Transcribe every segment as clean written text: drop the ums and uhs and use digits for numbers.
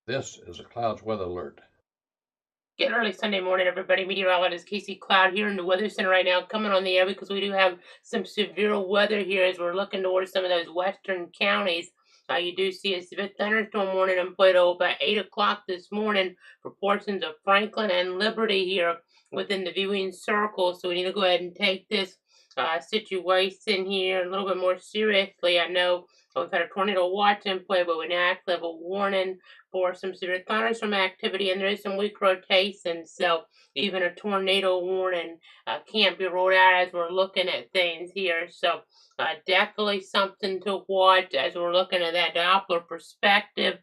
This is a Clouds weather alert. Good early Sunday morning, everybody. Meteorologist Casey Cloud here in the Weather Center right now, coming on the air because we do have some severe weather here as we're looking towards some of those western counties. You do see a severe thunderstorm warning in Plato about 8 o'clock this morning for portions of Franklin and Liberty here within the viewing circle. So we need to go ahead and take this situation here a little bit more seriously. I know we've had a tornado watch in play, but we now actually have a warning for some severe thunderstorm activity, and there is some weak rotation, so even a tornado warning can't be ruled out as we're looking at things here. So definitely something to watch as we're looking at that Doppler perspective.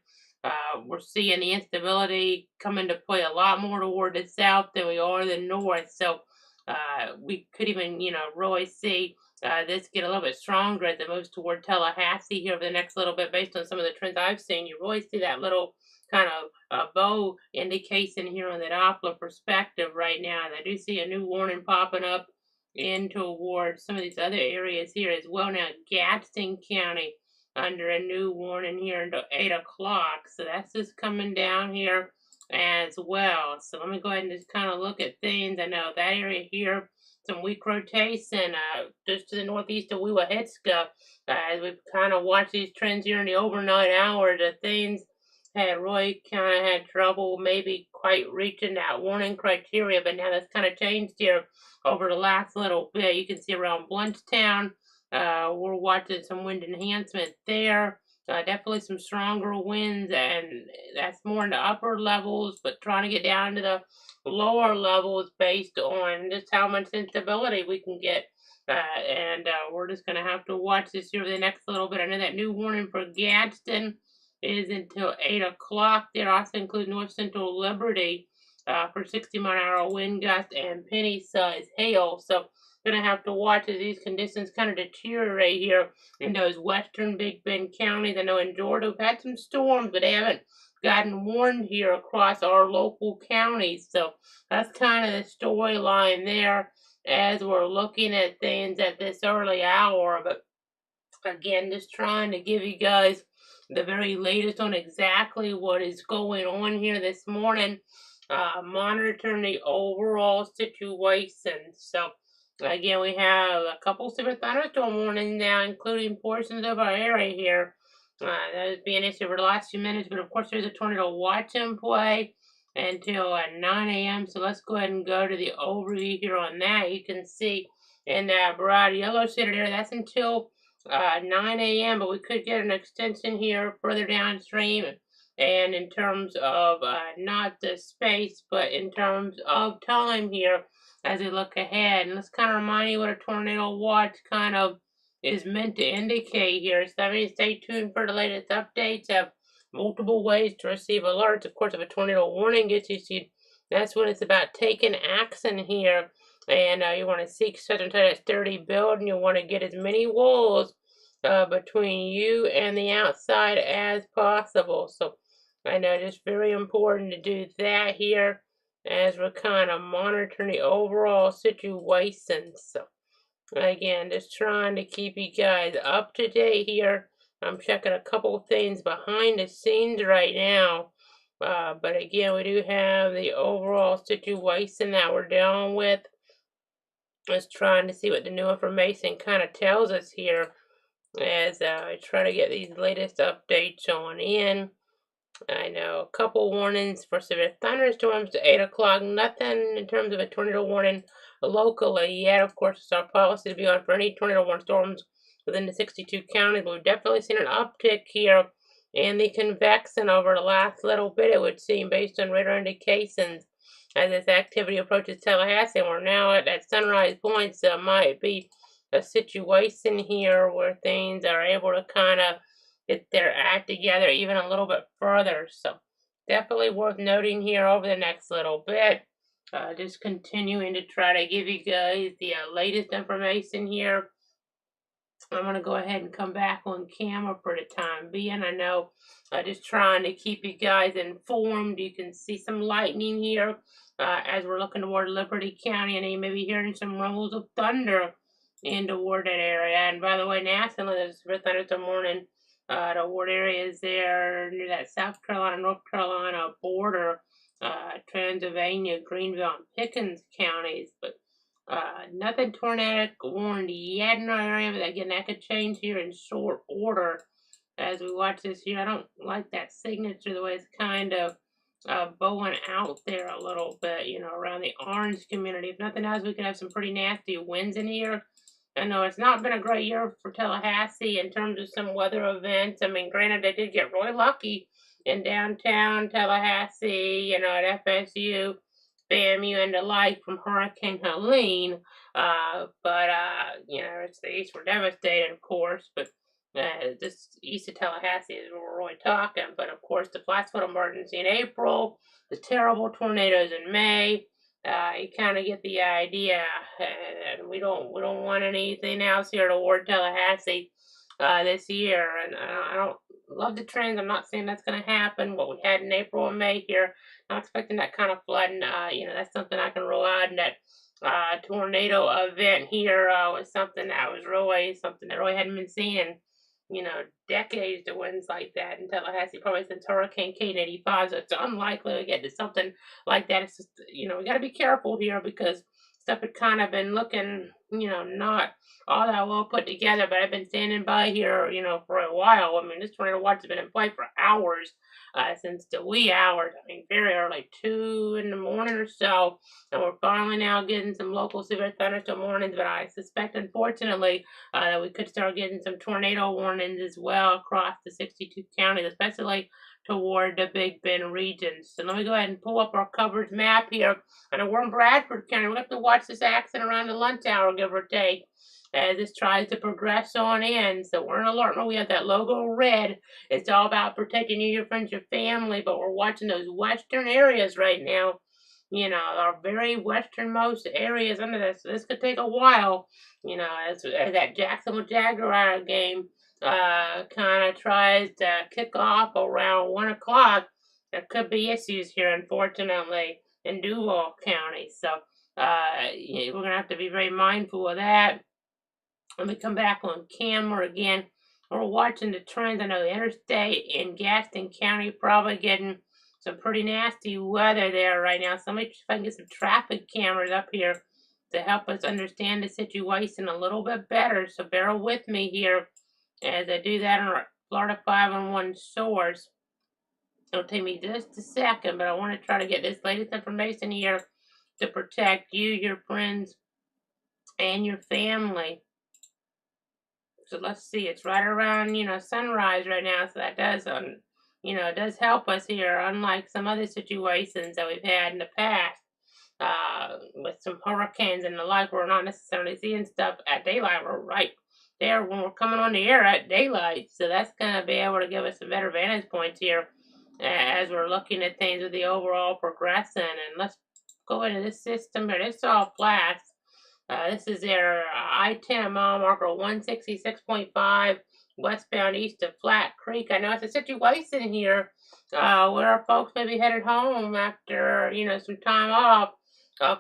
We're seeing the instability come into play a lot more toward the south than we are the north. So we could even, really see this get a little bit stronger as it moves toward Tallahassee here over the next little bit based on some of the trends I've seen. You really see that little kind of bow indication here on the Doppler perspective right now. And I do see a new warning popping up in towards some of these other areas here as well. Now, Gadsden County under a new warning here until 8 o'clock. So that's just coming down here as well. So let me go ahead and just kind of look at things. I know that area here, some weak rotation just to the northeast of Wewahetska. As we've kind of watched these trends here in the overnight hours, the things had really kind of had trouble maybe quite reaching that warning criteria, but now that's kind of changed here over the last little bit. You can see around Bluntstown, we're watching some wind enhancement there. Definitely some stronger winds, and that's more in the upper levels, but trying to get down to the lower levels based on just how much instability we can get. And we're just going to have to watch this here for the next little bit. I know that new warning for Gadsden is until 8 o'clock. There also include North Central Liberty for 60-mile-an-hour wind gust and penny-sized hail. So gonna have to watch as these conditions kind of deteriorate here in those western Big Bend counties. I know in Georgia we've had some storms, but they haven't gotten warned here across our local counties. So that's kind of the storyline there as we're looking at things at this early hour. But again, just trying to give you guys the very latest on exactly what is going on here this morning, monitoring the overall situation. So, again, we have a couple severe thunderstorm warnings now, including portions of our area here. That is being issued for the last few minutes, but of course, there's a tornado watch in play until 9 a.m. So, let's go ahead and go to the overview here on that. You can see in that bright yellow shaded area, that's until 9 a.m., but we could get an extension here further downstream. And in terms of not the space, but in terms of time here as we look ahead. And let's kind of remind you what a tornado watch kind of is meant to indicate here. So that means stay tuned for the latest updates. Have multiple ways to receive alerts. Of course, if a tornado warning gets issued, that's when it's about taking action here, and you want to seek such and such a sturdy build, and you want to get as many walls between you and the outside as possible. So I know it's very important to do that here as we're kind of monitoring the overall situation. So again, just trying to keep you guys up to date here. I'm checking a couple of things behind the scenes right now. But again, we do have the overall situation that we're dealing with. Just trying to see what the new information kind of tells us here as I try to get these latest updates on in. I know a couple warnings for severe thunderstorms to 8 o'clock. Nothing in terms of a tornado warning locally yet. Of course, it's our policy to be on for any tornado warning storms within the 62 counties. But we've definitely seen an uptick here in the convection over the last little bit, it would seem, based on radar indications as this activity approaches Tallahassee. We're now at that sunrise point, so it might be a situation here where things are able to kind of get their act together even a little bit further. So definitely worth noting here over the next little bit. Just continuing to try to give you guys the latest information here. I'm going to go ahead and come back on camera for the time being. I know just trying to keep you guys informed. You can see some lightning here as we're looking toward Liberty County, and you may be hearing some rumbles of thunder in toward that area. And by the way, nationally, there's a thunderstorm warning toward areas there near that South Carolina, North Carolina border, Transylvania, Greenville, and Pickens counties. But nothing tornadic warned yet in our area, but again, that could change here in short order as we watch this here. I don't like that signature, the way it's kind of bowing out there a little bit, around the orange community. If nothing else, we could have some pretty nasty winds in here. I know it's not been a great year for Tallahassee in terms of some weather events. I mean, granted, they did get really lucky in downtown Tallahassee, at FSU, FAMU, and the like from Hurricane Helene. It's the East were devastated, of course, but this east of Tallahassee is where we're really talking. But of course, the flash-flood emergency in April, the terrible tornadoes in May. You kind of get the idea, and we don't want anything else here toward Tallahassee this year. And I don't love the trends. I'm not saying that's going to happen. What we had in April and May here, not expecting that kind of flooding. That's something I can rule out. And that tornado event here was something that really hadn't been seen in decades. The winds like that in Tallahassee, probably since Hurricane Kate 85. So it's unlikely we get to something like that. It's just, we got to be careful here because stuff had kind of been looking, not all that well put together. But I've been standing by here, for a while. I mean, this tornado watch has been in play for hours, since the wee hours. I mean, very early, 2 in the morning or so. And we're finally now getting some local severe thunderstorm warnings. But I suspect, unfortunately, that we could start getting some tornado warnings as well across the 62 counties, especially toward the Big Bend region. So let me go ahead and pull up our coverage map here. I know we're in Bradford County. We'll have to watch this accident around the lunch hour, give or take, as this tries to progress on in. So we're in alert mode. We have that logo red. It's all about protecting you, your friends, your family. But we're watching those western areas right now. Our very westernmost areas under this. So this could take a while, as that Jacksonville Jaguar game kind of tries to kick off around 1 o'clock. There could be issues here, unfortunately, in Duval County. So we're going to have to be very mindful of that. Let me come back on camera again. We're watching the trends. I know the interstate in Gaston County probably getting some pretty nasty weather there right now. So let me see if I can get some traffic cameras up here to help us understand the situation a little bit better. So bear with me here as I do that on our Florida 511 source. It'll take me just a second, but I want to try to get this latest information here to protect you, your friends, and your family. So let's see, it's right around, sunrise right now. So that does, it does help us here, unlike some other situations that we've had in the past with some hurricanes and the like. We're not necessarily seeing stuff at daylight. We're right there when we're coming on the air at daylight. So that's going to be able to give us some better vantage points here as we're looking at things with the overall progressing. And let's go into this system here. This is all flats. This is their I-10 mile marker 166.5 westbound east of Flat Creek. I know it's a situation here where folks may be headed home after, some time off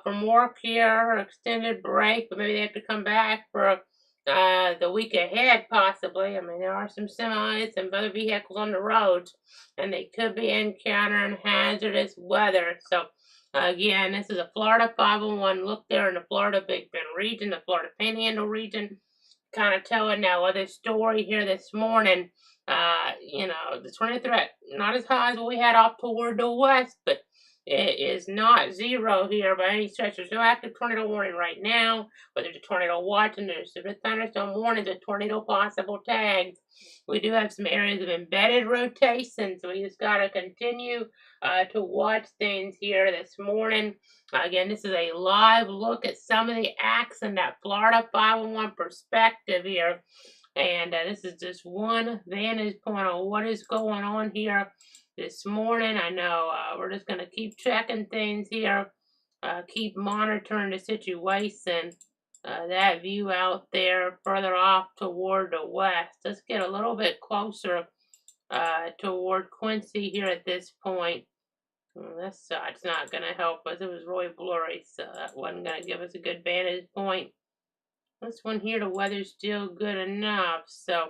from work here, extended break, but maybe they have to come back for the week ahead, possibly. I mean, there are some semis and other vehicles on the roads, and they could be encountering hazardous weather. So, again, this is a Florida 501 look there in the Florida Big Bend region, the Florida Panhandle region. Kind of telling now other story here this morning. The tornado threat not as high as what we had off toward the west, but it is not zero here by any stretch. There's no active tornado warning right now, but there's a tornado watch and there's severe thunderstorm warnings and tornado possible tags. We do have some areas of embedded rotation, so we just got to continue to watch things here this morning. Again, this is a live look at some of the acts in that Florida 501 perspective here. And this is just one vantage point on what is going on here this morning. I know we're just going to keep checking things here, keep monitoring the situation. That view out there further off toward the west. Let's get a little bit closer toward Quincy here at this point. This side's not going to help us. It was really blurry, so that wasn't going to give us a good vantage point. This one here, the weather's still good enough, so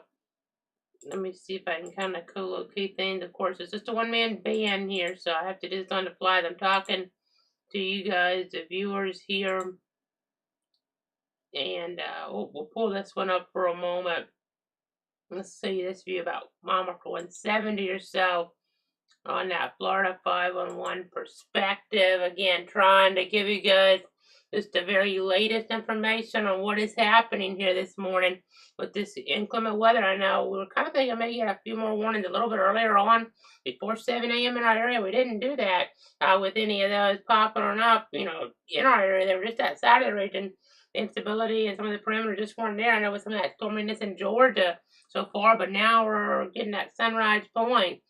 let me see if I can kind of co-locate things. Of course, it's just a one-man band here, so I have to do this on the fly. I'm talking to you guys, the viewers here, and we'll pull this one up for a moment. Let's see this view about Mama for 170 or so on that Florida 511 perspective. Again, trying to give you guys just the very latest information on what is happening here this morning with this inclement weather. I know we were kind of thinking maybe a few more warnings a little bit earlier on before 7 a.m. in our area. We didn't do that with any of those popping on up, in our area. They were just outside of the region. The instability and some of the perimeters just weren't there. I know with some of that storminess in Georgia so far, but now we're getting that sunrise point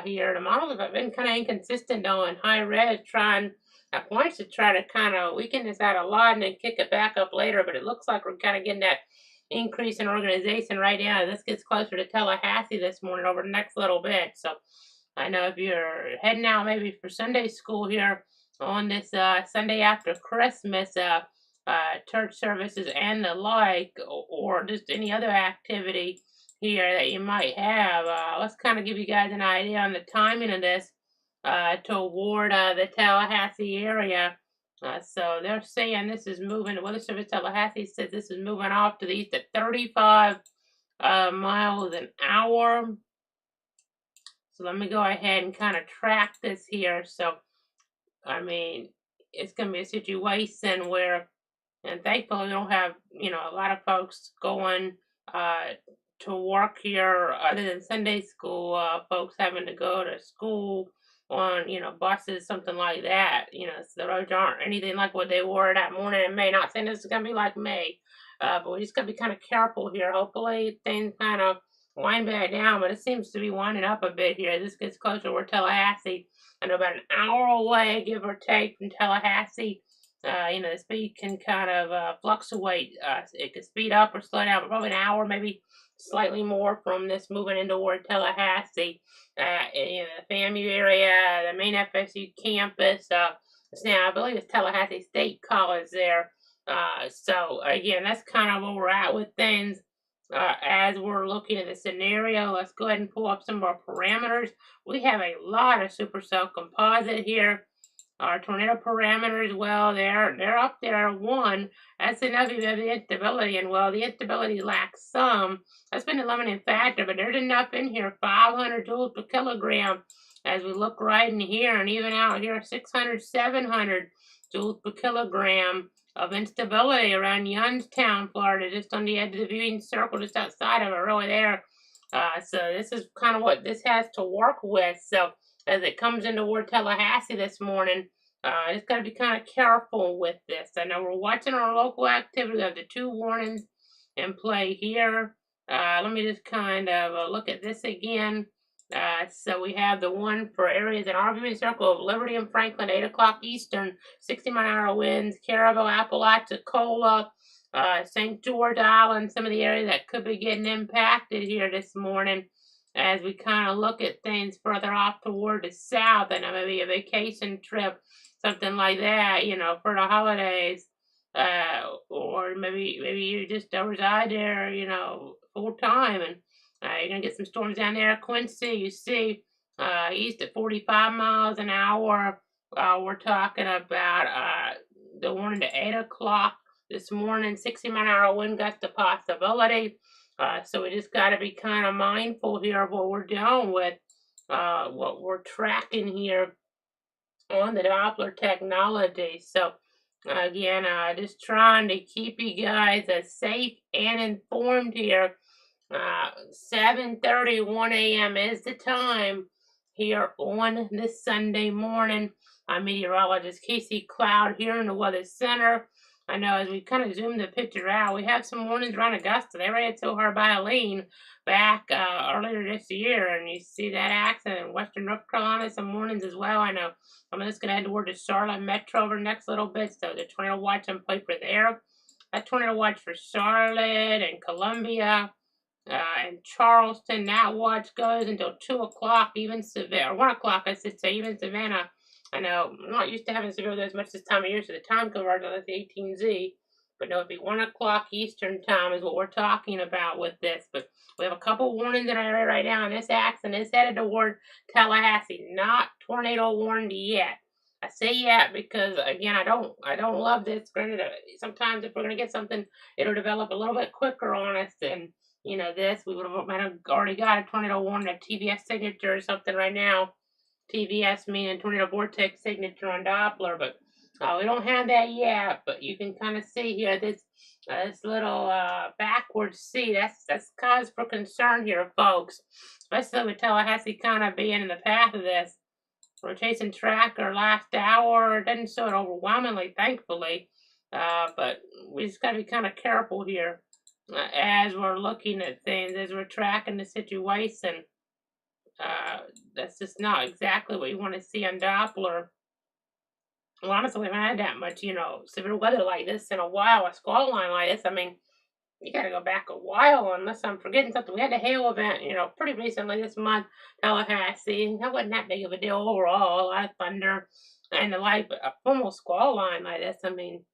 here. The models have been kind of inconsistent though in high res, trying at points to try to kind of weaken this out a lot and then kick it back up later. But it looks like we're kind of getting that increase in organization right now. This gets closer to Tallahassee this morning over the next little bit. So I know if you're heading out maybe for Sunday school here on this Sunday after Christmas, church services and the like, or just any other activity here that you might have. Let's kind of give you guys an idea on the timing of this toward the Tallahassee area. So they're saying this is moving. The Weather Service Tallahassee says this is moving off to the east at 35 miles an hour. So let me go ahead and kind of track this here. So, I mean, it's going to be a situation where, and thankfully we don't have, a lot of folks going to work here other than Sunday school, folks having to go to school on, buses, something like that. So the roads aren't anything like what they were that morning in May. Not saying this is going to be like May, but we just got to be kind of careful here. Hopefully things kind of wind back down, but it seems to be winding up a bit here. This gets closer to where Tallahassee, I know about an hour away, give or take, from Tallahassee. The speed can kind of fluctuate. It could speed up or slow down, but probably an hour, maybe slightly more from this moving into toward Tallahassee. In the FAMU area, the main FSU campus. Now I believe it's Tallahassee State College there. So again, that's kind of where we're at with things. As we're looking at the scenario, let's go ahead and pull up some of our parameters. We have a lot of supercell composite here. Our tornado parameters, well, they're up there at 1. That's enough if you have the instability, and well, the instability lacks some. That's been a limiting factor, but there's enough in here, 500 joules per kilogram, as we look right in here, and even out here, 600, 700 joules per kilogram of instability around Youngstown, Florida, just on the edge of the viewing circle, just outside of it, really there. So this is kind of what this has to work with. So as it comes into toward Tallahassee this morning, just got to be kind of careful with this. I know we're watching our local activity. We have the 2 warnings in play here. Let me just kind of look at this again. So we have the one for areas in our viewing circle of Liberty and Franklin, 8 o'clock Eastern, 60-mile-an-hour winds, Caribou, Apalachicola, St. George Island, some of the areas that could be getting impacted here this morning as we kind of look at things further off toward the south. And maybe a vacation trip, something like that, for the holidays. Or maybe you just don't reside there, full time, and you're gonna get some storms down there. Quincy, you see, east at 45 miles an hour. We're talking about the warning to 8 o'clock this morning, 60-mile-an-hour wind gust a possibility. So we just got to be kind of mindful here of what we're doing with what we're tracking here on the Doppler technology. So again, just trying to keep you guys as safe and informed here. 7:31 a.m. is the time here on this Sunday morning. I'm meteorologist Casey Cloud here in the Weather Center. I know as we kind of zoom the picture out, we have some warnings around Augusta. They ran so hard by Helene back earlier this year, and you see that accident in western North Carolina, some warnings as well. I know I'm just going to head toward the Charlotte Metro over the next little bit, so the tornado watch in play for there. That tornado watch for Charlotte and Columbia and Charleston, that watch goes until 2 o'clock, even Savannah, or 1 o'clock, I should say, even Savannah. I know I'm not used to having severe weather as much this time of year, so the time conversion, that's the 18Z. But no, it'd be 1 o'clock Eastern time is what we're talking about with this. But we have a couple warnings in our area right now, and this accident is headed toward Tallahassee. Not tornado warned yet. I say yet because again, I don't love this. Granted, sometimes if we're gonna get something, it'll develop a little bit quicker on us than this. We might have already got a tornado warning, a TVS signature or something right now. TVS meaning tornado vortex signature on Doppler, but we don't have that yet. But you can kind of see here this little backwards C. That's cause for concern here, folks. Especially with Tallahassee kind of being in the path of this. We're chasing tracker last hour. It doesn't show it overwhelmingly, thankfully. But we just got to be kind of careful here as we're looking at things, as we're tracking the situation. That's just not exactly what you want to see on Doppler. Well, honestly, we haven't had that much, severe weather like this in a while, a squall line like this. I mean, you got to go back a while unless I'm forgetting something. We had a hail event, pretty recently this month, Tallahassee. That wasn't that big of a deal overall. A lot of thunder and the like, but a formal squall line like this, I mean,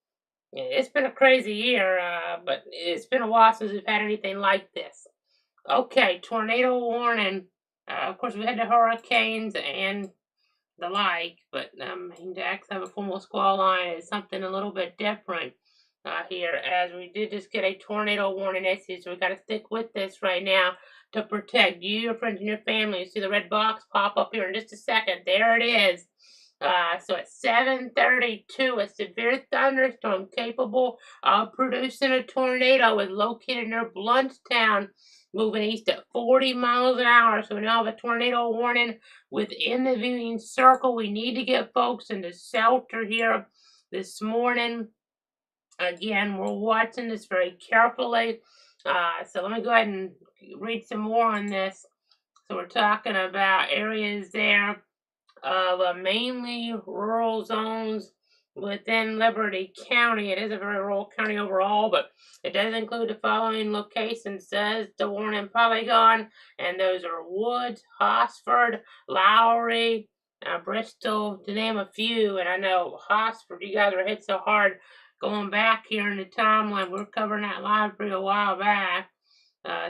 it's been a crazy year, but it's been a while since we've had anything like this. Okay, tornado warning. Of course, we had the hurricanes and the like, but to actually have a formal squall line is something a little bit different here, as we did just get a tornado warning issue, so we got to stick with this right now to protect you, your friends, and your family. You see the red box pop up here in just a second. There it is. So at 7:32, a severe thunderstorm capable of producing a tornado is located near Bluntstown, moving east at 40 miles an hour. So we now have a tornado warning within the viewing circle. We need to get folks into shelter here this morning. Again, we're watching this very carefully. So let me go ahead and read some more on this. So we're talking about areas there of mainly rural zones within Liberty County. It is a very rural county overall, but it does include the following locations, says the warning polygon, and those are Woods, Hosford, Lowry, Bristol, to name a few. And I know Hosford, you guys were hit so hard going back here in the timeline. We're covering that live for you a while back.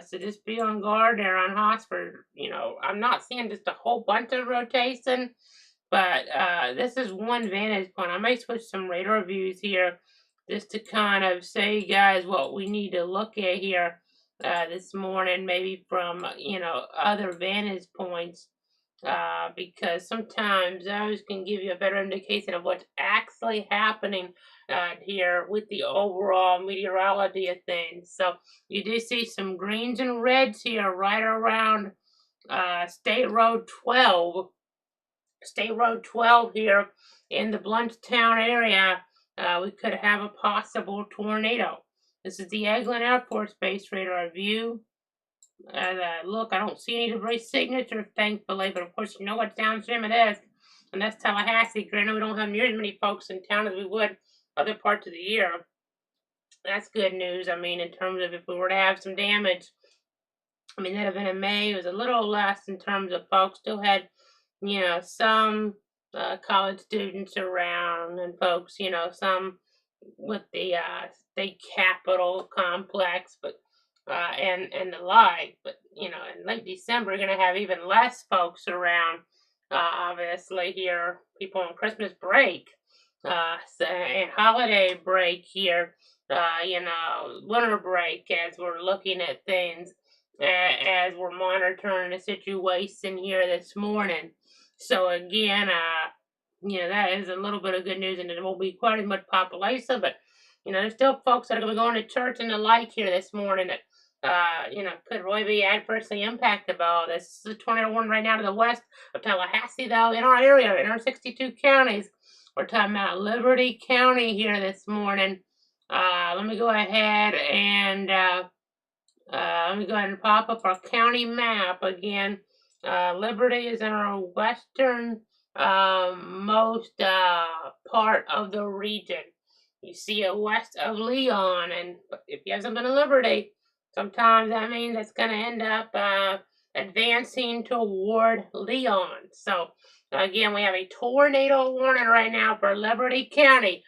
So just be on guard there on Hosford. I'm not seeing just a whole bunch of rotation, but this is one vantage point. I may switch some radar views here just to kind of say, you guys, what we need to look at here this morning, maybe from, other vantage points, because sometimes those can give you a better indication of what's actually happening here with the overall meteorology of things. So you do see some greens and reds here right around State Road 12. State Road 12 here in the Bluntstown area. We could have a possible tornado. This is the Eglin Air Force Base radar view. Look, I don't see any debris signature, thankfully, but of course you know what downstream it is, and that's Tallahassee. Granted, we don't have near as many folks in town as we would other parts of the year. That's good news. I mean, in terms of if we were to have some damage, that event in May was a little less in terms of folks. Still had, some college students around and folks, some with the state capitol complex, but and the like. But in late December, we're gonna have even less folks around. Obviously, here people on Christmas break, and holiday break here. Winter break, as we're looking at things, as we're monitoring the situation here this morning. So again, that is a little bit of good news, and there won't be quite as much population, but there's still folks that are going to be going to church and the like here this morning that could really be adversely impacted by all this. This is a tornado warning right now to the west of Tallahassee, though, in our area, in our 62 counties. We're talking about Liberty County here this morning. Let me go ahead and pop up our county map again. Liberty is in our western most part of the region. You see it west of Leon, and if you have something in Liberty, sometimes that means it's going to end up advancing toward Leon. So, again, we have a tornado warning right now for Liberty County.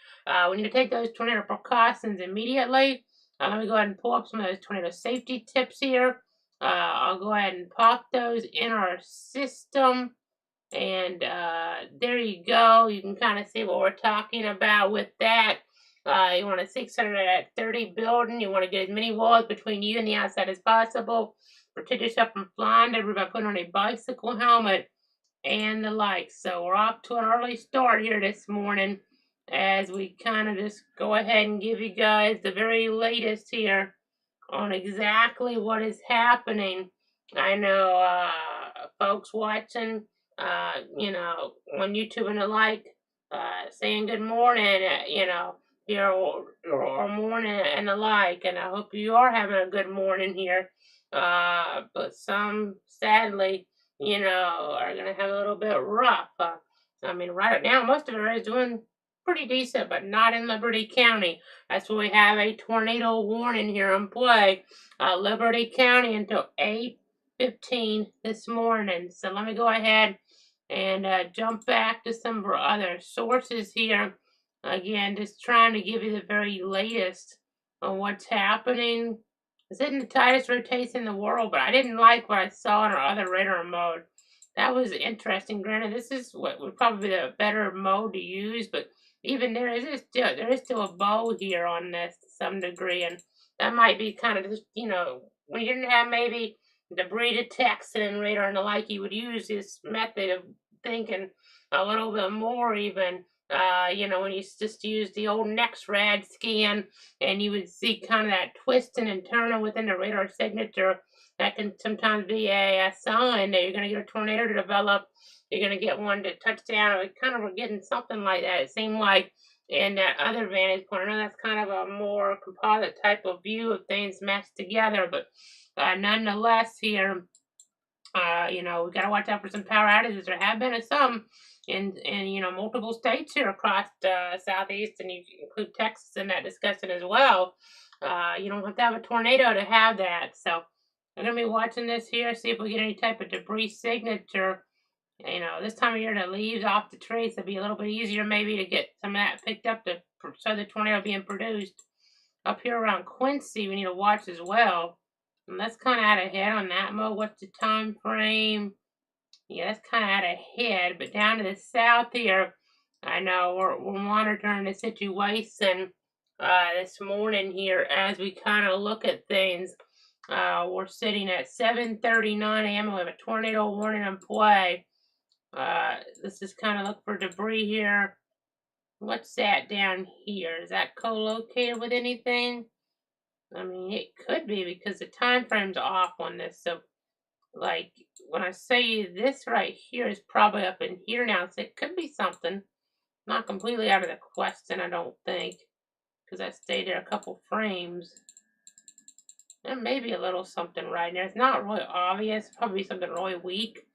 We need to take those tornado precautions immediately. Let me go ahead and pull up some of those tornado safety tips here. I'll go ahead and pop those in our system. And there you go. You can kind of see what we're talking about with that. You want a 630 building. You want to get as many walls between you and the outside as possible. Protect yourself from flying debris by putting on a bicycle helmet and the like. So we're off to an early start here this morning as we kind of just go ahead and give you guys the very latest here on exactly what is happening. I know folks watching, on YouTube and the like, saying good morning, here or morning and the like, and I hope you are having a good morning here. But some, sadly, are gonna have a little bit rough. Right now, most of it is doing pretty decent, but not in Liberty County. That's where we have a tornado warning here in play. Liberty County until 8:15 this morning. So let me go ahead and jump back to some of our other sources here. Again, just trying to give you the very latest on what's happening. It's in the tightest rotation in the world, but I didn't like what I saw in our other radar mode. That was interesting. Granted, this is what would probably be the better mode to use, but even there is still a bow here on this to some degree, and that might be kind of just when you didn't have maybe debris detection and radar and the like, you would use this method of thinking a little bit more even. When you just use the old NexRad scan and you would see kind of that twisting and turning within the radar signature, that can sometimes be a sign that you're going to get a tornado to develop. You're going to get one to touch down. We kind of were getting something like that. It seemed like in that other vantage point. I know that's kind of a more composite type of view of things matched together, but nonetheless here, we got to watch out for some power outages. There have been some in multiple states here across southeast, and you include Texas in that discussion as well. You don't have to have a tornado to have that. So I'm gonna be watching this here, see if we get any type of debris signature. This time of year, the leaves off the trees, it'll be a little bit easier maybe to get some of that picked up to show the tornado being produced. Up here around Quincy, we need to watch as well. And that's kind of out ahead on that mode. What's the time frame? Yeah, that's kind of out ahead. But down to the south here, I know we're monitoring the situation this morning here as we kind of look at things. We're sitting at 7:39 a.m. and we have a tornado warning in play. Let's just kind of look for debris here. What's that down here? Is that co-located with anything? It could be because the time frame's off on this. So, like, when I say this right here is probably up in here now, so it could be something. Not completely out of the question, I don't think, because I stayed there a couple frames. There may be a little something right there. It's not really obvious. Probably something really weak.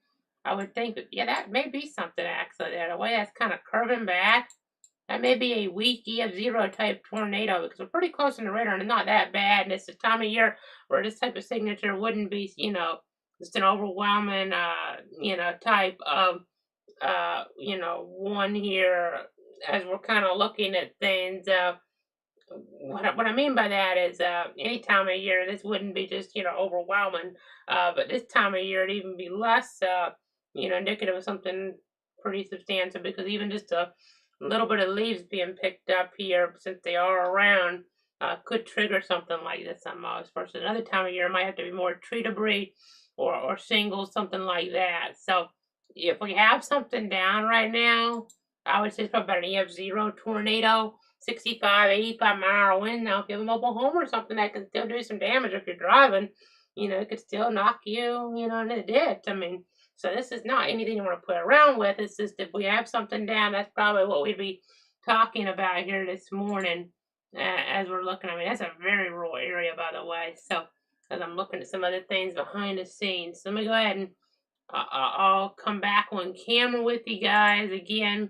I would think that, yeah, that may be something actually there. The way that's kind of curving back, that may be a weak EF0 type tornado because we're pretty close in the radar and it's not that bad. And it's the time of year where this type of signature wouldn't be, just an overwhelming, type of, one here as we're kind of looking at things. What I mean by that is any time of year, this wouldn't be just, overwhelming. But this time of year, it'd even be less, indicative of something pretty substantial because even just a little bit of leaves being picked up here, since they are around, could trigger something like this almost. Versus another time of year, it might have to be more tree debris or shingles, something like that. So if we have something down right now, I would say it's probably about an EF0 tornado, 65, 85-mile wind. Now, if you have a mobile home or something, that can still do some damage if you're driving. It could still knock you, in the ditch. So this is not anything you want to play around with. It's just if we have something down, that's probably what we'd be talking about here this morning as we're looking. That's a very rural area, by the way. So as I'm looking at some other things behind the scenes, so let me go ahead and I'll come back on camera with you guys again,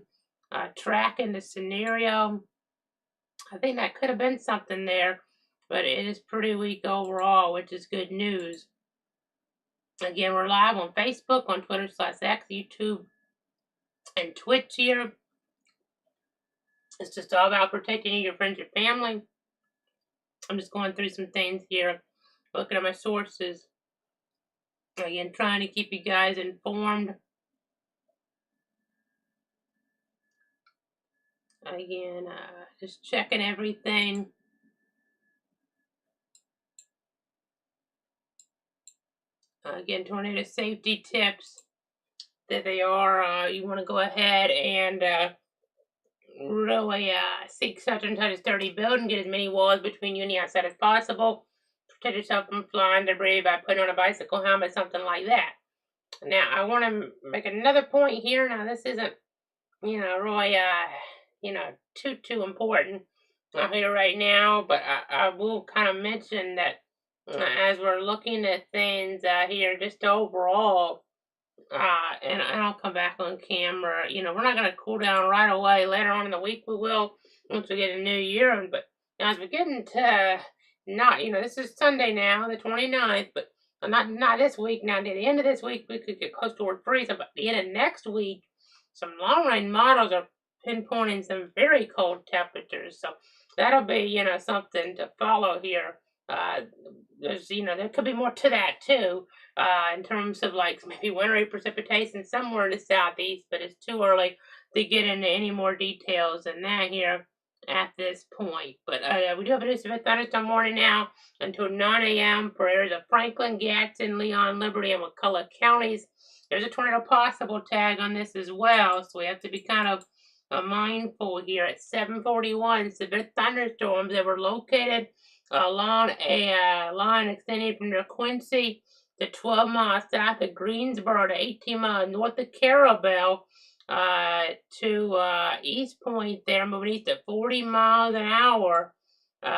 tracking the scenario. I think that could have been something there, but it is pretty weak overall, which is good news. Again, we're live on Facebook, on Twitter/X, YouTube, and Twitch here. It's just all about protecting you, your friends, your family. I'm just going through some things here, looking at my sources. Again, trying to keep you guys informed. Again, just checking everything. Again, tornado safety tips that they are. You want to go ahead and really seek such and such a sturdy building. Get as many walls between you and the outside as possible. Protect yourself from flying debris by putting on a bicycle helmet, something like that. Now, I want to make another point here. Now, this isn't, really, too important here right now, but I will kind of mention that as we're looking at things here, just overall, and I'll come back on camera. We're not going to cool down right away. Later on in the week, we will once we get a new year. But as we're getting to not, this is Sunday now, the 29th, but not this week. Now, at the end of this week, we could get close toward freeze. But at the end of next week, some long range models are pinpointing some very cold temperatures. So that'll be, something to follow here. There could be more to that too, in terms of like maybe wintry precipitation somewhere in the southeast, but it's too early to get into any more details than that here at this point. But we do have a new severe thunderstorm morning now until 9 a.m. for areas of Franklin, Gadsden, Leon, Liberty, and McCulloch counties. There's a tornado possible tag on this as well, so we have to be kind of mindful here. At 7:41, severe thunderstorms that were located along a line extending from near Quincy to 12 miles south of Greensboro to 18 miles north of Carabel to East Point there, moving east at 40 miles an hour. So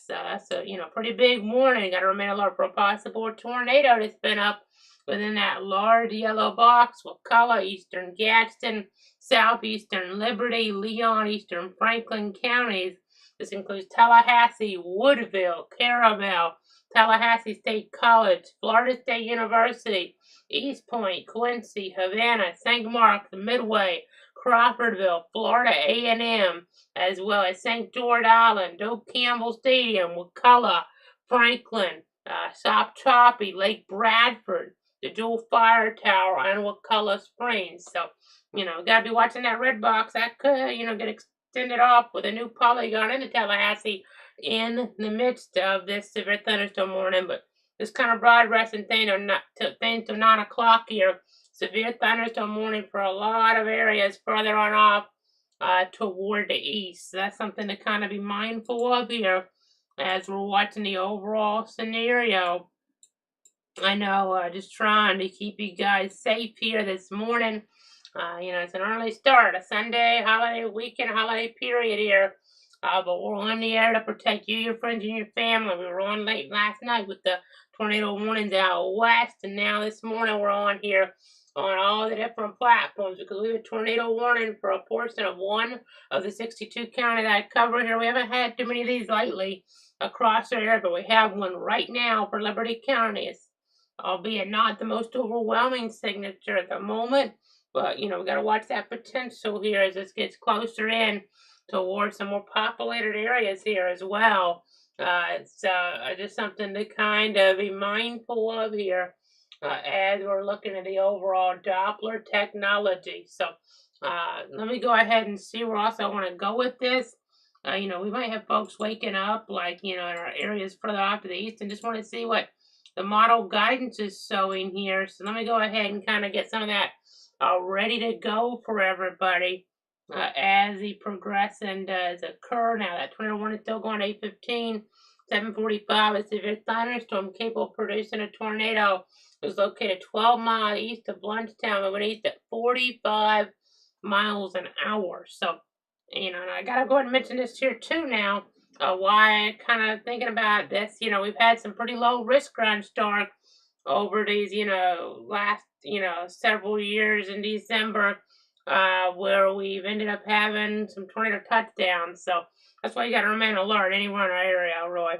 that's a pretty big warning. Got to remain alert for a possible tornado to spin up within that large yellow box. Wakulla, eastern Gadsden, southeastern Liberty, Leon, eastern Franklin counties. This includes Tallahassee, Woodville, Carabel, Tallahassee State College, Florida State University, East Point, Quincy, Havana, St. Mark, Midway, Crawfordville, Florida A&M, as well as St. George Island, Doak Campbell Stadium, Wakulla, Franklin, South Choppy, Lake Bradford, the Jewel Fire Tower, and Wakulla Springs. So, gotta be watching that red box. That could, get extended off with a new polygon into Tallahassee in the midst of this severe thunderstorm warning. But this kind of broad resting thing till 9 o'clock here. Severe thunderstorm warning for a lot of areas further on off toward the east. So that's something to kind of be mindful of here as we're watching the overall scenario. I know, just trying to keep you guys safe here this morning. It's an early start, a Sunday holiday weekend, holiday period here. But we're on the air to protect you, your friends, and your family. We were on late last night with the tornado warnings out west, and now this morning we're on here on all the different platforms because we have a tornado warning for a portion of one of the 62 counties I cover here. We haven't had too many of these lately across our area, but we have one right now for Liberty County. It's albeit not the most overwhelming signature at the moment. But, we got to watch that potential here as this gets closer in towards some more populated areas here as well. It's just something to kind of be mindful of here as we're looking at the overall Doppler technology. So let me go ahead and see where else I want to go with this. We might have folks waking up, like, in our areas further off to the east and just want to see what the model guidance is showing here. So let me go ahead and kind of get some of that ready to go for everybody as the progression does occur. Now that 21 is still going 8:15, 7:45. A severe thunderstorm capable of producing a tornado. It was located 12 miles east of Bluntstown, moving east at 45 miles an hour. So, and I gotta go ahead and mention this here too now. Why kind of thinking about this? We've had some pretty low risk ground start over these, last, several years in December, where we've ended up having some tornado touchdowns. So that's why you got to remain alert anywhere in our area, Roy.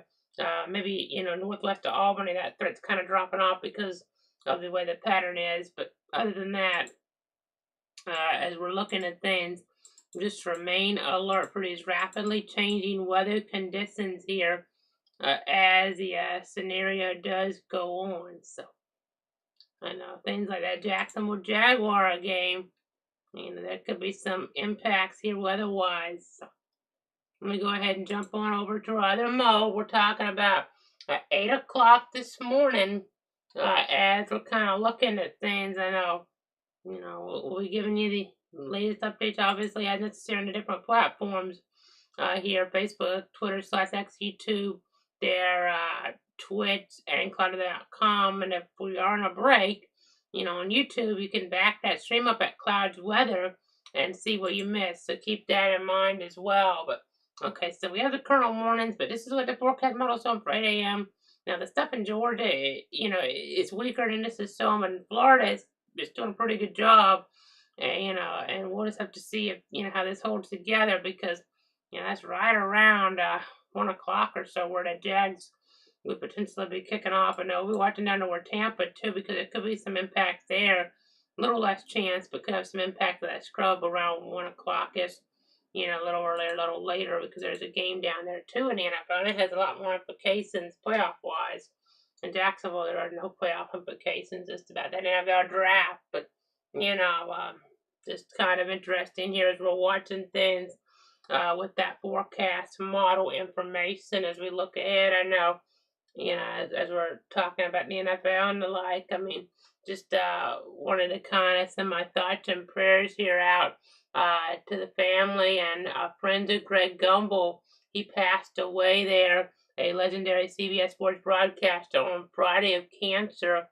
Maybe, northwest of Albany, that threat's kind of dropping off because of the way the pattern is. But other than that, as we're looking at things, just remain alert for these rapidly changing weather conditions here as the scenario does go on. So I know things like that Jacksonville Jaguar game, there could be some impacts here weather-wise. So let me go ahead and jump on over to our other mode. We're talking about 8 o'clock this morning as we're kind of looking at things. I know, we'll be giving you the latest updates, obviously, as necessary on the different platforms here, Facebook, Twitter /X, YouTube, there, Twitch, and Cloud.com. And if we are on a break, on YouTube, you can back that stream up at Clouds Weather and see what you missed. So keep that in mind as well. But okay, so we have the current warnings, but this is what the forecast model is on for 8 a.m. Now, the stuff in Georgia, is weaker than this is some, and Florida is doing a pretty good job. And we'll just have to see if, how this holds together because, that's right around 1 o'clock or so where the Jags would potentially be kicking off. I know we're watching down toward Tampa, too, because there could be some impact there. A little less chance, but could have some impact of that scrub around 1 o'clock-ish. A little earlier, a little later, because there's a game down there, too, in the NFL. And it has a lot more implications playoff-wise. In Jacksonville, there are no playoff implications, just about that NFL draft. But, just kind of interesting here as we're watching things with that forecast model information as we look ahead. I know, as we're talking about the NFL and the like, just wanted to kind of send my thoughts and prayers here out to the family and friends of Greg Gumbel. He passed away there, a legendary CBS Sports broadcaster, on Friday of cancer.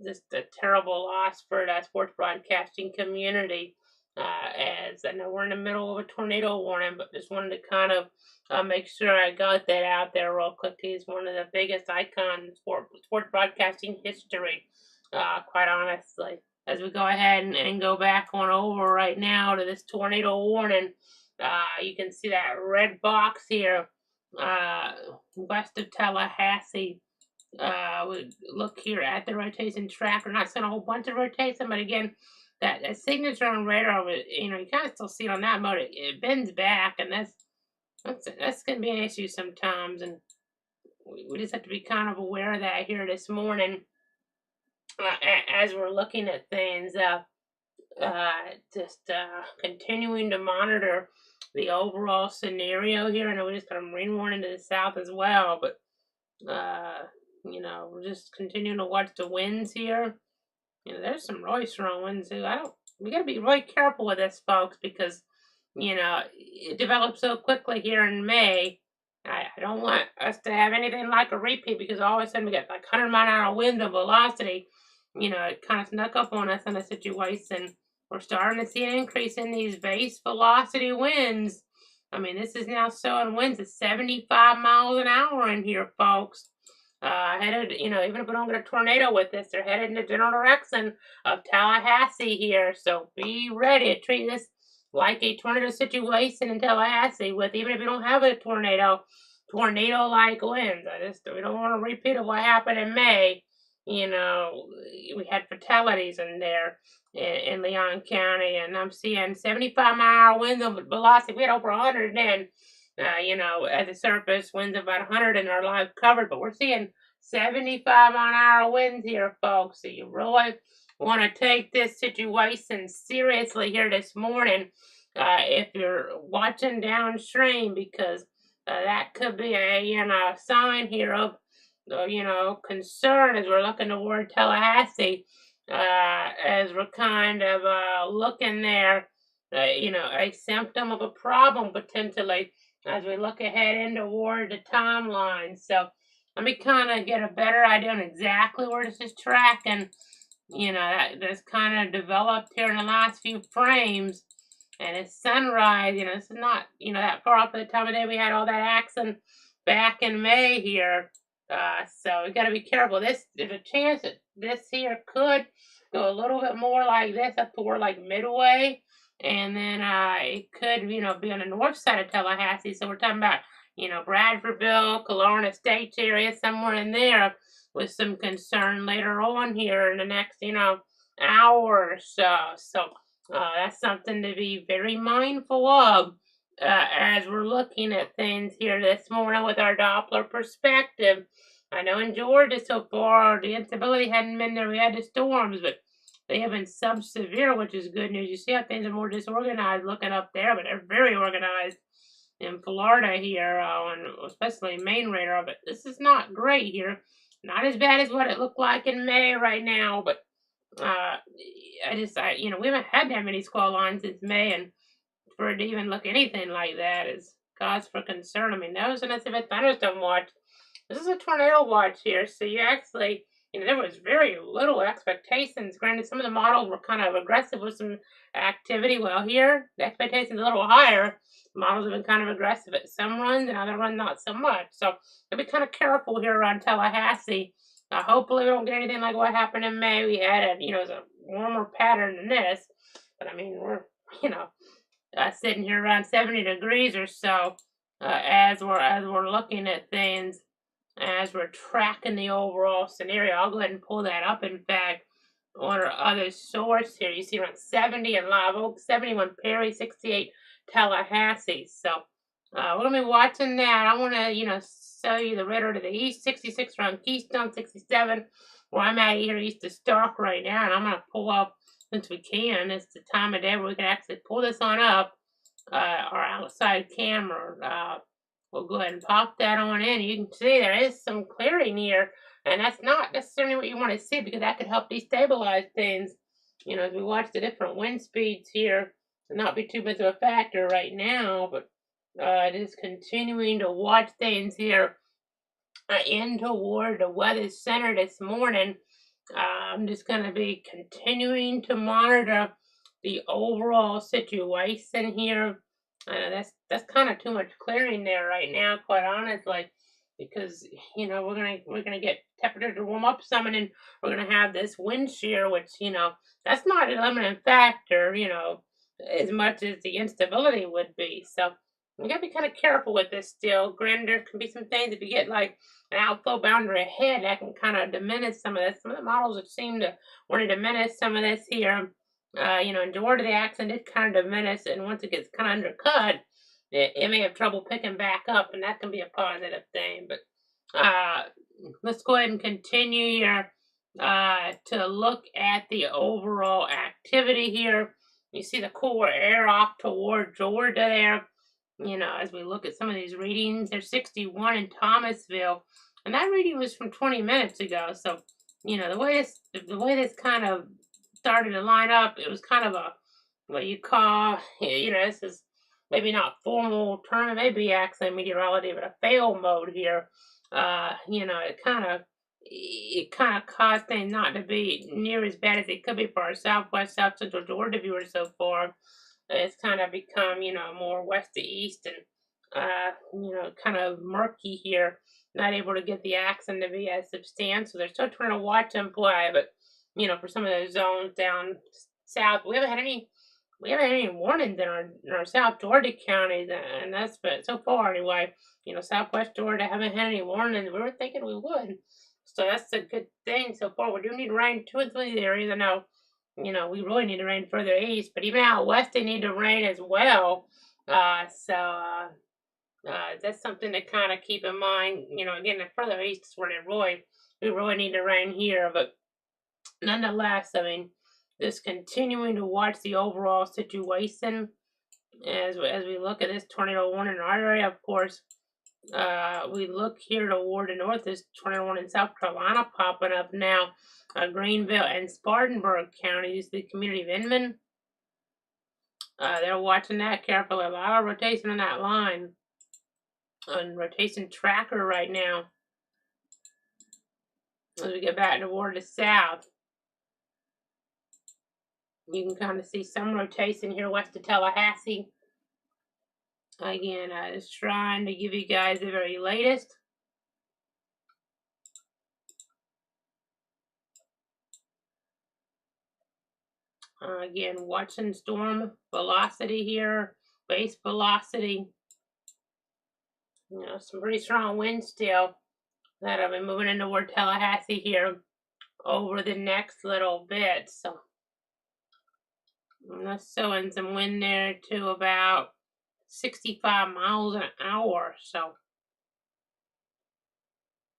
Just a terrible loss for the sports broadcasting community. As I know we're in the middle of a tornado warning, but just wanted to kind of make sure I got that out there real quick. He's one of the biggest icons in sports broadcasting history, quite honestly. As we go ahead and go back on over right now to this tornado warning, you can see that red box here, west of Tallahassee. We look here at the rotation tracker. Not seeing a whole bunch of rotation, but again, that signature on radar, you kind of still see it on that mode. It bends back, and that's going to be an issue sometimes, and we just have to be kind of aware of that here this morning as we're looking at things. Just continuing to monitor the overall scenario here. I know we just got a marine warning to the south as well, but we're just continuing to watch the winds here. There's some really strong winds too. We gotta be really careful with this, folks, because it develops so quickly here in May. I don't want us to have anything like a repeat because all of a sudden we get like 100-mile-an-hour wind of velocity. It kind of snuck up on us in a situation. We're starting to see an increase in these base velocity winds. This is now showing winds at 75 miles an hour in here, folks. Headed, even if we don't get a tornado with this, they're headed in the general direction of Tallahassee here. So be ready to treat this like a tornado situation in Tallahassee with, even if you don't have a tornado-like winds. We don't want a repeat of what happened in May. We had fatalities in there in Leon County, and I'm seeing 75-mile-an-hour winds of velocity. We had over 100 then. At the surface, winds about 100 in our live covered, but we're seeing 75-mile-an-hour winds here, folks. So you really want to take this situation seriously here this morning if you're watching downstream, because that could be a sign here of concern as we're looking toward Tallahassee, as we're kind of looking there, a symptom of a problem potentially as we look ahead into toward the timeline. So let me kind of get a better idea on exactly where this is tracking. That's kind of developed here in the last few frames. And it's sunrise, this is not, that far off at the time of day we had all that action back in May here. So we got to be careful. There's a chance that this here could go a little bit more like this up toward like Midway. And then it could, be on the north side of Tallahassee. So we're talking about, Bradfordville, Kelowna Estates area, somewhere in there. with some concern later on here in the next, hour or so. So that's something to be very mindful of as we're looking at things here this morning with our Doppler perspective. I know in Georgia so far the instability hadn't been there. We had the storms, but they have been sub-severe, which is good news. You see how things are more disorganized looking up there, but they're very organized in Florida here, and especially Maine radar. But this is not great here. Not as bad as what it looked like in May right now, but we haven't had that many squall lines since May, and for it to even look anything like that is cause for concern. I mean, that was an a thunderstorm watch. This is a tornado watch here, so you actually, there was very little expectations. Granted, some of the models were kind of aggressive with some activity. Well, here, the expectations a little higher. Models have been kind of aggressive at some runs, and other runs not so much. So, be kind of careful here around Tallahassee. Hopefully, we don't get anything like what happened in May. We had it was a warmer pattern than this. But, I mean, we're, sitting here around 70 degrees or so as we're looking at things, as we're tracking the overall scenario. I'll go ahead and pull that up. In fact, on our other source here, you see around 70 in Live Oak, 71 Perry, 68 Tallahassee. So we're gonna be watching that. I want to show you the radar to the east, 66 around Keystone, 67 where I'm at here east of Stark right now, and I'm gonna pull up since we can. It's the time of day where we can actually pull this on up. Our outside camera. We'll go ahead and pop that on in. You can see there is some clearing here, and that's not necessarily what you want to see because that could help destabilize things. As we watch the different wind speeds here, to not be too much of a factor right now, but just continuing to watch things here in toward the weather center this morning. I'm just going to be continuing to monitor the overall situation here. That's kind of too much clearing there right now, quite honestly, because we're gonna get temperature to warm up some, and then we're gonna have this wind shear, which that's not a limiting factor, as much as the instability would be. So we gotta be kind of careful with this still. Granted, there can be some things if you get like an outflow boundary ahead that can kind of diminish some of this. Some of the models have seemed to want to diminish some of this here. In Georgia, the accent did kind of diminish, and once it gets kind of undercut, it may have trouble picking back up, and that can be a positive thing. But let's go ahead and continue here to look at the overall activity here. You see the cooler air off toward Georgia there. As we look at some of these readings, there's 61 in Thomasville, and that reading was from 20 minutes ago. So, the way this kind of started to line up, it was kind of a what you call, this is maybe not formal term, it may be actually meteorology, but a fail mode here. It kind of caused things not to be near as bad as it could be for our southwest, south central Georgia viewers so far. It's kind of become, more west to east and, kind of murky here. Not able to get the accent to be as substantial. They're still trying to watch them play, but for some of those zones down south, we haven't had any warnings in our South Georgia counties, and that's but so far anyway. Southwest Georgia haven't had any warnings. We were thinking we would, so that's a good thing so far. We do need rain to and through these areas. I know, we really need to rain further east, but even out west they need to rain as well. So that's something to kind of keep in mind. Again, the further east is where we really need to rain here, but nonetheless, I mean, just continuing to watch the overall situation as we look at this tornado warning in our area. Of course, we look here toward the north. This tornado warning in South Carolina popping up now. Greenville and Spartanburg counties, the community of Inman. They're watching that carefully. A lot of rotation on that line. On rotation tracker right now. As we get back toward the south. You can kind of see some rotation here west of Tallahassee. Again, just trying to give you guys the very latest. Again, watching storm velocity here, base velocity. Some pretty strong winds still. that I'll be moving into toward Tallahassee here over the next little bit. So that's showing some wind there to about 65 miles an hour. So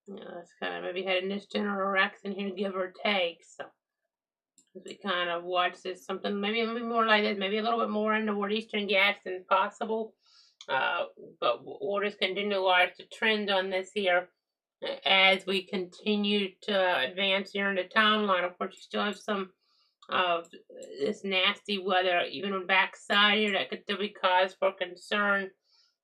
that's kind of maybe heading this general direction here, give or take. So as we kind of watch this, something maybe more like this, maybe a little bit more into northeastern gas than possible. But we'll just continue to watch the trend on this here as we continue to advance here in the timeline. Of course, you still have some of this nasty weather, even on backside here, that could still be cause for concern,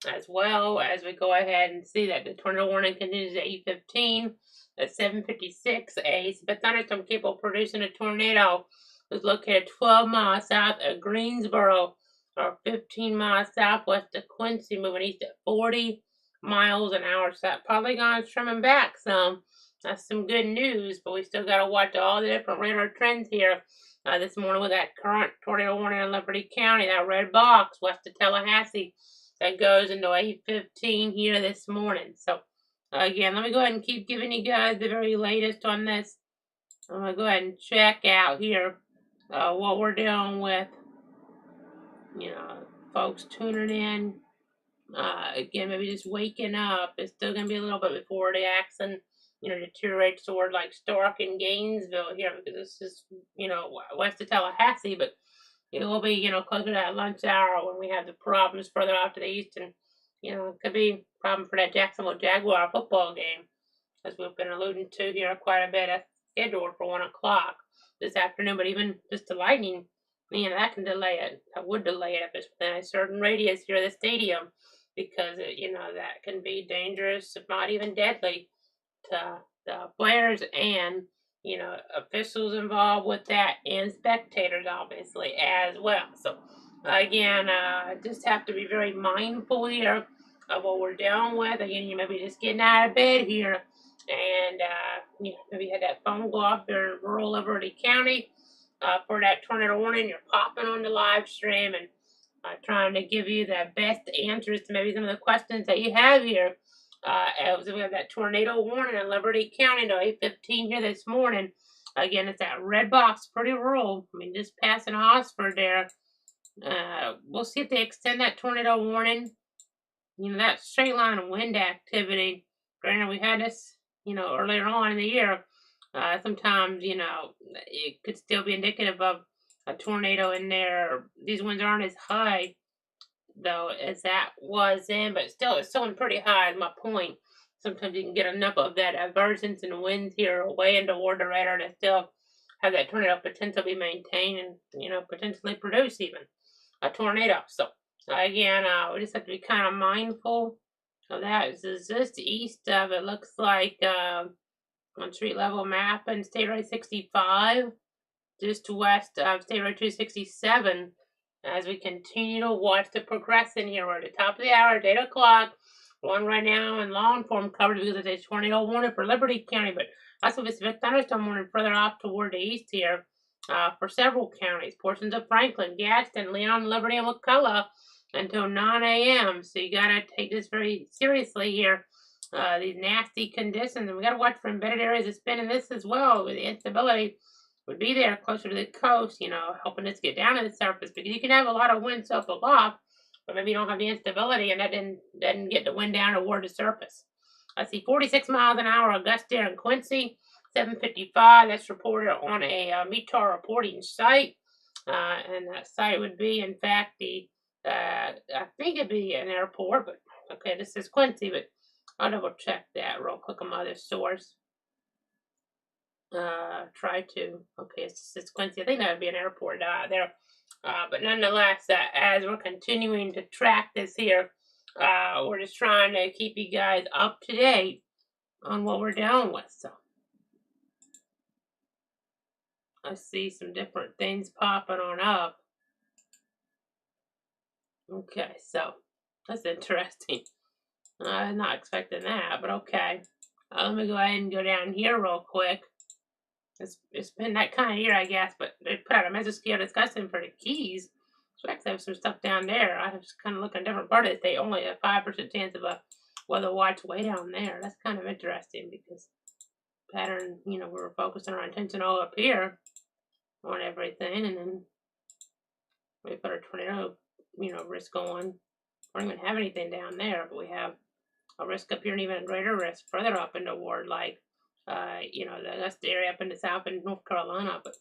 as well as we go ahead and see that the tornado warning continues at 8:15. At 7:56, a severe thunderstorm capable of producing a tornado was located 12 miles south of Greensboro, or 15 miles southwest of Quincy, moving east at 40 miles an hour. So that polygon's trimming back some. That's some good news, but we still got to watch all the different radar trends here. This morning with that current tornado warning in Liberty County, that red box west of Tallahassee, that goes into 8:15 here this morning. So again, let me go ahead and keep giving you guys the very latest on this. I'm gonna go ahead and check out here what we're dealing with. Folks tuning in. Again, maybe just waking up. It's still gonna be a little bit before the action, deteriorates toward like Stark and Gainesville here, because this is, west of Tallahassee, but it will be, closer to that lunch hour when we have the problems further off to the east, and it could be a problem for that Jacksonville Jaguar football game, as we've been alluding to here quite a bit. That's scheduled for 1 o'clock this afternoon, but even just the lightning, that can delay it. That would delay it if it's within a certain radius here of the stadium, because that can be dangerous, if not even deadly, to the players and officials involved with that, and spectators obviously as well. So again, just have to be very mindful here of what we're dealing with. Again, you may be just getting out of bed here, and maybe had that phone go off there in rural Liberty County for that tornado warning. You're popping on the live stream and trying to give you the best answers to maybe some of the questions that you have here. As we have that tornado warning in Liberty County to 8:15 here this morning. Again, it's that red box, pretty rural. Just passing Osford there. We'll see if they extend that tornado warning. That straight line wind activity. Granted, we had this, earlier on in the year. Sometimes, it could still be indicative of a tornado in there. These winds aren't as high, though, as that was in, but still, it's still pretty high, is my point. Sometimes you can get enough of that divergence in winds here away into toward the radar to still have that tornado potential be maintained and, potentially produce even a tornado. So, again, we just have to be kind of mindful of that. This is just east of, it looks like, on street level map and State Road 65, just west of State Road 267. As we continue to watch the progression here, we're at the top of the hour, at 8 o'clock. One right now in long form coverage because it's a tornado warning for Liberty County, but also a severe thunderstorm warning further off toward the east here for several counties, portions of Franklin, Gadsden, Leon, Liberty, and McCullough until 9 a.m. So you got to take this very seriously here. These nasty conditions, and we got to watch for embedded areas of spin in this as well, with the instability would be there closer to the coast, helping us get down to the surface, because you can have a lot of wind up aloft, but maybe you don't have the instability, and that doesn't get the wind down toward the surface. I see 46 miles an hour, a gust there in Quincy, 7:55. That's reported on a METAR reporting site, and that site would be, in fact, I think it'd be an airport, but okay, this is Quincy, but I'll double check that real quick on my other source. Okay, it's Quincy. I think that would be an airport there. But nonetheless, as we're continuing to track this here, we're just trying to keep you guys up to date on what we're dealing with. So I see some different things popping on up. Okay, so that's interesting. I'm not expecting that, but okay. Let me go ahead and go down here real quick. It's been that kind of year, I guess, but they put out a mesoscale discussion for the Keys. So I actually have some stuff down there. I have just kind of look at a different part of the state. Only a 5% chance of a weather watch way down there. That's kind of interesting because pattern, we're focusing our attention all up here on everything, and then we put our tornado, risk on. We don't even have anything down there, but we have a risk up here and even a greater risk further up in the ward, like, that's the area up in the south in North Carolina. But,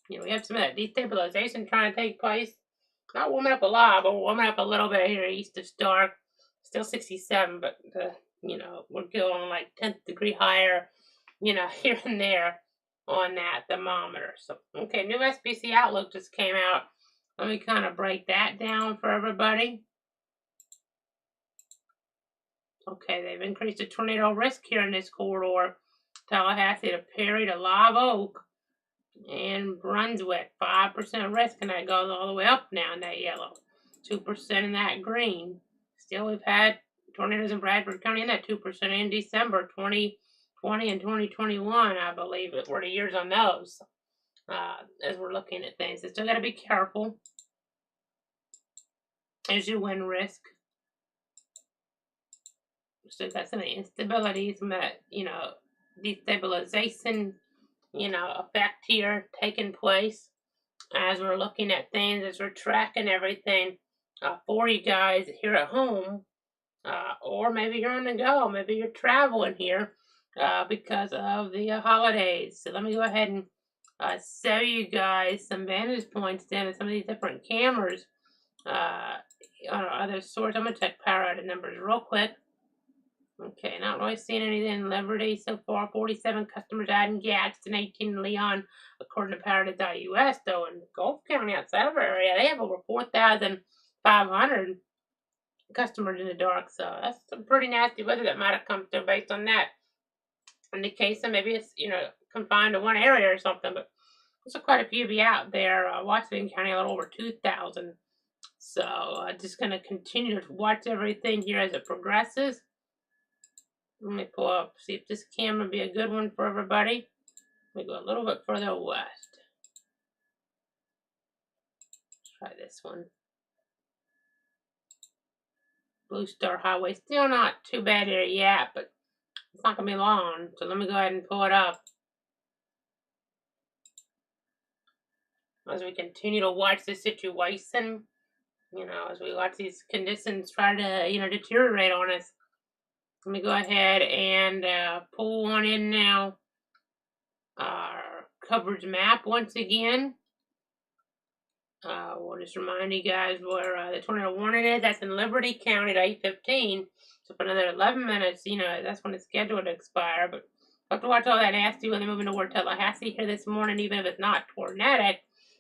we have some of that destabilization trying to take place. Not warming up a lot, but warming up a little bit here east of Stark. Still 67, but, we're going like 10th degree higher, here and there on that thermometer. So, okay, new SPC outlook just came out. Let me kind of break that down for everybody. Okay, they've increased the tornado risk here in this corridor. Tallahassee to Perry to Live Oak and Brunswick. 5% risk, and that goes all the way up now in that yellow. 2% in that green. Still, we've had tornadoes in Bradford County in that 2% in December 2020 and 2021, I believe it were the years on those. As we're looking at things, so still got to be careful as you wind risk. Still got some instability, some of that, destabilization, effect here taking place as we're looking at things, as we're tracking everything for you guys here at home, or maybe you're on the go, maybe you're traveling here because of the holidays. So let me go ahead and show you guys some vantage points then of some of these different cameras on other source. I'm going to check power outage numbers real quick. Okay, not really seeing anything in Liberty so far. 47 customers adding Gadsden, 18 in Leon, according to PowerTech.us, though in Gulf County outside of our area, they have over 4,500 customers in the dark. So that's some pretty nasty weather that might have come through based on that. In the case of maybe it's, confined to one area or something, but there's quite a few be out there. Washington County, a little over 2,000. So just going to continue to watch everything here as it progresses. Let me pull up, see if this camera would be a good one for everybody. Let me go a little bit further west. Let's try this one. Blue Star Highway, still not too bad here yet, but it's not going to be long. So let me go ahead and pull it up. As we continue to watch the situation, as we watch these conditions try to, deteriorate on us. Let me go ahead and pull one in now. Our coverage map once again. We'll just remind you guys where the tornado warning is. That's in Liberty County at 8:15. So for another 11 minutes, that's when it's scheduled to expire. But we'll have to watch all that nasty when they're moving toward Tallahassee here this morning, even if it's not tornadic.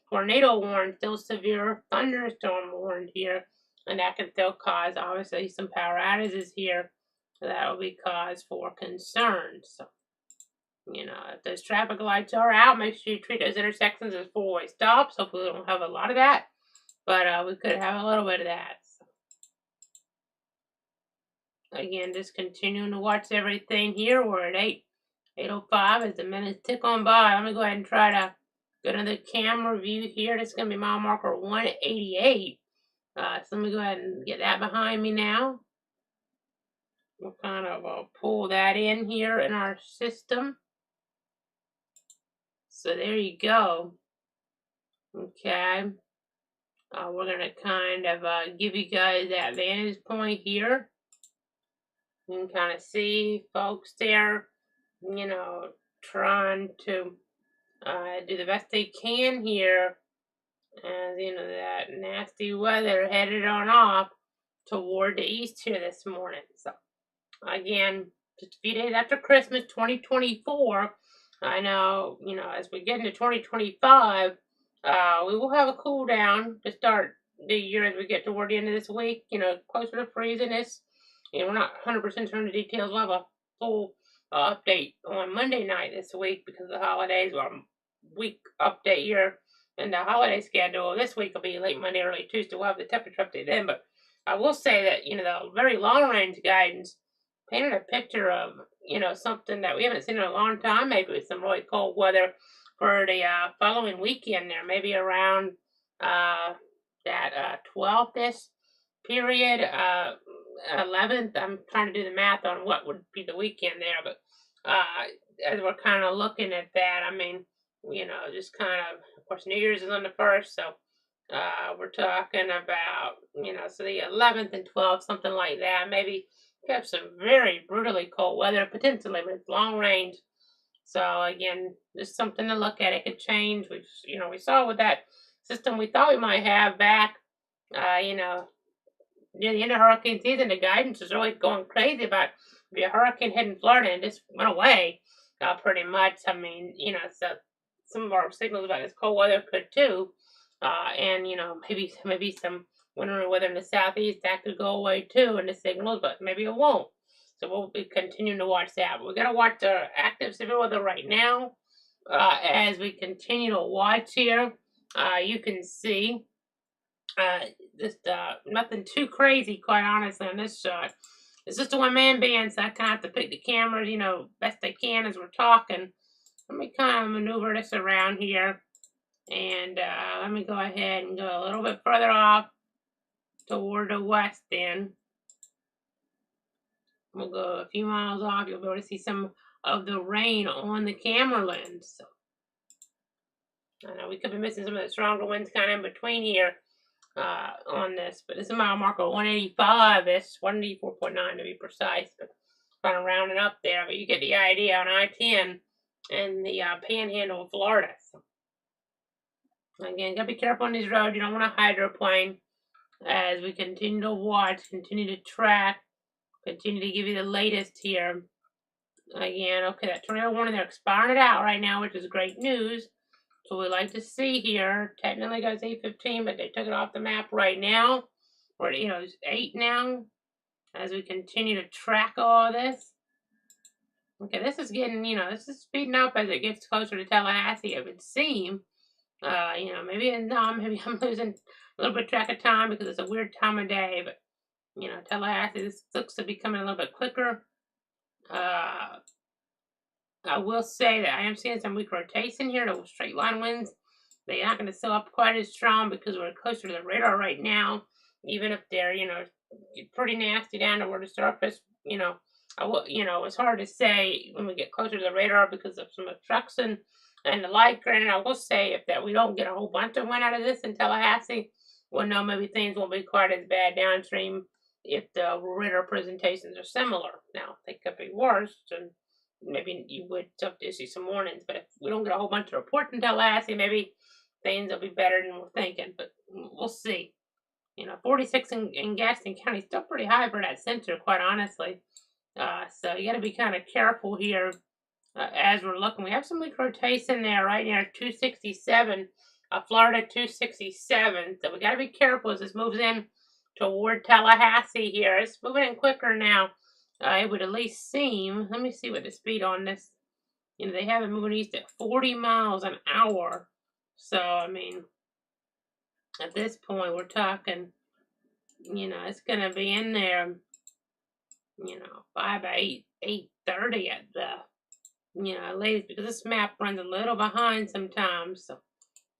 Tornado warned, still severe thunderstorm warned here. And that can still cause, obviously, some power outages here. So that will be cause for concern. So, if those traffic lights are out, make sure you treat those intersections as four-way stops. Hopefully we don't have a lot of that, but we could have a little bit of that. So, again, just continuing to watch everything here. We're at 8:05 as the minutes tick on by. Let me go ahead and try to go to the camera view here. This is going to be mile marker 188. So let me go ahead and get that behind me now. We'll kind of pull that in here in our system. So there you go. Okay. We're going to kind of give you guys that vantage point here. You can kind of see folks there, trying to do the best they can here. As, that nasty weather headed on off toward the east here this morning. So, again, just a few days after Christmas 2024, I know, as we get into 2025, we will have a cool down to start the year as we get toward the end of this week, closer to freeziness. We're not 100% sure on the details. We'll have a full update on Monday night this week because of the holidays. Our week update here and the holiday schedule this week will be late Monday, early Tuesday. We'll have the temperature update then. But I will say that, the very long range guidance painted a picture of, something that we haven't seen in a long time, maybe with some really cold weather for the following weekend there, maybe around that 12th-ish period. 11th. I'm trying to do the math on what would be the weekend there, but as we're kind of looking at that, I mean, just kind of course, New Year's is on the 1st, so we're talking about, so the 11th and 12th, something like that. Maybe we have some very brutally cold weather potentially, but it's long range. So again, just something to look at. It could change. We saw with that system we thought we might have back, near the end of hurricane season, the guidance was really going crazy about the hurricane hitting Florida and just went away, pretty much. I mean, so some of our signals about this cold weather could too, and maybe some winter weather in the southeast that could go away too in the signals, but maybe it won't. So we'll be continuing to watch that. But we got to watch the active severe weather right now. As we continue to watch here, you can see just nothing too crazy, quite honestly, on this shot. It's just a one-man band, so I kind of have to pick the cameras, best I can as we're talking. Let me kind of maneuver this around here, and let me go ahead and go a little bit further off toward the west end. We'll go a few miles off. You'll be able to see some of the rain on the camera lens. So, I know we could be missing some of the stronger winds kind of in between here on this, but this is mile marker 185. It's 184.9 to be precise, but kind of rounding up there. But you get the idea on I-10 and the panhandle of Florida. So, again, gotta be careful on these roads. You don't want to hydroplane. As we continue to watch, continue to track, continue to give you the latest here. Again, okay, that tornado warning, they're expiring it out right now, which is great news. So we like to see here. Technically goes 8:15, but they took it off the map right now. Or it's 8 now. As we continue to track all this. Okay, this is getting, this is speeding up as it gets closer to Tallahassee, it would seem. Maybe I'm losing a little bit of track of time because it's a weird time of day, but Tallahassee, this looks to be coming a little bit quicker. I will say that I am seeing some weak rotation here. Those straight line winds, they're not going to show up quite as strong because we're closer to the radar right now. Even if they're, pretty nasty down toward the surface, it's hard to say when we get closer to the radar because of some obstruction and the like. Granted, I will say if that we don't get a whole bunch of wind out of this in Tallahassee, well, no, maybe things won't be quite as bad downstream if the radar presentations are similar. Now, they could be worse, and maybe you would have to issue some warnings. But if we don't get a whole bunch of reports in Tallahassee, maybe things will be better than we're thinking. But we'll see. 46 in Gaston County is still pretty high for that center, quite honestly. So you got to be kind of careful here as we're looking. We have some weak rotation there right near 267, Florida 267. So we got to be careful as this moves in toward Tallahassee here. It's moving in quicker now. It would at least seem. Let me see what the speed on this. They have it moving east at 40 miles an hour. So, I mean, at this point, we're talking, it's going to be in there, 5 by 8:30 at the, latest, because this map runs a little behind sometimes. So,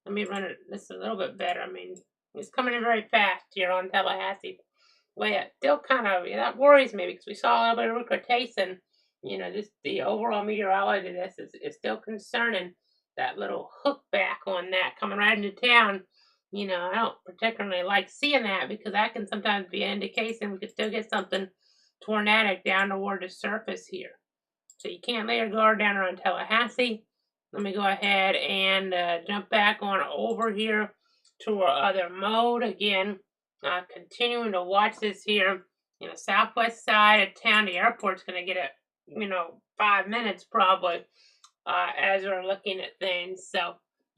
let me run it this a little bit better. I mean, it's coming in very fast here on Tallahassee. Well, yeah, still kind of, that worries me because we saw a little bit of rotation. Just the overall meteorology of this is still concerning. That little hook back on that coming right into town. I don't particularly like seeing that because that can sometimes be an indication we could still get something tornadic down toward the surface here. So you can't lay your guard down around Tallahassee. Let me go ahead and jump back on over here to our other mode again. Continuing to watch this here, southwest side of town. The airport's going to get it, 5 minutes probably as we're looking at things. So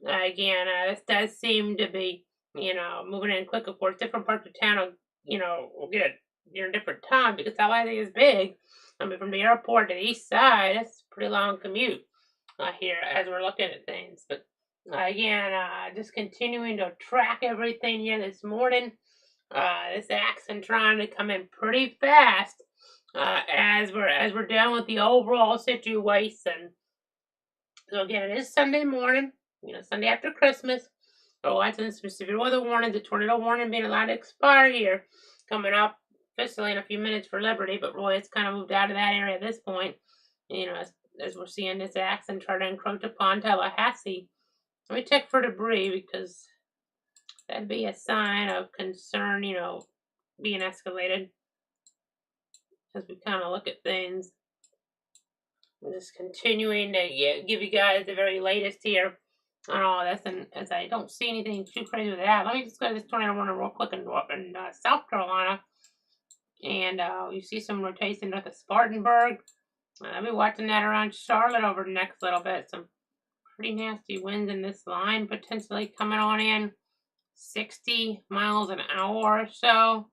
again, this does seem to be, moving in quick. Of course, different parts of town, will get it during different time because Tallahassee is big. I mean, from the airport to the east side, that's a pretty long commute here as we're looking at things. But again, just continuing to track everything here this morning. This accent trying to come in pretty fast as we're done with the overall situation. So again, it is Sunday morning, Sunday after Christmas. So watching some severe weather warnings, the tornado warning being allowed to expire here, coming up officially in a few minutes for Liberty, but Roy has kind of moved out of that area at this point. You know, as we're seeing this accident try to encroach upon Tallahassee. Let me check for debris because that'd be a sign of concern, you know, being escalated as we kind of look at things. I'm just continuing to give you guys the very latest here on all this, and as I don't see anything too crazy with that, let me just go to this tornado warning real quick in South Carolina, and you see some rotation north of Spartanburg. I'll be watching that around Charlotte over the next little bit. Some pretty nasty winds in this line potentially coming on in 60 miles an hour or so.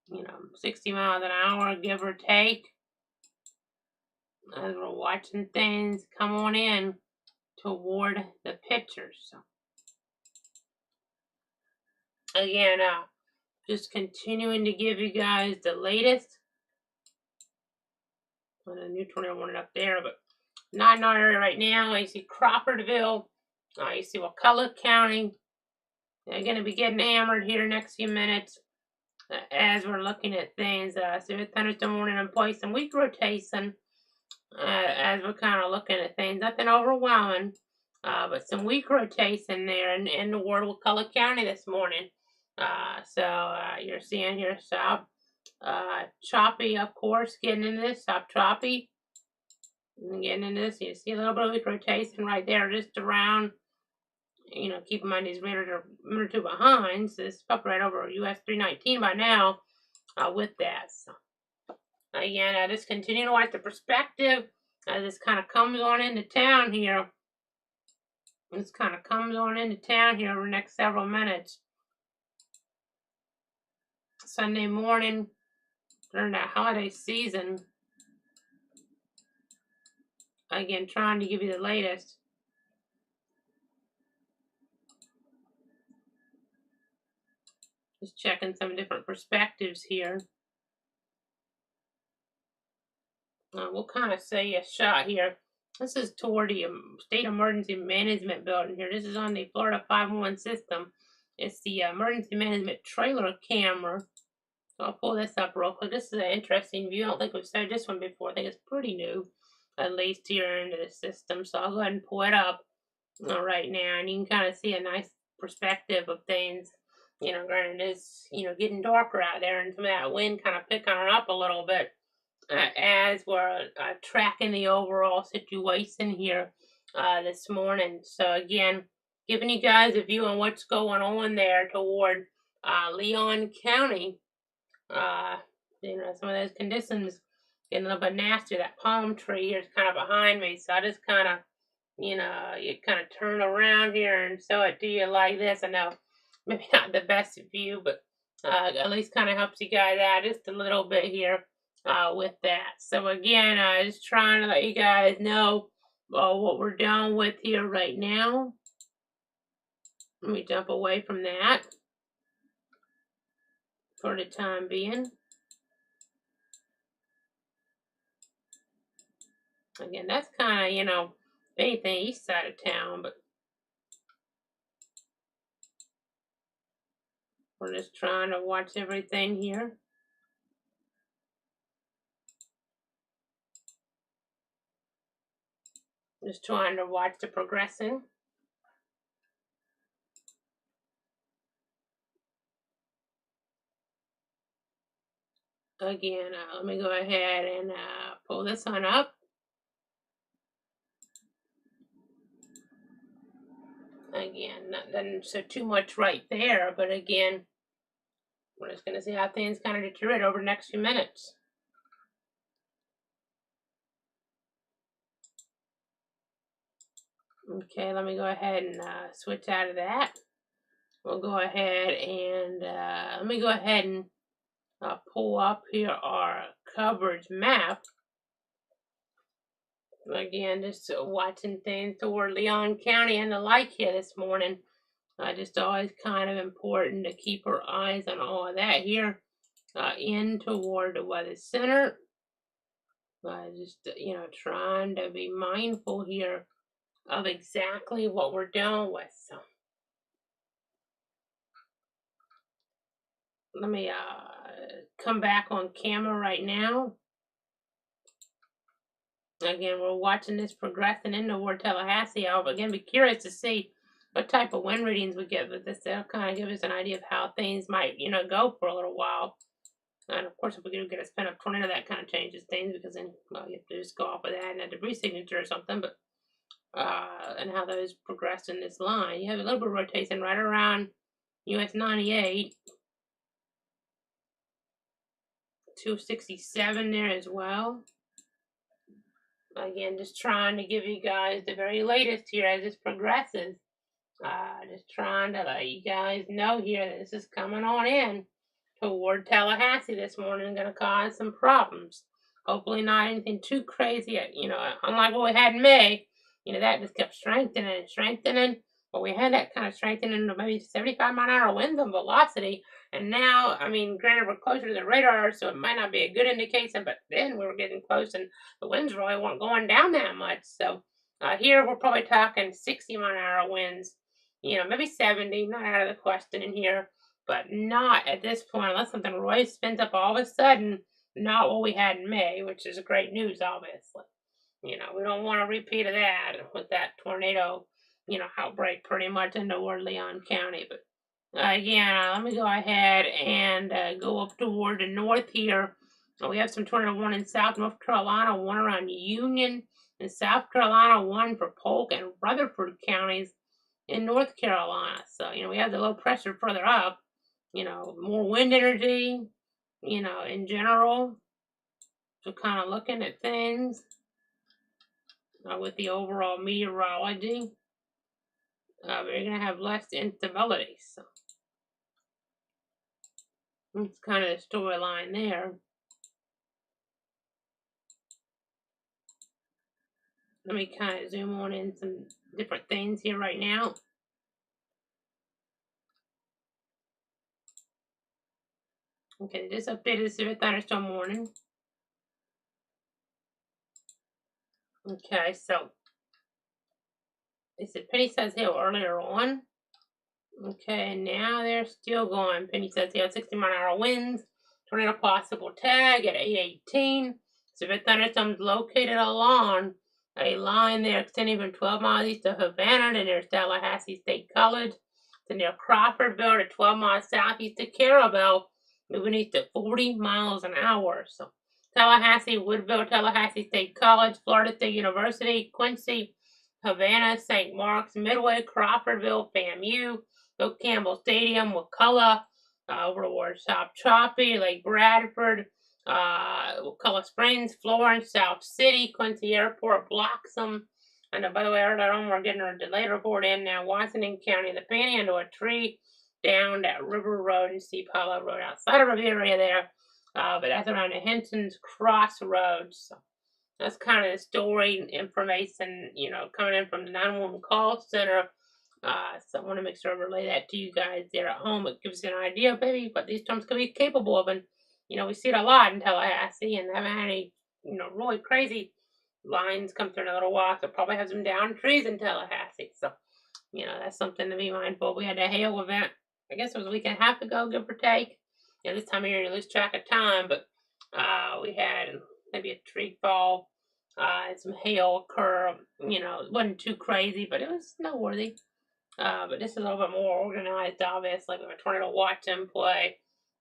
You know, 60 miles an hour, give or take. As we're watching things come on in toward the pictures. So again, just continuing to give you guys the latest. A new tornado warning up there, but not in our area right now. You see Crawfordville. You see McCulloch County. They're going to be getting hammered here next few minutes as we're looking at things. So thunderstorm warning in place, some weak rotation as we're kind of looking at things. Nothing overwhelming, but some weak rotation there in the ward McCulloch County this morning. So you're seeing here south choppy, of course, getting into this subtroppy. Getting into this, you see a little bit of weak rotation right there, just around. You know, keep in mind these minute or two behind. So this is up right over US 319 by now with that. So again, just continue to watch the perspective as this kind of comes on into town here. This kind of comes on into town here over the next several minutes. Sunday morning during that holiday season. Again, trying to give you the latest. Just checking some different perspectives here. We'll kind of say a shot here. This is toward the State Emergency Management Building here. This is on the Florida 511 system. It's the Emergency Management Trailer Camera. So I'll pull this up real quick. This is an interesting view. I don't think we've started this one before. I think it's pretty new, at least here into the system. So I'll go ahead and pull it up right now, and you can kind of see a nice perspective of things. You know, granted, it's, you know, getting darker out there, and some of that wind kind of picking her up a little bit as we're tracking the overall situation here this morning. So again, giving you guys a view on what's going on there toward Leon County. You know, some of those conditions getting a little bit nasty. That palm tree here is kind of behind me, so I just kind of, you know, you kind of turn around here and show it to you like this. I know maybe not the best view, but at least kind of helps you guys out just a little bit here with that. So again, just trying to let you guys know what we're dealing with here right now. Let me jump away from that for the time being. Again, that's kind of, you know, anything east side of town, but we're just trying to watch everything here. Just trying to watch the progressing. Again, let me go ahead and pull this one up. Again, nothing so too much right there, but again, we're just going to see how things kind of deteriorate over the next few minutes. Okay, let me go ahead and switch out of that. We'll go ahead and let me go ahead and pull up here our coverage map. Again, just watching things toward Leon County and the like here this morning. Just always kind of important to keep our eyes on all of that here in toward the weather center. Just, you know, trying to be mindful here of exactly what we're dealing with. So let me come back on camera right now. Again, we're watching this progressing into toward Tallahassee. I'll again be curious to see what type of wind readings we get with this. That'll kind of give us an idea of how things might, go for a little while. And of course, if we do get a spin up tornado, that kind of changes things because then, well, you have to just go off of that and a debris signature or something. But and how those progress in this line, you have a little bit of rotation right around US 98, 267 there as well. Again, just trying to give you guys the very latest here as this progresses. Just trying to let you guys know here that this is coming on in toward Tallahassee this morning, going to cause some problems. Hopefully not anything too crazy, unlike what we had in May. That just kept strengthening and strengthening. But we had that kind of strengthening to maybe 75-mile-an-hour winds and velocity. And now, granted, we're closer to the radar, so it might not be a good indication, but then we were getting close and the winds really weren't going down that much. So here we're probably talking 60-mile-an-hour winds, maybe 70, not out of the question in here, but not at this point, unless something really spins up all of a sudden, not what we had in May, which is great news, obviously. We don't want a repeat of that with that tornado, outbreak pretty much in Ward Leon County. But again, let me go ahead and go up toward the north here. We have some tornado warning in South North Carolina, one around Union in South Carolina, one for Polk and Rutherford counties in North Carolina. So, we have the low pressure further up, more wind energy, in general. So kind of looking at things with the overall meteorology. We're going to have less instability. So that's kind of the storyline there. Let me kind of zoom on in some different things here right now. Okay, this update is severe thunderstorm warning. Okay, so it's at Penny Says Hill earlier on. Okay, now they're still going. Penny Says Hill, 60-mile-an-hour winds. Tornado possible tag at 8:18. Severe thunderstorms located along a line there extending from 12 miles east of Havana to near Tallahassee State College to near Crawfordville to 12 miles southeast of Carabel, moving east at 40 miles an hour. So Tallahassee, Woodville, Tallahassee State College, Florida State University, Quincy, Havana, St. Mark's, Midway, Crawfordville, FAMU, Oak Campbell Stadium, Wakulla, over towards South Choppy, Lake Bradford, Wakulla Springs, Florence, South City, Quincy Airport, Bloxham. And by the way, earlier on, we're getting our delayed report in now. Washington County, the Panhandle, a tree down that River Road and Steep Hollow Road outside of the area there. But that's around the Henson's Crossroads. So that's kind of the story information, coming in from the 911 call center. So I want to make sure I relay that to you guys there at home. It gives you an idea of maybe what these storms could be capable of. And, we see it a lot in Tallahassee and haven't had any, really crazy lines come through in a little while. So probably have some downed trees in Tallahassee. So, that's something to be mindful of. We had a hail event, I guess it was a week and a half ago, give or take. This time of year you lose track of time, but we had maybe a tree fall, and some hail occur. It wasn't too crazy, but it was noteworthy. But this is a little bit more organized, obviously. We have a tornado watch in play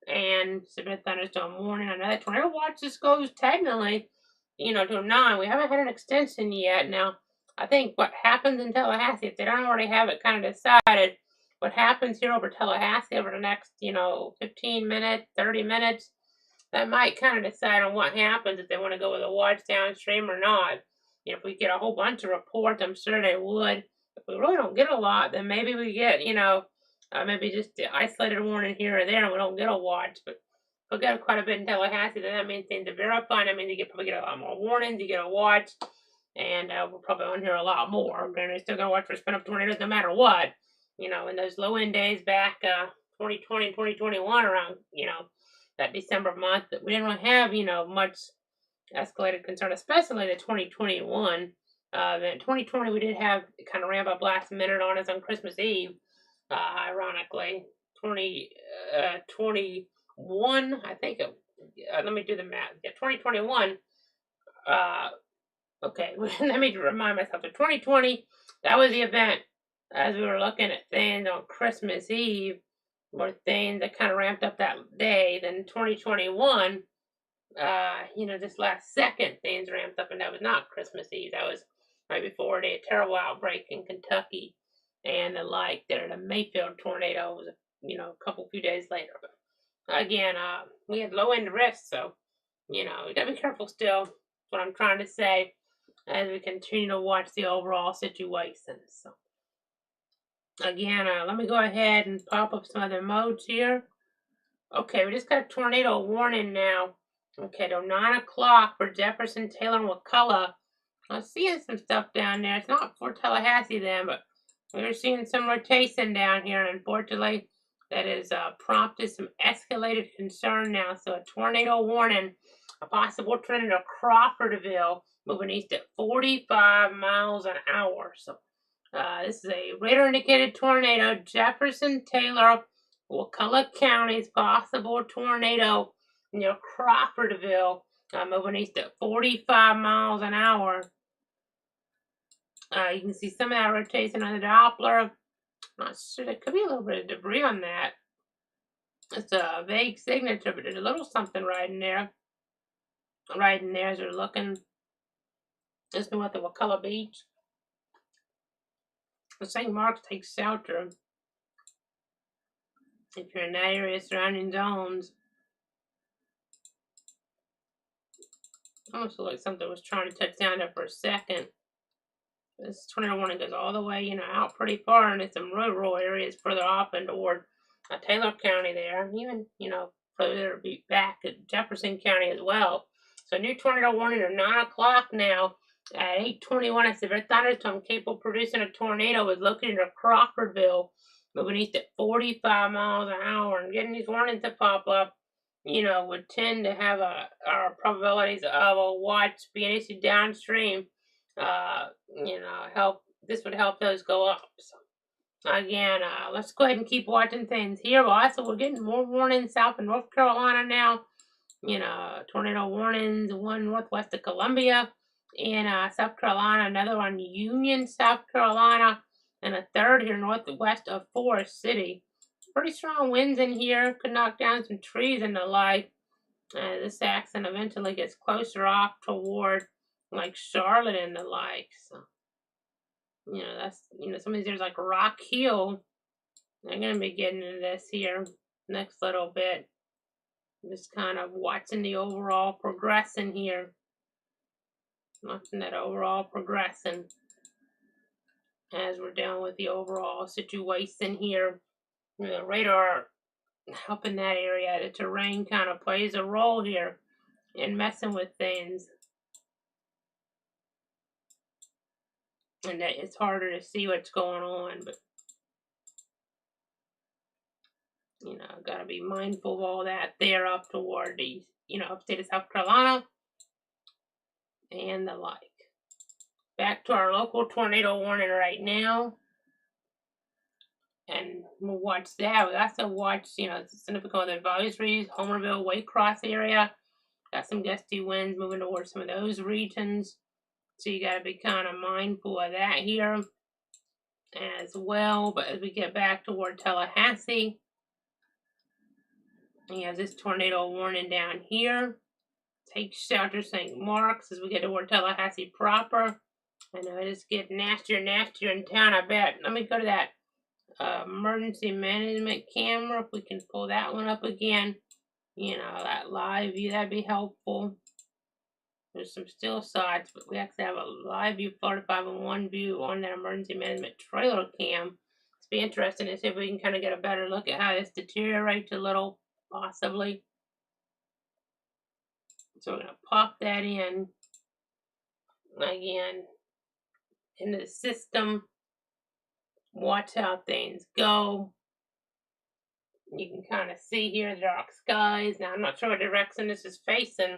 and severe thunderstorm warning. I know that tornado watch just goes technically, to 9. We haven't had an extension yet. Now, I think what happens in Tallahassee, if they don't already have it kind of decided, what happens here over Tallahassee over the next, 15 minutes, 30 minutes, that might kind of decide on what happens if they want to go with a watch downstream or not. If we get a whole bunch of reports, I'm sure they would. If we really don't get a lot, then maybe we get, maybe just the isolated warning here or there and we don't get a watch. But if we get quite a bit in Tallahassee, then that means things are verifying. I mean, you probably get a lot more warnings, you get a watch, and we're probably on here a lot more. We're still going to watch for spin-up tornadoes no matter what. In those low-end days back 2020, 2021 around, that December month, that we didn't really have, much escalated concern, especially the 2021. In 2020, we did have kind of ramp up last minute on us on Christmas Eve. Ironically, 2021, I think it let me do the math. Yeah, 2021. Okay, let me remind myself. The 2020, that was the event as we were looking at things on Christmas Eve, were things that kind of ramped up that day. Then 2021, this last second, things ramped up, and that was not Christmas Eve. That was right before the terrible outbreak in Kentucky and the like. There, the Mayfield tornado was, a few days later. But again, we had low end risks, so you gotta be careful still. That's what I'm trying to say as we continue to watch the overall situation. So again, let me go ahead and pop up some other modes here. Okay, we just got a tornado warning now. Okay, till 9 o'clock for Jefferson, Taylor, and Wakulla. I'm seeing some stuff down there. It's not for Tallahassee then, but we're seeing some rotation down here, and unfortunately, that has prompted some escalated concern now. So a tornado warning, a possible tornado to Crawfordville, moving east at 45 miles an hour. So this is a radar indicated tornado, Jefferson, Taylor, Wakulla counties, possible tornado near Crawfordville, moving east at 45 miles an hour. You can see some of that rotation on the Doppler. Not sure, there could be a little bit of debris on that. It's a vague signature, but there's a little something right in there. Right in there as we're looking. Just north of Wakulla Beach. The St. Mark's takes shelter. If you're in that area, surrounding zones. Almost looked like something was trying to touch down there for a second. This tornado warning goes all the way, out pretty far into some rural areas further off and toward Taylor County there, and even, further back at Jefferson County as well. So new tornado warning at 9 o'clock now. At 8:21, a severe thunderstorm capable of producing a tornado was located near Crawfordville, moving east at 45 miles an hour. And getting these warnings to pop up, would tend to have our probabilities of a watch being issued downstream. Help. This would help those go up. So again, let's go ahead and keep watching things here. But also, we're getting more warnings south in North Carolina now. Tornado warnings, one northwest of Columbia in South Carolina, another on Union, South Carolina, and a third here northwest of Forest City. Pretty strong winds in here, could knock down some trees and the like. This accent eventually gets closer off toward like Charlotte and the like. So, that's, some of these areas like Rock Hill, they're going to be getting into this here next little bit. Just kind of watching the overall progression here. Watching that overall progression as we're dealing with the overall situation here. The radar helping that area. The terrain kind of plays a role here in messing with things. And that it's harder to see what's going on, but gotta be mindful of all that there up toward the, upstate of South Carolina and the like. Back to our local tornado warning right now. And we'll watch that. We also watch, significant weather advisories, Homerville, Waycross area. Got some gusty winds moving towards some of those regions. So you got to be kind of mindful of that here as well. But as we get back toward Tallahassee, you have this tornado warning down here. Take shelter St. Mark's as we get toward Tallahassee proper. I know it is getting nastier and nastier in town, I bet. Let me go to that emergency management camera. If we can pull that one up again. That live view, that'd be helpful. There's some still sides, but we actually have a live view 45-1 view on that emergency management trailer cam. It's be interesting to see if we can kind of get a better look at how this deteriorates a little, possibly. So we're going to pop that in again into the system. Watch how things go. You can kind of see here the dark skies. Now, I'm not sure what direction this is facing.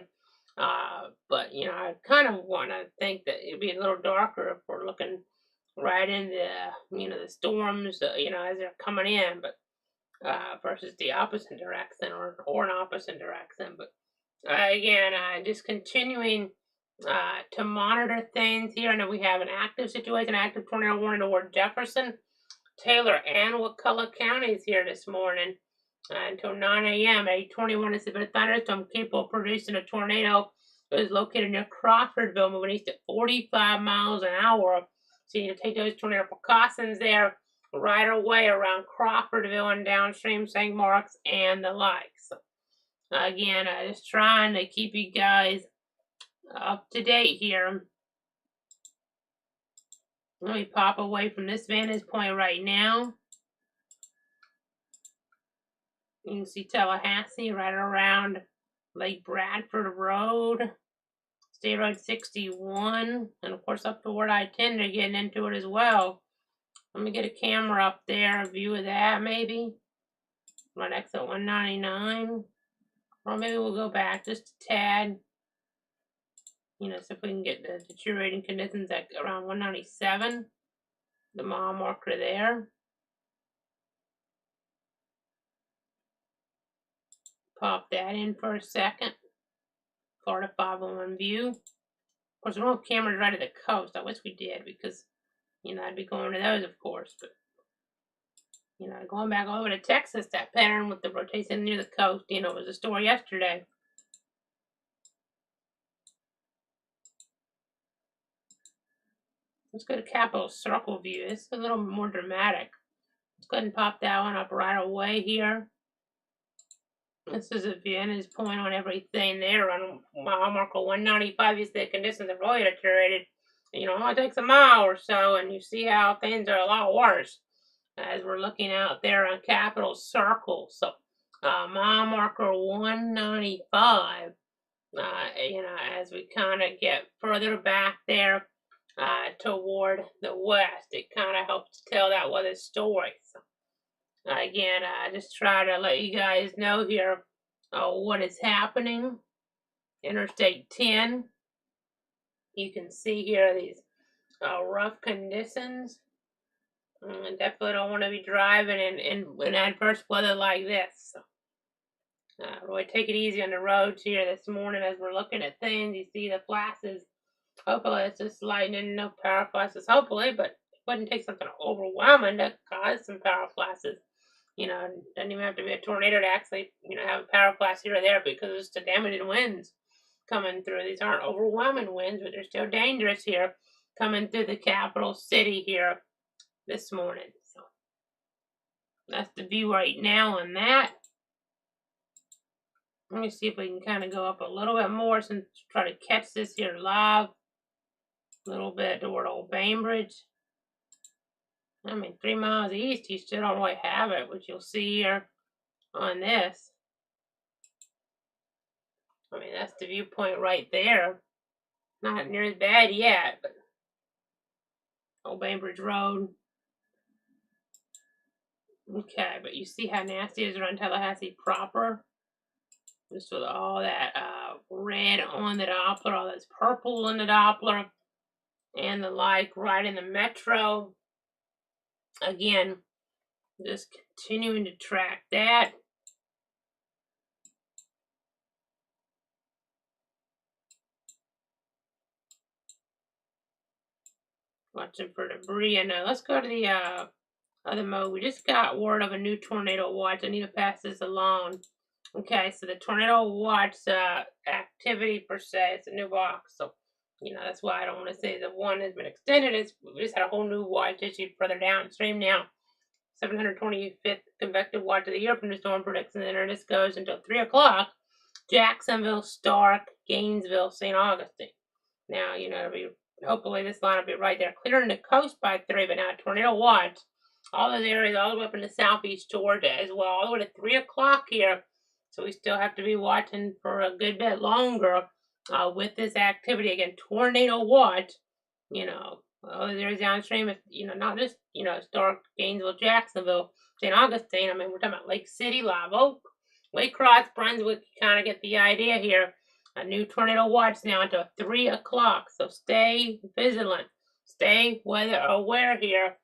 But I kind of want to think that it'd be a little darker if we're looking right into the storms as they're coming in, but versus the opposite direction or an opposite direction. But Again, just continuing to monitor things here. I know we have an active situation, active tornado warning toward Jefferson, Taylor, and Wakulla counties here this morning until 9 a.m. A 21 is a thunderstorm capable of producing a tornado. It is located near Crawfordville, moving east at 45 miles an hour. So you need to take those tornado precautions there right away around Crawfordville and downstream St. Mark's and the likes. Again, just trying to keep you guys up to date here. Let me pop away from this vantage point right now. You can see Tallahassee right around Lake Bradford Road, State Road 61, and of course up toward I-10 they're getting into it as well. Let me get a camera up there, a view of that maybe. Right exit 199. Or maybe we'll go back just a tad. You know, so if we can get the deteriorating conditions at around 197. The mile marker there. Pop that in for a second. Florida 501 view. Of course, we don't have cameras right at the coast. I wish we did because, you know, I'd be going to those, of course. But, you know, going back all the way to Texas, that pattern with the rotation near the coast, you know, was a story yesterday. Let's go to Capitol Circle view. This is a little more dramatic. Let's go ahead and pop that one up right away here. This is a vantage point on everything there on mile marker 195. You see the conditions have really deteriorated. You know, it only takes a mile or so, and you see how things are a lot worse as we're looking out there on Capitol Circle. So, mile marker 195. You know, as we kind of get further back there toward the west, it kind of helps tell that weather story. So, again, I just try to let you guys know here what is happening. Interstate 10. You can see here these rough conditions. Definitely don't want to be driving in adverse weather like this. So, really take it easy on the roads here this morning as we're looking at things. You see the flashes. Hopefully it's just lightning, no power flashes. Hopefully, but it wouldn't take something overwhelming to cause some power flashes. You know, it doesn't even have to be a tornado to actually, you know, have a power flash here or there because it's the damaging winds coming through. These aren't overwhelming winds, but they're still dangerous here coming through the capital city here this morning. So that's the view right now on that. Let me see if we can kind of go up a little bit more since try to catch this here live. A little bit toward Old Bainbridge. I mean, 3 miles east, you still don't really have it, which you'll see here on this. I mean, that's the viewpoint right there. Not near as bad yet, but Old Bainbridge Road. Okay, but you see how nasty it is around Tallahassee proper? Just with all that red on the Doppler, all this purple in the Doppler, and the like right in the metro. Again, just continuing to track that. Watching for debris. And let's go to the other mode. We just got word of a new tornado watch. I need to pass this along. Okay, so the tornado watch activity per se, it's a new box. So, you know, that's why I don't want to say the one has been extended. We just had a whole new watch issued further downstream now. 725th convective watch of the year from the Storm Prediction Center. This goes until 3 o'clock. Jacksonville, Stark, Gainesville, St. Augustine. Now, you know, hopefully this line will be right there. Clearing the coast by 3, but now tornado watch. All those areas all the way up in the southeast Georgia as well. All the way to 3 o'clock here. So we still have to be watching for a good bit longer with this activity. Again, tornado watch, you know, there's downstream, you know, not just, you know, Stark, Gainesville, Jacksonville, St. Augustine. I mean, we're talking about Lake City, Live Oak, Waycross, Brunswick. You kind of get the idea here. A new tornado watch now until 3 o'clock. So stay vigilant. Stay weather aware here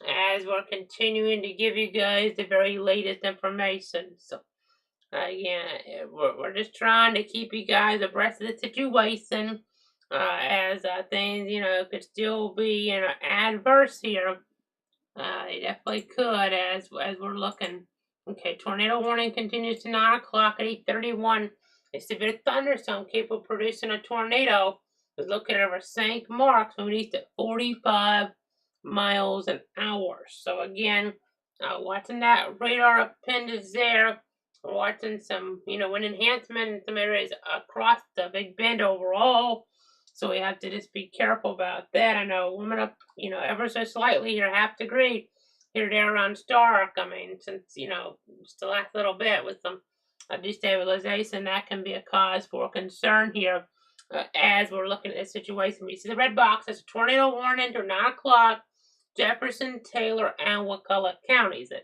as we're continuing to give you guys the very latest information. So Again, we're just trying to keep you guys abreast of the situation, as things, could still be, adverse here. They definitely could, as we're looking. Okay, tornado warning continues to 9 o'clock at 8:31. A severe thunderstorm capable of producing a tornado is located over St. Mark's, moving east at 45 miles an hour. So again, watching that radar appendage there, we're watching some, wind enhancement in some areas across the Big Bend overall. So we have to just be careful about that. I know warming up, ever so slightly here, half degree here there around Stark. I mean, since, just the last little bit with some destabilization, that can be a cause for concern here as we're looking at this situation. We see the red box, that's a tornado warning to 9 o'clock, Jefferson, Taylor, and Wakulla counties. At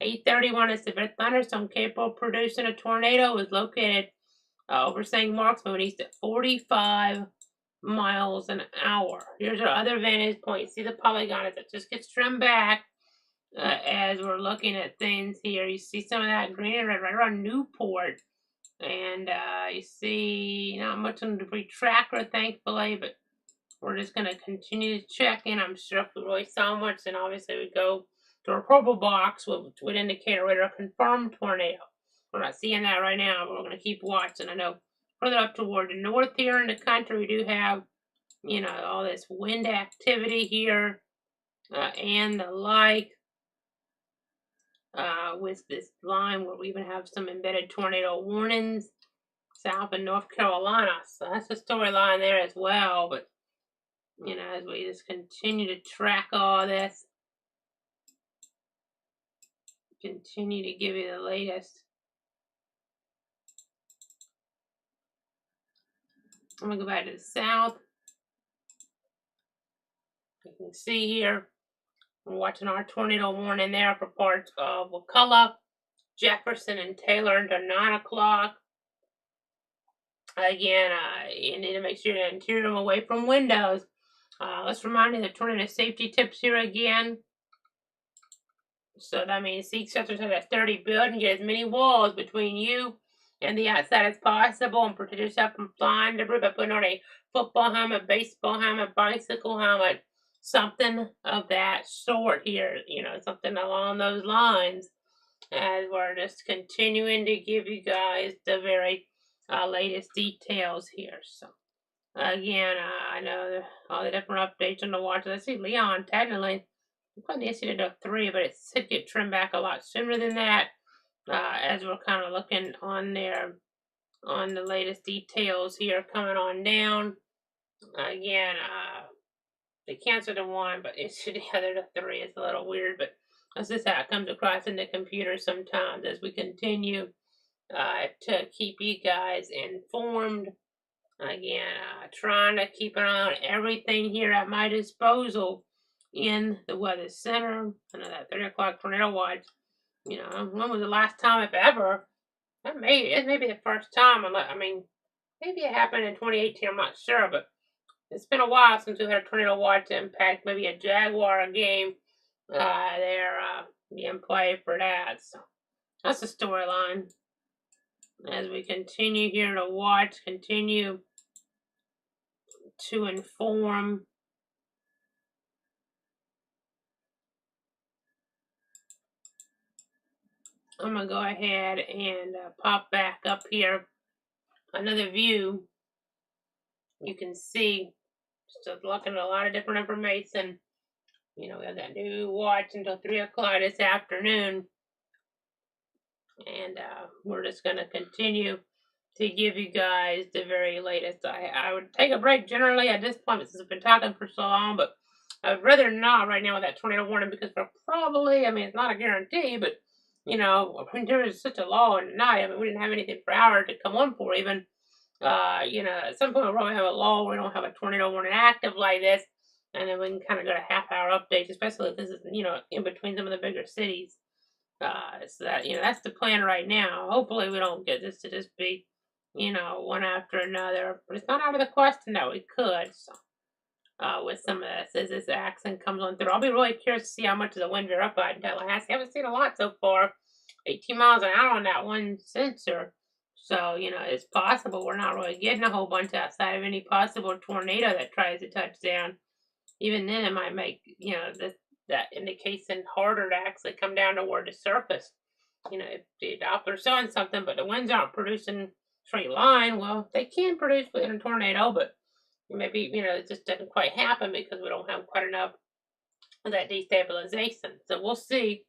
8:31, a severe thunderstorm capable of producing a tornado is located over St. Mark's, moving east at 45 miles an hour. Here's our other vantage point. See the polygon as it just gets trimmed back as we're looking at things here. You see some of that green and red right around Newport. And you see not much on the debris tracker, thankfully, but we're just going to continue to check in. I'm sure if we really saw much, then obviously we go to our purple box, which would indicate a radar confirmed tornado. We're not seeing that right now, but we're going to keep watching. I know further up toward the north here in the country, we do have, all this wind activity here and the like. With this line where we even have some embedded tornado warnings south in North Carolina. So that's the storyline there as well. But, as we just continue to track all this, continue to give you the latest. I'm going to go back to the south. You can see here, we're watching our tornado warning there for parts of Wakulla, Jefferson, and Taylor until 9 o'clock. Again, you need to make sure to interior them away from windows. Let's remind you the tornado safety tips here again. So that means seek shelter to that sturdy building, get as many walls between you and the outside as possible, and protect yourself from flying debris by putting on a football helmet, baseball helmet, bicycle helmet, something of that sort here, something along those lines, as we're just continuing to give you guys the very latest details here. So again, I know all the different updates on the watches. I see Leon technically putting the issue to 3, but it should get trimmed back a lot sooner than that. As we're kind of looking on there on the latest details here coming on down. Again, they canceled the 1, but it should the other to 3. It's a little weird, but that's just how it comes across in the computer sometimes as we continue to keep you guys informed. Again, trying to keep an eye on everything here at my disposal in the Weather Center. I know that 3 o'clock tornado watch. When was the last time, if ever? It may be the first time. Maybe it happened in 2018. I'm not sure, but it's been a while since we've had a tornado watch impact. Maybe a Jaguar game there being played for that. So that's the storyline. As we continue here to watch, continue to inform. I'm going to go ahead and pop back up here. Another view. You can see, just looking at a lot of different information. We have that new watch until 3 o'clock this afternoon. And we're just going to continue to give you guys the very latest. I would take a break generally at this point since I've been talking for so long, but I would rather not right now with that tornado warning because we're probably, it's not a guarantee, but there is such a lull in the night. We didn't have anything for hours to come on for even. At some point we'll probably have a lull. We don't have a tornado warning active like this, and then we can kind of go to half-hour updates, especially if this is, in between some of the bigger cities. So that, that's the plan right now. Hopefully we don't get this to just be, one after another. But it's not out of the question that we could. So, with some of this, as this accent comes on through, I'll be really curious to see how much of the wind you're up at in Tallahassee. I haven't seen a lot so far. 18 miles an hour on that one sensor. So, it's possible we're not really getting a whole bunch outside of any possible tornado that tries to touch down. Even then, it might make, that indication harder to actually come down toward the surface. If the Doppler's showing something, but the winds aren't producing straight line, well, they can produce within a tornado, but maybe, it just doesn't quite happen because we don't have quite enough of that destabilization. So we'll see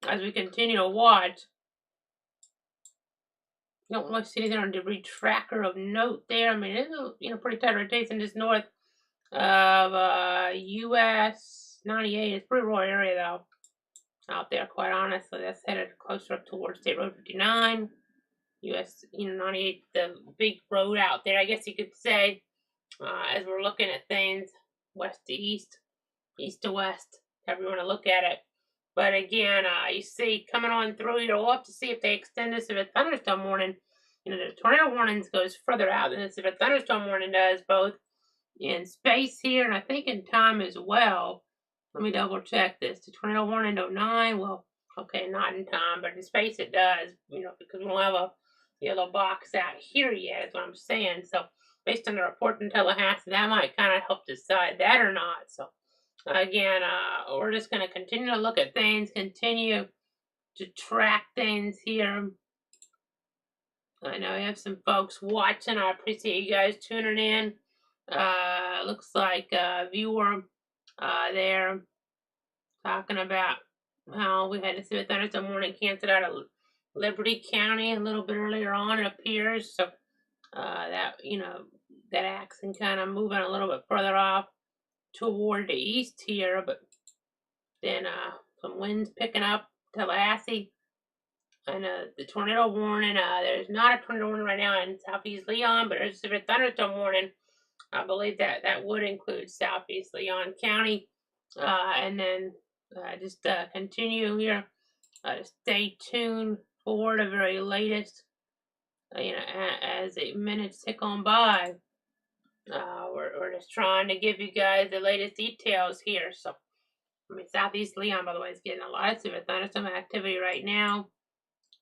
as we continue to watch. You don't really see anything on the debris tracker of note there. I mean, it's a pretty tight rotation just north of US 98. It's a pretty rural area though out there, quite honestly. That's headed closer up towards State Road 59. US 98, the big road out there, I guess you could say, as we're looking at things west to east, east to west, however you want to look at it. But again, you see coming on through here, we'll have to see if they extend this if a thunderstorm warning. The tornado warnings goes further out than this if a thunderstorm warning does, both in space here and I think in time as well. Let me double check this. The tornado warning 09, well, okay, not in time, but in space it does, because we don't have a yellow box out here yet, is what I'm saying. So based on the report in Tallahassee, that might kind of help decide that or not. So again, we're just going to continue to look at things, continue to track things here. I know we have some folks watching. I appreciate you guys tuning in. Looks like a viewer there talking about how we had to see a thunderstorm warning canceled out of Liberty County a little bit earlier on, it appears. So that accent kind of moving a little bit further off toward the east here, but then some winds picking up Tallahassee. And the tornado warning, there's not a tornado warning right now in southeast Leon, but there's a thunderstorm warning. I believe that would include southeast Leon County. And then just continue here. Stay tuned for the very latest. As the minutes tick on by, we're just trying to give you guys the latest details here. So, southeast Leon, by the way, is getting a lot of severe thunderstorm activity right now.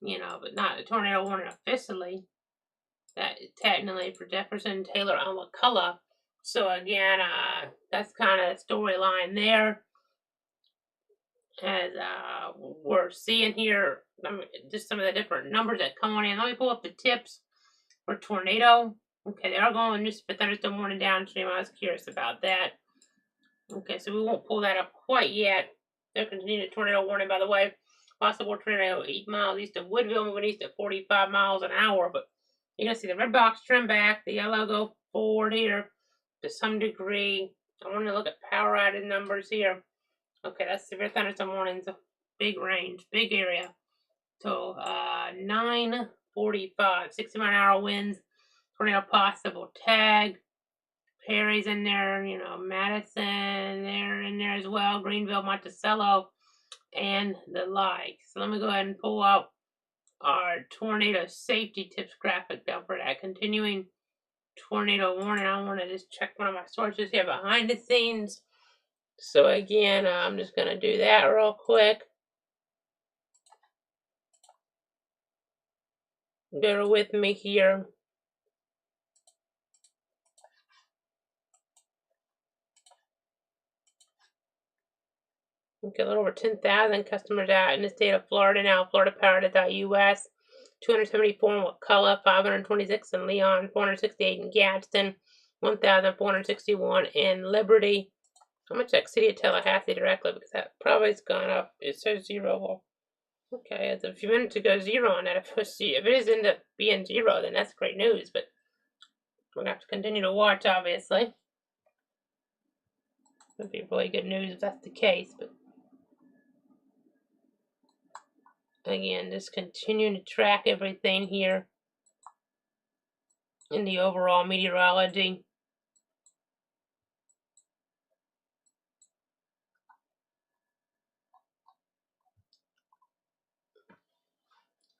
But not a tornado warning officially. That is technically for Jefferson, Taylor, and McCullough. So again, that's kind of the storyline there. As we're seeing here, just some of the different numbers that come on in. Let me pull up the tips for tornado. Okay, they are going just for thunderstorm warning downstream. I was curious about that. Okay, so we won't pull that up quite yet. They'll continue the tornado warning, by the way. Possible tornado 8 miles east of Woodville, moving east at 45 miles an hour. But you're going to see the red box trim back, the yellow go forward here to some degree. I want to look at power outage numbers here. Okay, that's severe thunderstorm warnings, a big range, big area. So 9:45, 60 mile an hour winds, tornado possible. Tag, Perry's in there, Madison, they're in there as well, Greenville, Monticello, and the like. So let me go ahead and pull out our tornado safety tips graphic down for that continuing tornado warning. I want to just check one of my sources here behind the scenes. So again, I'm just going to do that real quick. Bear with me here. Okay, a little over 10,000 customers out in the state of Florida now. FloridaPower.us, 274 in McCullough, 526 in Leon, 468 in Gadsden, 1,461 in Liberty. I'm going to check City of Tallahassee directly because that probably has gone up. It says 0. Okay, it's a few minutes ago 0 on that. If it is end up being 0, then that's great news, but we're going to have to continue to watch, obviously. It would be really good news if that's the case, but again, just continuing to track everything here in the overall meteorology.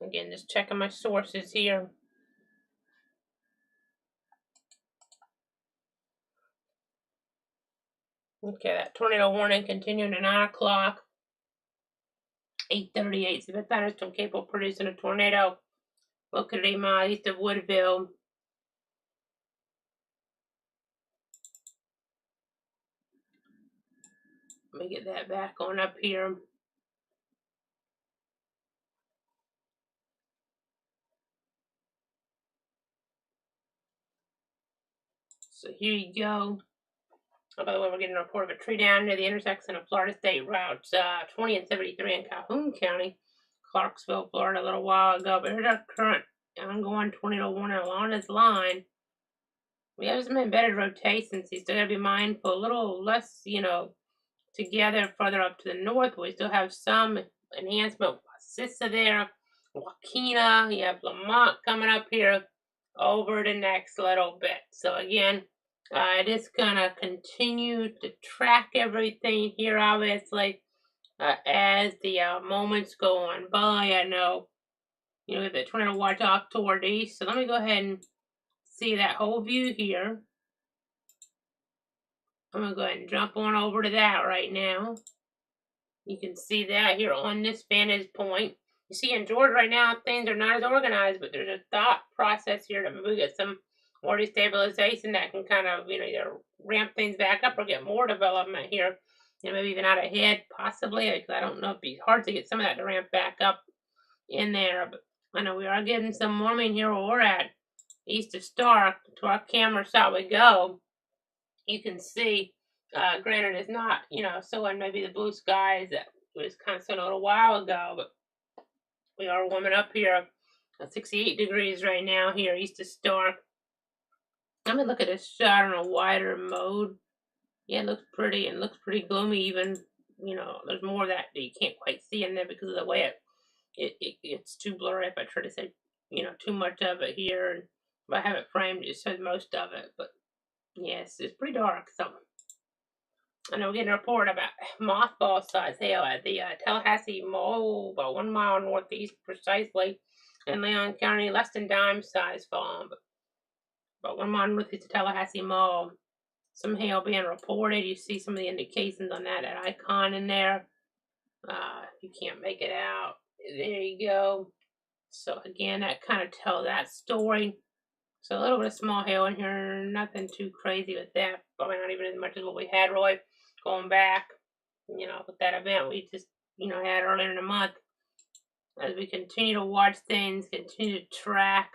Again, just checking my sources here. Okay, that tornado warning continuing at 9 o'clock. 8:38. Severe thunderstorm capable of producing a tornado located 8 miles east of Woodville. Let me get that back on up here. So here you go. Oh, by the way, we're getting a report of a tree down near the intersection of Florida State Routes 20 and 73 in Calhoun County, Clarksville, Florida, a little while ago. But here's our current ongoing tornado warning along this line. We have some embedded rotations. You still got to be mindful. A little less, together further up to the north. We still have some enhancement. Sissa there, Wakena. You have Lamont coming up here over the next little bit. So again, I just gonna continue to track everything here, obviously, as the moments go on by. I know, the tornado watch off toward the east. So let me go ahead and see that whole view here. I'm gonna go ahead and jump on over to that right now. You can see that here on this vantage point. You see in Georgia right now, things are not as organized, but there's a thought process here that we get some more destabilization that can kind of, either ramp things back up or get more development here. Maybe even out ahead, possibly, because I don't know, it'd be hard to get some of that to ramp back up in there. But I know we are getting some warming here where we're at, east of Stark. To our camera shot we go. You can see, granted, it's not, so in maybe the blue skies that was kind of seen a little while ago, but we are warming up here at 68 degrees right now here east of Stark. Let me look at this shot on a wider mode. Yeah, it looks pretty and looks pretty gloomy even. There's more that you can't quite see in there because of the way it's too blurry if I try to say, too much of it here. And if I have it framed, it shows most of it. But yes, it's pretty dark. So I know we're getting a report about mothball size hail at the Tallahassee Mall, about 1 mile northeast precisely, in Leon County, less than dime size fall, but about 1 mile northeast of Tallahassee Mall. Some hail being reported. You see some of the indications on that icon in there. You can't make it out. There you go. So again, that kind of tells that story. So a little bit of small hail in here, nothing too crazy with that. Probably not even as much as what we had, Roy, going back, with that event we just, had earlier in the month. As we continue to watch things, continue to track.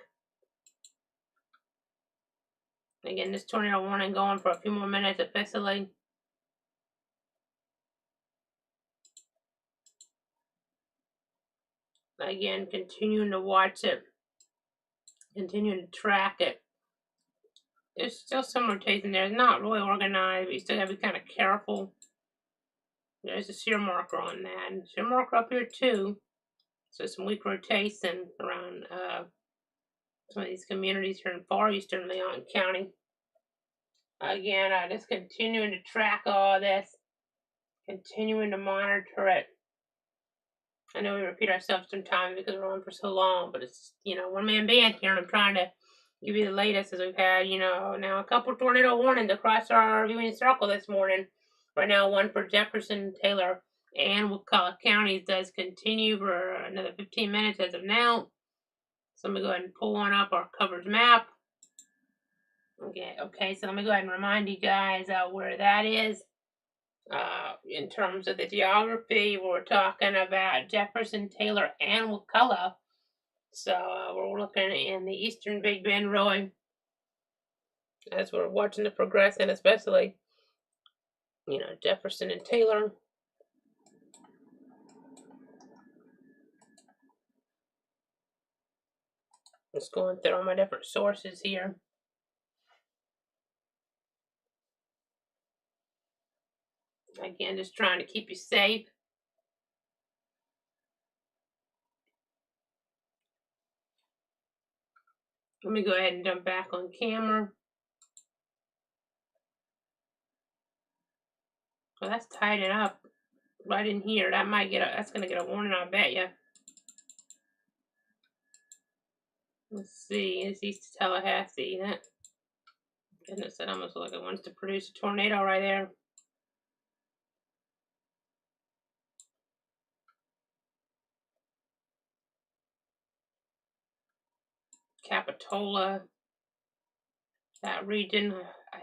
Again, this tornado warning going for a few more minutes officially. Again, continuing to watch it, continuing to track it. There's still some rotation there. It's not really organized, but you still have to be kind of careful. There's a shear marker on that. And shear marker up here too. So some weak rotation around some of these communities here in far eastern Leon County. Again, just continuing to track all this, continuing to monitor it. I know we repeat ourselves sometimes because we're on for so long, but it's, one-man band here, and I'm trying to give you the latest as we've had, now a couple tornado warnings across our viewing circle this morning. Right now, one for Jefferson, Taylor, and Wakulla counties does continue for another 15 minutes as of now. So let me go ahead and pull one up, our coverage map. Okay, so let me go ahead and remind you guys where that is. In terms of the geography, we're talking about Jefferson, Taylor, and Wakulla. So we're looking in the eastern Big Bend, Roy, as we're watching the progression, especially, Jefferson and Taylor. Just going through all my different sources here. Again, just trying to keep you safe. Let me go ahead and jump back on camera. Well, that's tied it up right in here. That's gonna get a warning, I bet you. Let's see, it's east of Tallahassee. Goodness, that almost looks like it wants to produce a tornado right there. Capitola, that region. I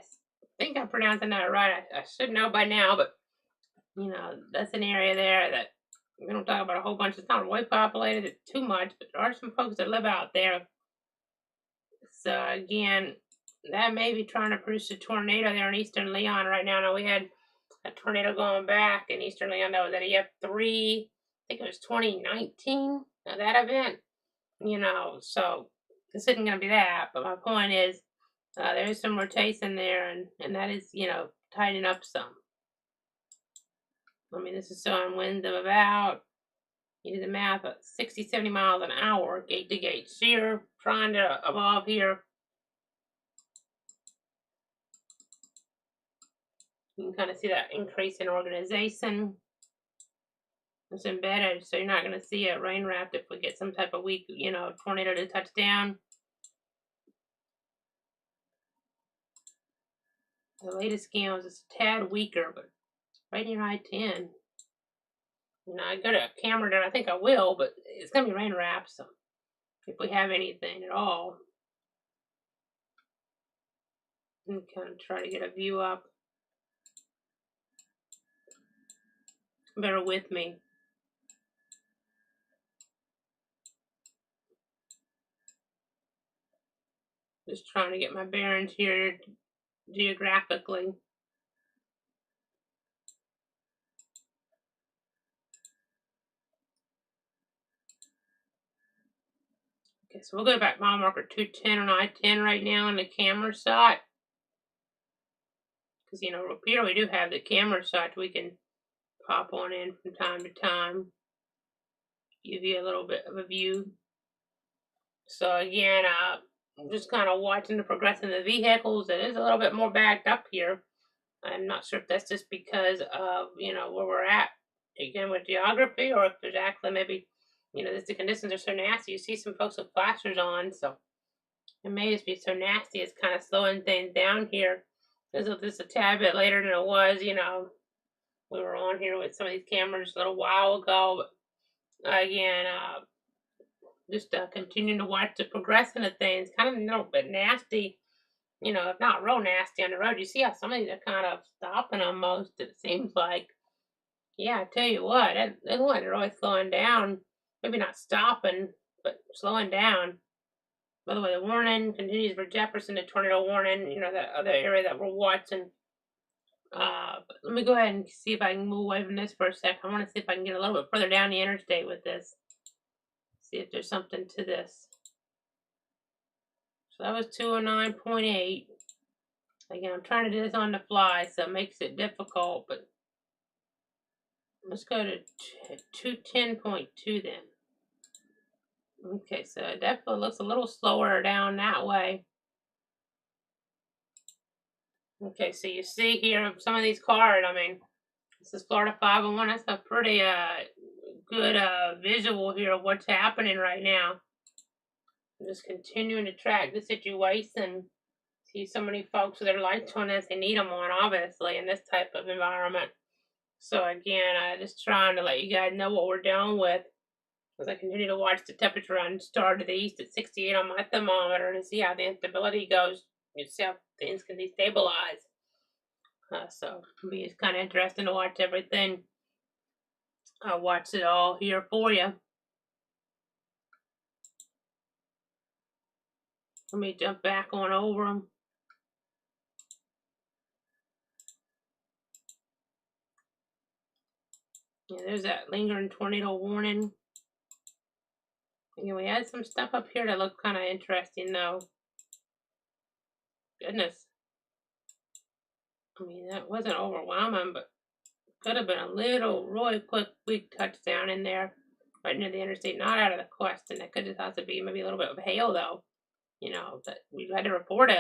think I'm pronouncing that right. I should know by now, but you know, that's an area there that we don't talk about a whole bunch. It's not really populated too much, but there are some folks that live out there. So again, that may be trying to produce a tornado there in eastern Leon right now. Now we had a tornado going back in eastern Leon that was at EF3. I think it was 2019. Now that event, you know, so this isn't going to be that. But my point is, there is some rotation there, and that is, you know, tightening up some. I mean, this is showing winds of about, you do the math, 60, 70 miles an hour, gate to gate shear, trying to evolve here. You can kind of see that increase in organization. It's embedded, so you're not going to see a rain wrapped if we get some type of weak, you know, tornado to touch down. The latest scan was a tad weaker, but right near I-10. You know, I got a camera there. I think I will, but it's going to be rain wrapped, so if we have anything at all. And kind of try to get a view up. Bear with me. Just trying to get my bearings here geographically. Okay, so we'll go back mile marker 210 on I-10 right now on the camera shot. Because, you know, here we do have the camera shot we can pop on in from time to time. Give you a little bit of a view. So again, I'm just kind of watching the progression of the vehicles. It is a little bit more backed up here. I'm not sure if that's just because of, you know, where we're at, again, with geography, or if there's actually maybe, you know, the conditions are so nasty. You see some folks with flashers on, so it may just be so nasty. It's kind of slowing things down here. This is a tad bit later than it was, you know. We were on here with some of these cameras a little while ago, but again, just continuing to watch the progression of things. Kind of a little bit nasty, you know, if not real nasty on the road. You see how some of these are kind of stopping almost, it seems like. Yeah, I tell you what, that one really slowing down. Maybe not stopping, but slowing down. By the way, the warning continues for Jefferson, the tornado warning, you know, that other area that we're watching. But let me go ahead and see if I can move away from this for a sec. I want to see if I can get a little bit further down the interstate with this. See if there's something to this. So that was 209.8. Again, I'm trying to do this on the fly, so it makes it difficult, but let's go to 210.2 then. Okay, so it definitely looks a little slower down that way. Okay, so you see here some of these cards. I mean, this is Florida 501. That's a pretty good visual here of what's happening right now. I'm just continuing to track the situation. See so many folks with their lights on as they need them on, obviously, in this type of environment. So again, just trying to let you guys know what we're dealing with as I continue to watch the temperature on Star to the east at 68 on my thermometer to see how the instability goes. You see how things can destabilize. So it'll be kind of interesting to watch everything. I'll watch it all here for you. Let me jump back on over them. Yeah, there's that lingering tornado warning. Again, we had some stuff up here that looked kind of interesting, though. Goodness. I mean, that wasn't overwhelming, but could have been a little really quick, weak touchdown in there, right near the interstate, not out of the question. It could just have to be maybe a little bit of hail, though. You know, that we had to report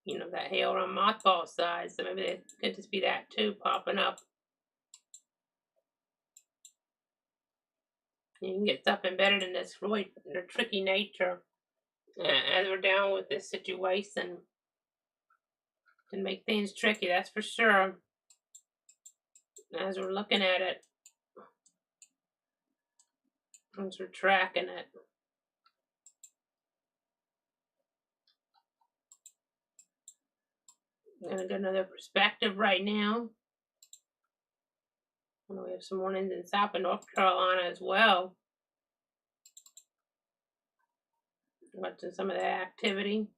you know, that hail on mothball size, so maybe it could just be that too popping up. You can get stuff embedded in this really tricky nature as we're down with this situation. Can make things tricky, that's for sure. As we're looking at it, as we're tracking it. And I got another perspective right now. And we have some warnings in South and North Carolina as well. Watching some of that activity.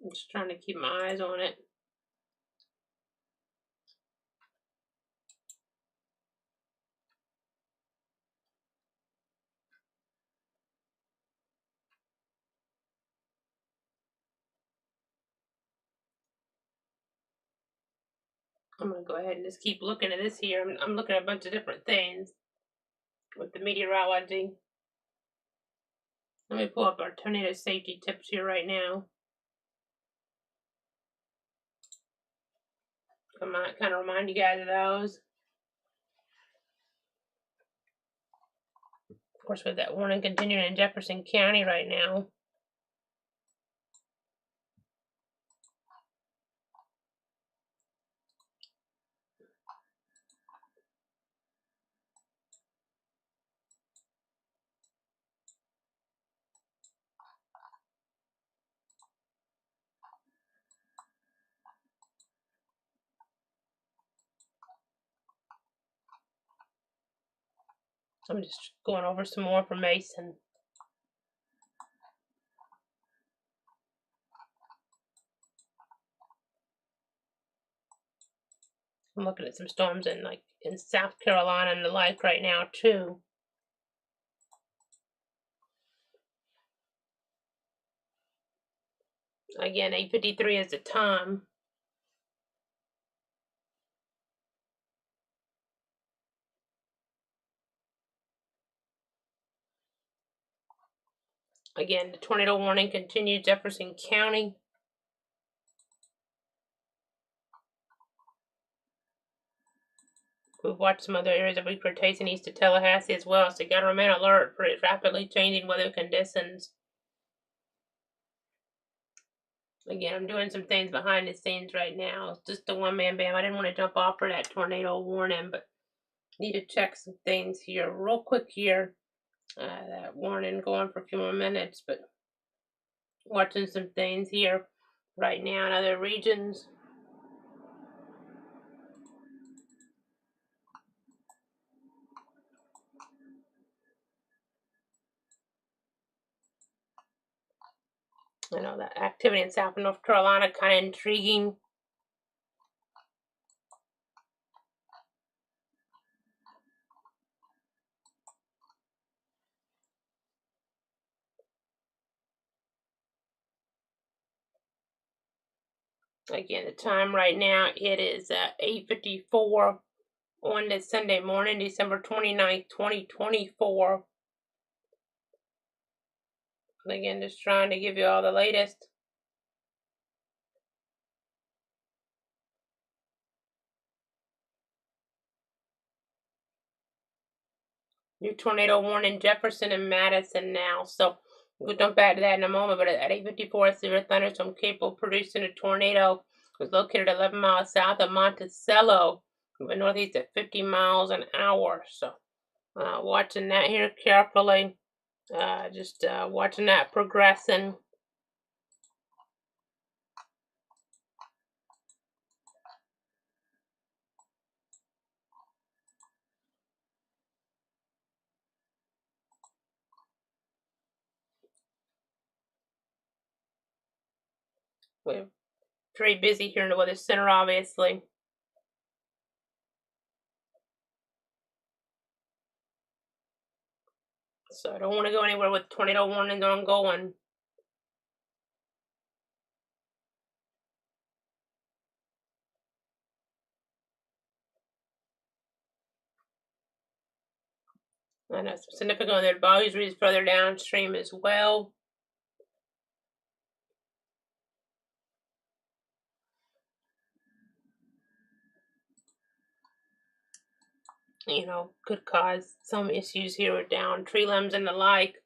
I'm just trying to keep my eyes on it. I'm going to go ahead and just keep looking at this here. I'm looking at a bunch of different things with the meteorology. Let me pull up our tornado safety tips here right now. I might kind of remind you guys of those. Of course, with that warning continuing in Jefferson County right now. I'm just going over some more information. I'm looking at some storms in South Carolina and the like right now too. Again, 8:53 is the time. Again, the tornado warning continues Jefferson County. We've watched some other areas of recruitation east of Tallahassee as well, so you got to remain alert for rapidly changing weather conditions. Again, I'm doing some things behind the scenes right now. It's just a one-man band. I didn't want to jump off for that tornado warning, but need to check some things here real quick here. That warning going for a few more minutes, but watching some things here right now in other regions. I know that activity in South and North Carolina kind of intriguing. Again, the time right now, it is 8:54 on this Sunday morning, December 29th, 2024. Again, just trying to give you all the latest. New tornado warning Jefferson and Madison now. So we'll jump back to that in a moment. But at 8:54, a severe thunderstorm capable of producing a tornado was located 11 miles south of Monticello, moving northeast at 50 miles an hour. So watching that here carefully. Just watching that progressing. We're pretty busy here in the Weather Center, obviously. So I don't want to go anywhere with tornado warnings ongoing. And some significant other advisories further downstream as well. You know, could cause some issues here with down tree limbs and the like.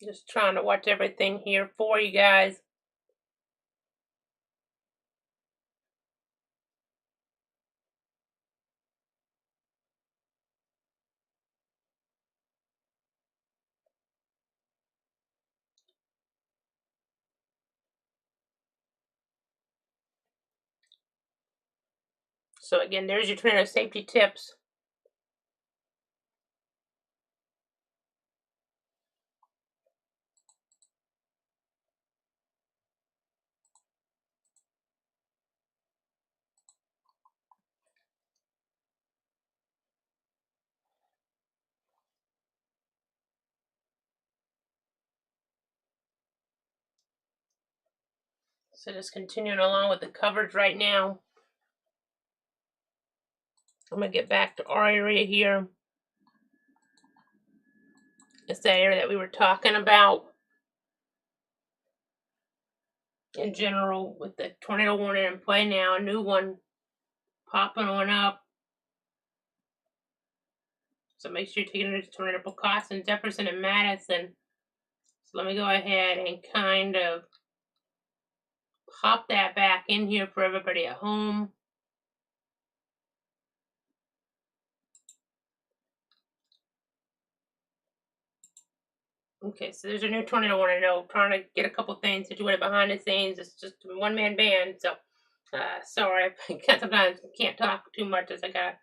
Just trying to watch everything here for you guys. So again, there's your tornado safety tips. So just continuing along with the coverage right now. I'm gonna get back to our area here. It's that area that we were talking about in general with the tornado warning in play now. A new one popping on up. So make sure you're taking your tornado precautions, Jefferson and Madison. So let me go ahead and kind of pop that back in here for everybody at home. Okay, so there's a new tornado warning. I know, trying to get a couple things situated behind the scenes. It's just a one-man band, so sorry. I sometimes can't talk too much as I gotta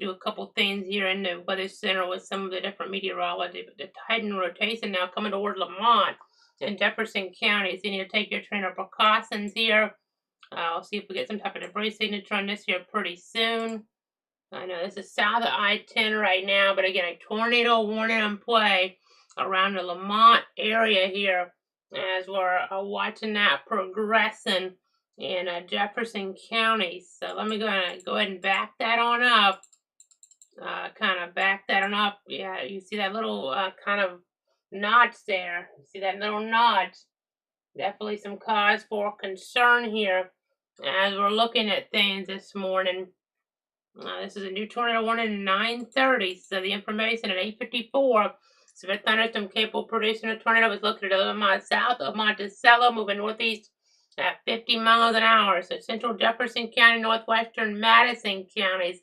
do a couple things here in the weather center with some of the different meteorology. But the tidal rotation now coming toward Lamont and Jefferson counties. You need to take your tornado precautions here. I'll see if we get some type of debris signature on this here pretty soon. I know this is south of I-10 right now, but again, a tornado warning in play around the Lamont area here as we're watching that progressing in Jefferson County. So let me go ahead and back that on up. Kind of back that on up. Yeah, you see that little kind of notch there. You see that little notch? Definitely some cause for concern here as we're looking at things this morning. This is a new tornado warning at 9:30. So the information at 8:54. Severe thunderstorm capable of producing a tornado is located 11 miles south of Monticello, moving northeast at 50 miles an hour. So central Jefferson County, northwestern Madison counties.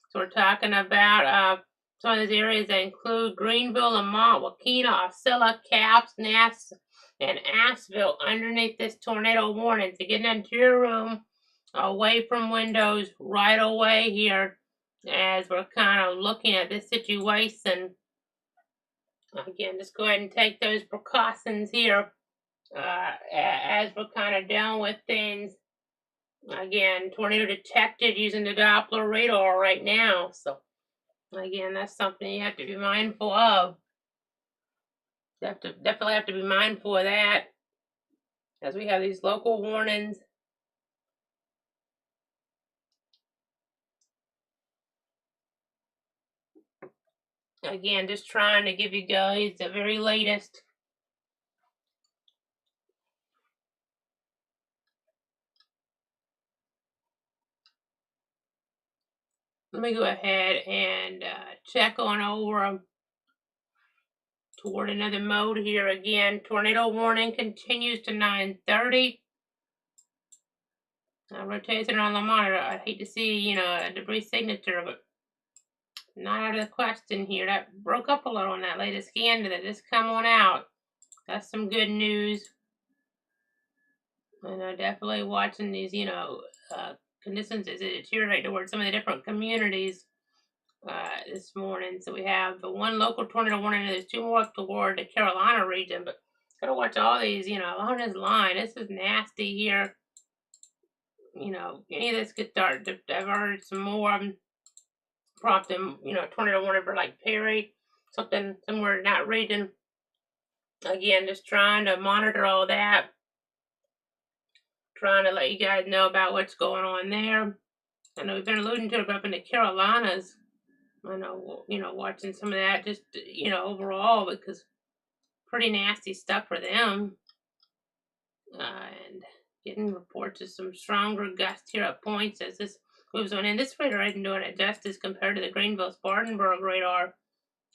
So we're talking about some of these areas that include Greenville, Lamont, Wakena, Osceola, Capps, Nass, and Asheville underneath this tornado warning. So get into your room, away from windows right away here as we're kind of looking at this situation. Again, just go ahead and take those precautions here as we're kind of dealing with things. Again, tornado detected using the Doppler radar right now. So again, that's something you have to be mindful of. You definitely have to be mindful of that as we have these local warnings. Again, just trying to give you guys the very latest. Let me go ahead and check on over toward another mode here again. Tornado warning continues to 9:30. Rotation on the monitor. I'd hate to see, a debris signature, but not out of the question here. That broke up a little on that latest scan that just come on out. That's some good news. And definitely watching these, conditions as it deteriorate towards some of the different communities this morning. So we have the one local tornado warning, and there's two more up toward the Carolina region, but gotta watch all these, along this line. This is nasty here. Any of this could start to divert some more, prompting, tornado warning for like Perry, something somewhere in that region. Again, just trying to monitor all that, trying to let you guys know about what's going on there. I know we've been alluding to it up in the Carolinas. I know, watching some of that just, overall, because pretty nasty stuff for them. And getting reports of some stronger gusts here at points as this moves on in. This radar isn't doing it justice compared to the Greenville-Spartanburg radar.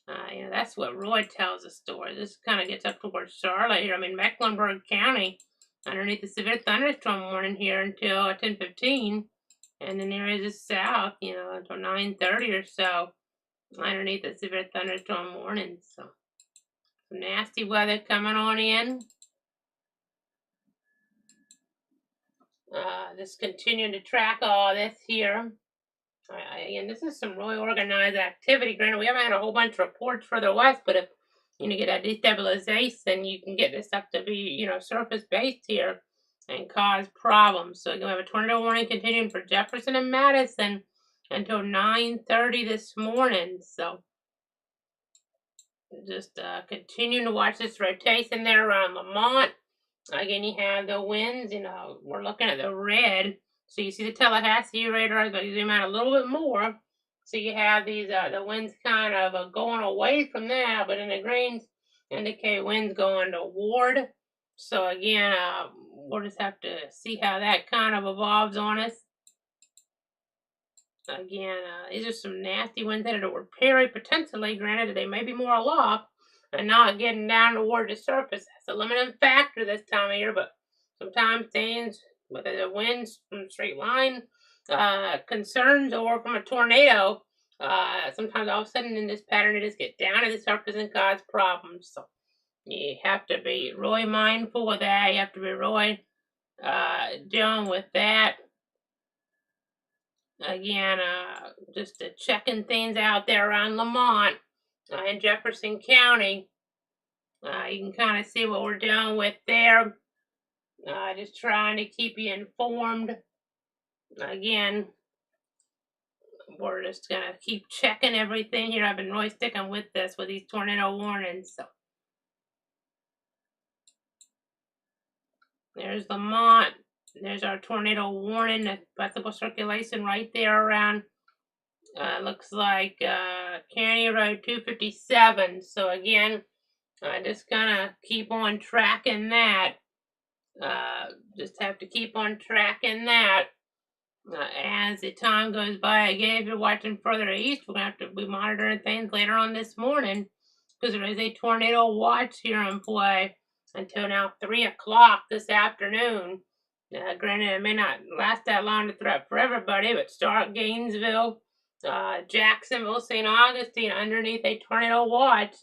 That's what Roy tells the story. This kind of gets up towards Charlotte here. I mean, Mecklenburg County, underneath the severe thunderstorm warning here until 10:15, and then there is the south, until 9:30 or so, underneath the severe thunderstorm warning. So some nasty weather coming on in. Just continuing to track all this here. Again, this is some really organized activity. Granted, we haven't had a whole bunch of reports further west, but if you get that destabilization, you can get this stuff to be, surface based here and cause problems. So we have a tornado warning continuing for Jefferson and Madison until 9:30 this morning. So just continuing to watch this rotation there around Lamont. Again, you have the winds. We're looking at the red. So you see the Tallahassee radar. I'm going to zoom out a little bit more. So you have these the winds kind of going away from that, but in the greens indicate winds going toward. So again, we'll just have to see how that kind of evolves on us. Again, these are some nasty winds headed toward Perry, potentially. Granted, they may be more aloft and not getting down toward the surface. That's a limiting factor this time of year, but sometimes things, whether the winds from straight line concerns or from a tornado, sometimes all of a sudden in this pattern, it just get down to the surface and cause problems. So you have to be really mindful of that. You have to be really dealing with that. Again, just checking things out there around Lamont in Jefferson County. You can kind of see what we're dealing with there. Just trying to keep you informed. Again, we're just going to keep checking everything here. I've been really sticking with this with these tornado warnings. So there's Lamont. There's our tornado warning, the possible circulation right there around, looks like County Road 257. So again, just kind of keep on tracking that. Just have to keep on tracking that as the time goes by. Again, if you're watching further east, we're going to have to be monitoring things later on this morning because there is a tornado watch here in play until now 3 o'clock this afternoon. Granted, it may not last that long to threat for everybody, but Stark, Gainesville, Jacksonville, St. Augustine underneath a tornado watch,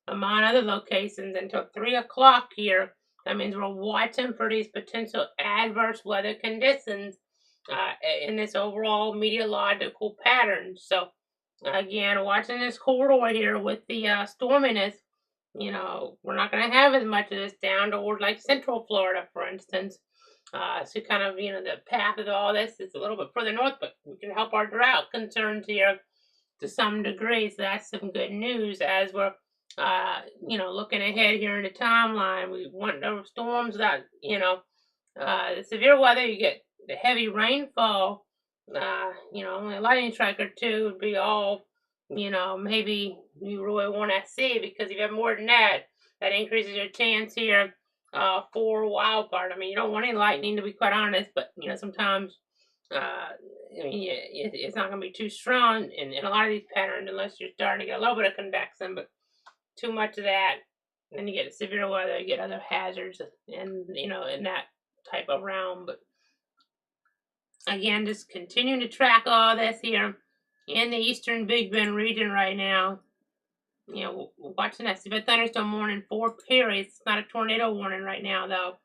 among other locations, until 3 o'clock here. That means we're watching for these potential adverse weather conditions in this overall meteorological pattern. So, again, watching this corridor here with the storminess, we're not going to have as much of this down toward like Central Florida, for instance. So kind of, the path of all this is a little bit further north, but we can help our drought concerns here to some degree. So that's some good news as we're, looking ahead here in the timeline. We want those storms that, the severe weather, you get the heavy rainfall, only a lightning strike or two would be all, maybe you really want to see, because if you have more than that, that increases your chance here for wildfire. I mean, you don't want any lightning, to be quite honest, but sometimes it's not going to be too strong in a lot of these patterns unless you're starting to get a little bit of convection, but too much of that, then you get severe weather, you get other hazards, and in that type of realm. But again, just continuing to track all this here in the eastern Big Bend region right now. We're watching that severe thunderstorm warning for periods. It's not a tornado warning right now, though,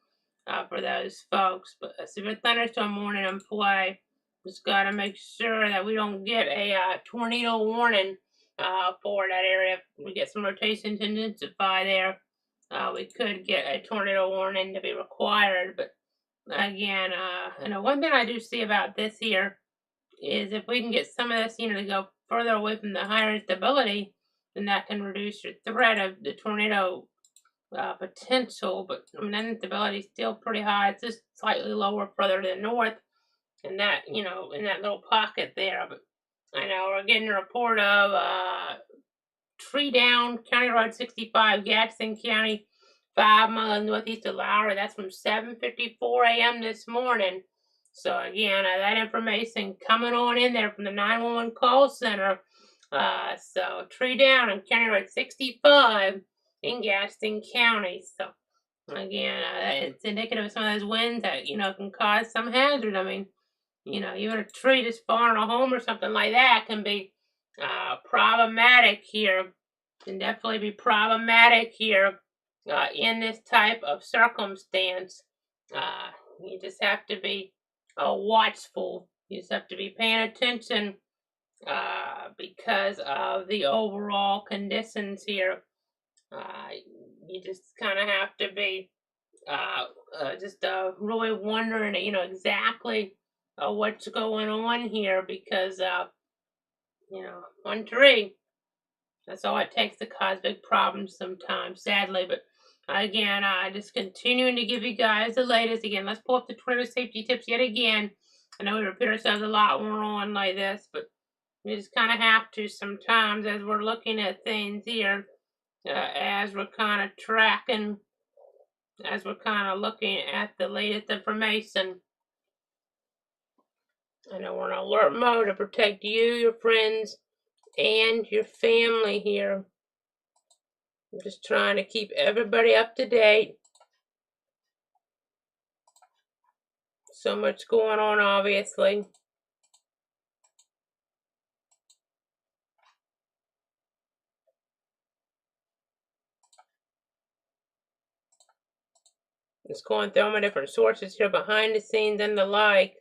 for those folks. But a severe thunderstorm warning in play. Just got to make sure that we don't get a tornado warning for that area. If we get some rotation to intensify there, we could get a tornado warning to be required. But again, one thing I do see about this here is if we can get some of this, to go further away from the higher instability, then that can reduce your threat of the tornado potential. But that instability is still pretty high. It's just slightly lower further to the north, and that, in that little pocket there. But I know we're getting a report of tree down, County Road 65, Gadsden County, 5 miles northeast of Lowry. That's from 7:54 a.m. this morning. So again, that information coming on in there from the 911 call center. So tree down on County Road 65 in Gaston County. So again, it's indicative of some of those winds that can cause some hazard. I mean, even a tree just falling on a home or something like that can be problematic here. Can definitely be problematic here in this type of circumstance. You just have to be watchful. You just have to be paying attention because of the overall conditions here. Uh, you just kind of have to be just really wondering, exactly what's going on here because, one tree, that's all it takes to cause big problems sometimes, sadly. But again, just continuing to give you guys the latest. Again, let's pull up the tornado safety tips yet again. I know we repeat ourselves a lot when we're on like this, but we just kind of have to sometimes as we're looking at things here, as we're kind of tracking, as we're kind of looking at the latest information. I know we're in alert mode to protect you, your friends, and your family here. I'm just trying to keep everybody up to date. So much going on, obviously. Just going through all my different sources here behind the scenes and the like.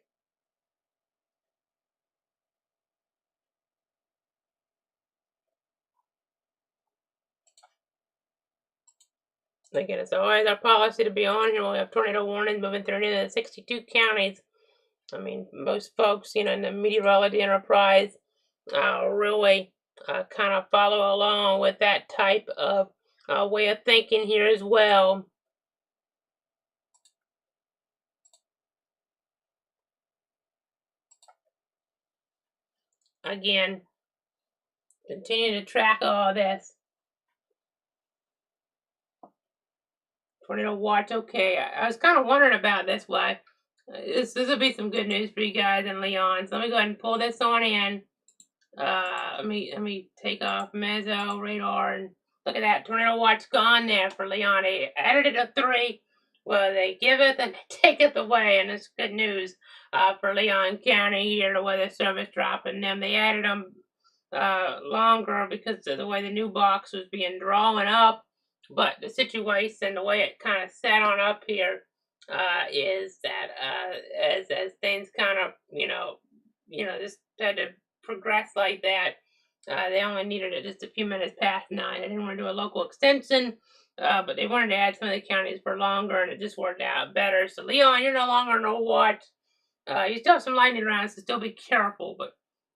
Again, it's always our policy to be on here. We have tornado warnings moving through any of the 62 counties. I mean, most folks, in the meteorology enterprise really kind of follow along with that type of way of thinking here as well. Again, continue to track all this. Tornado watch, okay. I was kind of wondering about this. Why? This will be some good news for you guys in Leon. So let me go ahead and pull this on in. Let me take off Mezzo radar and look at that tornado watch gone there for Leon. They added it to 3. Well, they give it and they take it away, and it's good news for Leon County here. The weather service dropping them. They added them longer because of the way the new box was being drawn up. But the situation, the way it kind of set on up here, is that as things kind of just had to progress like that. They only needed it just a few minutes past 9. They didn't want to do a local extension, but they wanted to add some of the counties for longer, and it just worked out better. So Leon, you're no longer no watch. You still have some lightning around, so still be careful. But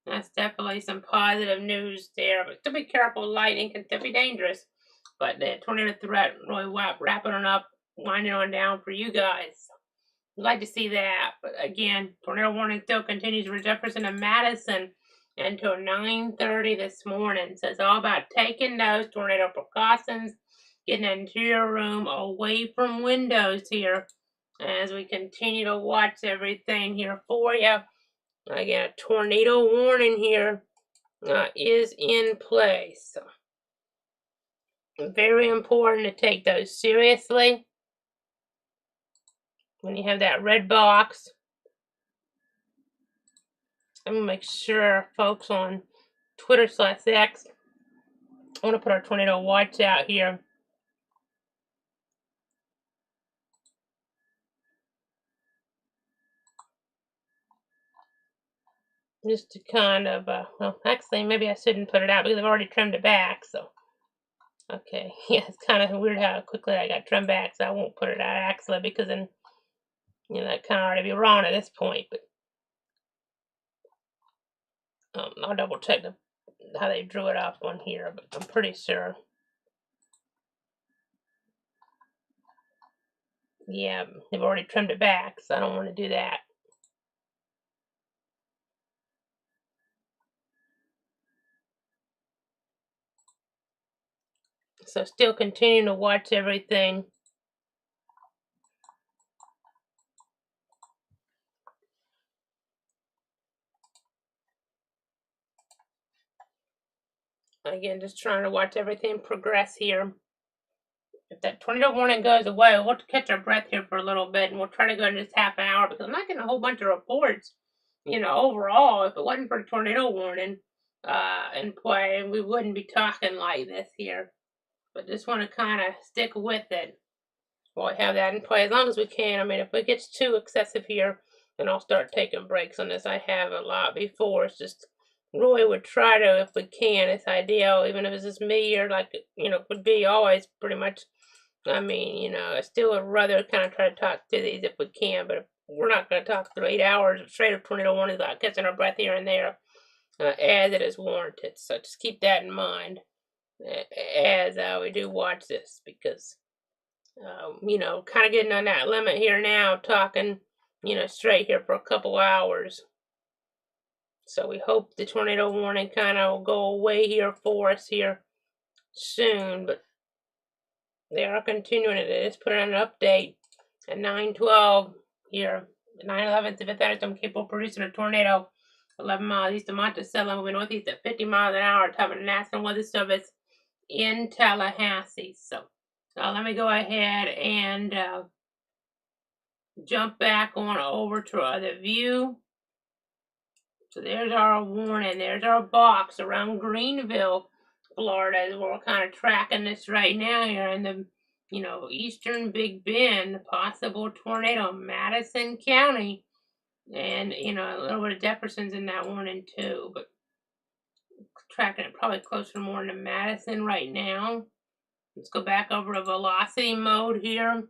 that's definitely some positive news there. But still be careful. Lightning can still be dangerous. But the tornado threat really wrapping on up, winding on down for you guys. We'd like to see that. But again, tornado warning still continues for Jefferson and Madison until 9:30 this morning. So it's all about taking those tornado precautions, getting into your room away from windows here as we continue to watch everything here for you. Again, a tornado warning here is in place. So very important to take those seriously. When you have that red box, I'm going to make sure folks on Twitter/X, I want to put our tornado watch out here. Just to kind of, well, actually, maybe I shouldn't put it out because I've already trimmed it back, so. Okay, yeah, it's kind of weird how quickly I got trimmed back, so I won't put it out actually because then, that kind of already be wrong at this point, but I'll double check how they drew it up on here, but I'm pretty sure. Yeah, they've already trimmed it back, so I don't want to do that. So still continuing to watch everything. Again, just trying to watch everything progress here. If that tornado warning goes away, we'll catch our breath here for a little bit, and we'll try to go in just half an hour because I'm not getting a whole bunch of reports. Overall, if it wasn't for the tornado warning in play, we wouldn't be talking like this here. But just want to kind of stick with it. We'll have that in play as long as we can. I mean, if it gets too excessive here, then I'll start taking breaks on this. I have a lot before. It's just Roy would try to, if we can. It's ideal, even if it's just me or would be always pretty much. I mean, I still would rather kind of try to talk through these if we can, but if we're not going to talk through 8 hours straight of tornado warnings without catching our breath here and there, as it is warranted. So just keep that in mind as we do watch this, because kind of getting on that limit here now, talking, straight here for a couple hours. So we hope the tornado warning kind of will go away here for us here soon, but they are continuing it. They just put out an update at 9:12 here. 9/11 to 5th Atom capable of producing a tornado 11 miles east of Monticello, moving northeast at 50 miles an hour, top of the National Weather Service in Tallahassee. So let me go ahead and jump back on over to the view. So there's our warning. There's our box around Greenville, Florida, as we're kind of tracking this right now here in the, eastern Big Bend, possible tornado, Madison County, and, a little bit of Jefferson's in that warning too, but tracking it probably closer more to Madison right now. Let's go back over to velocity mode here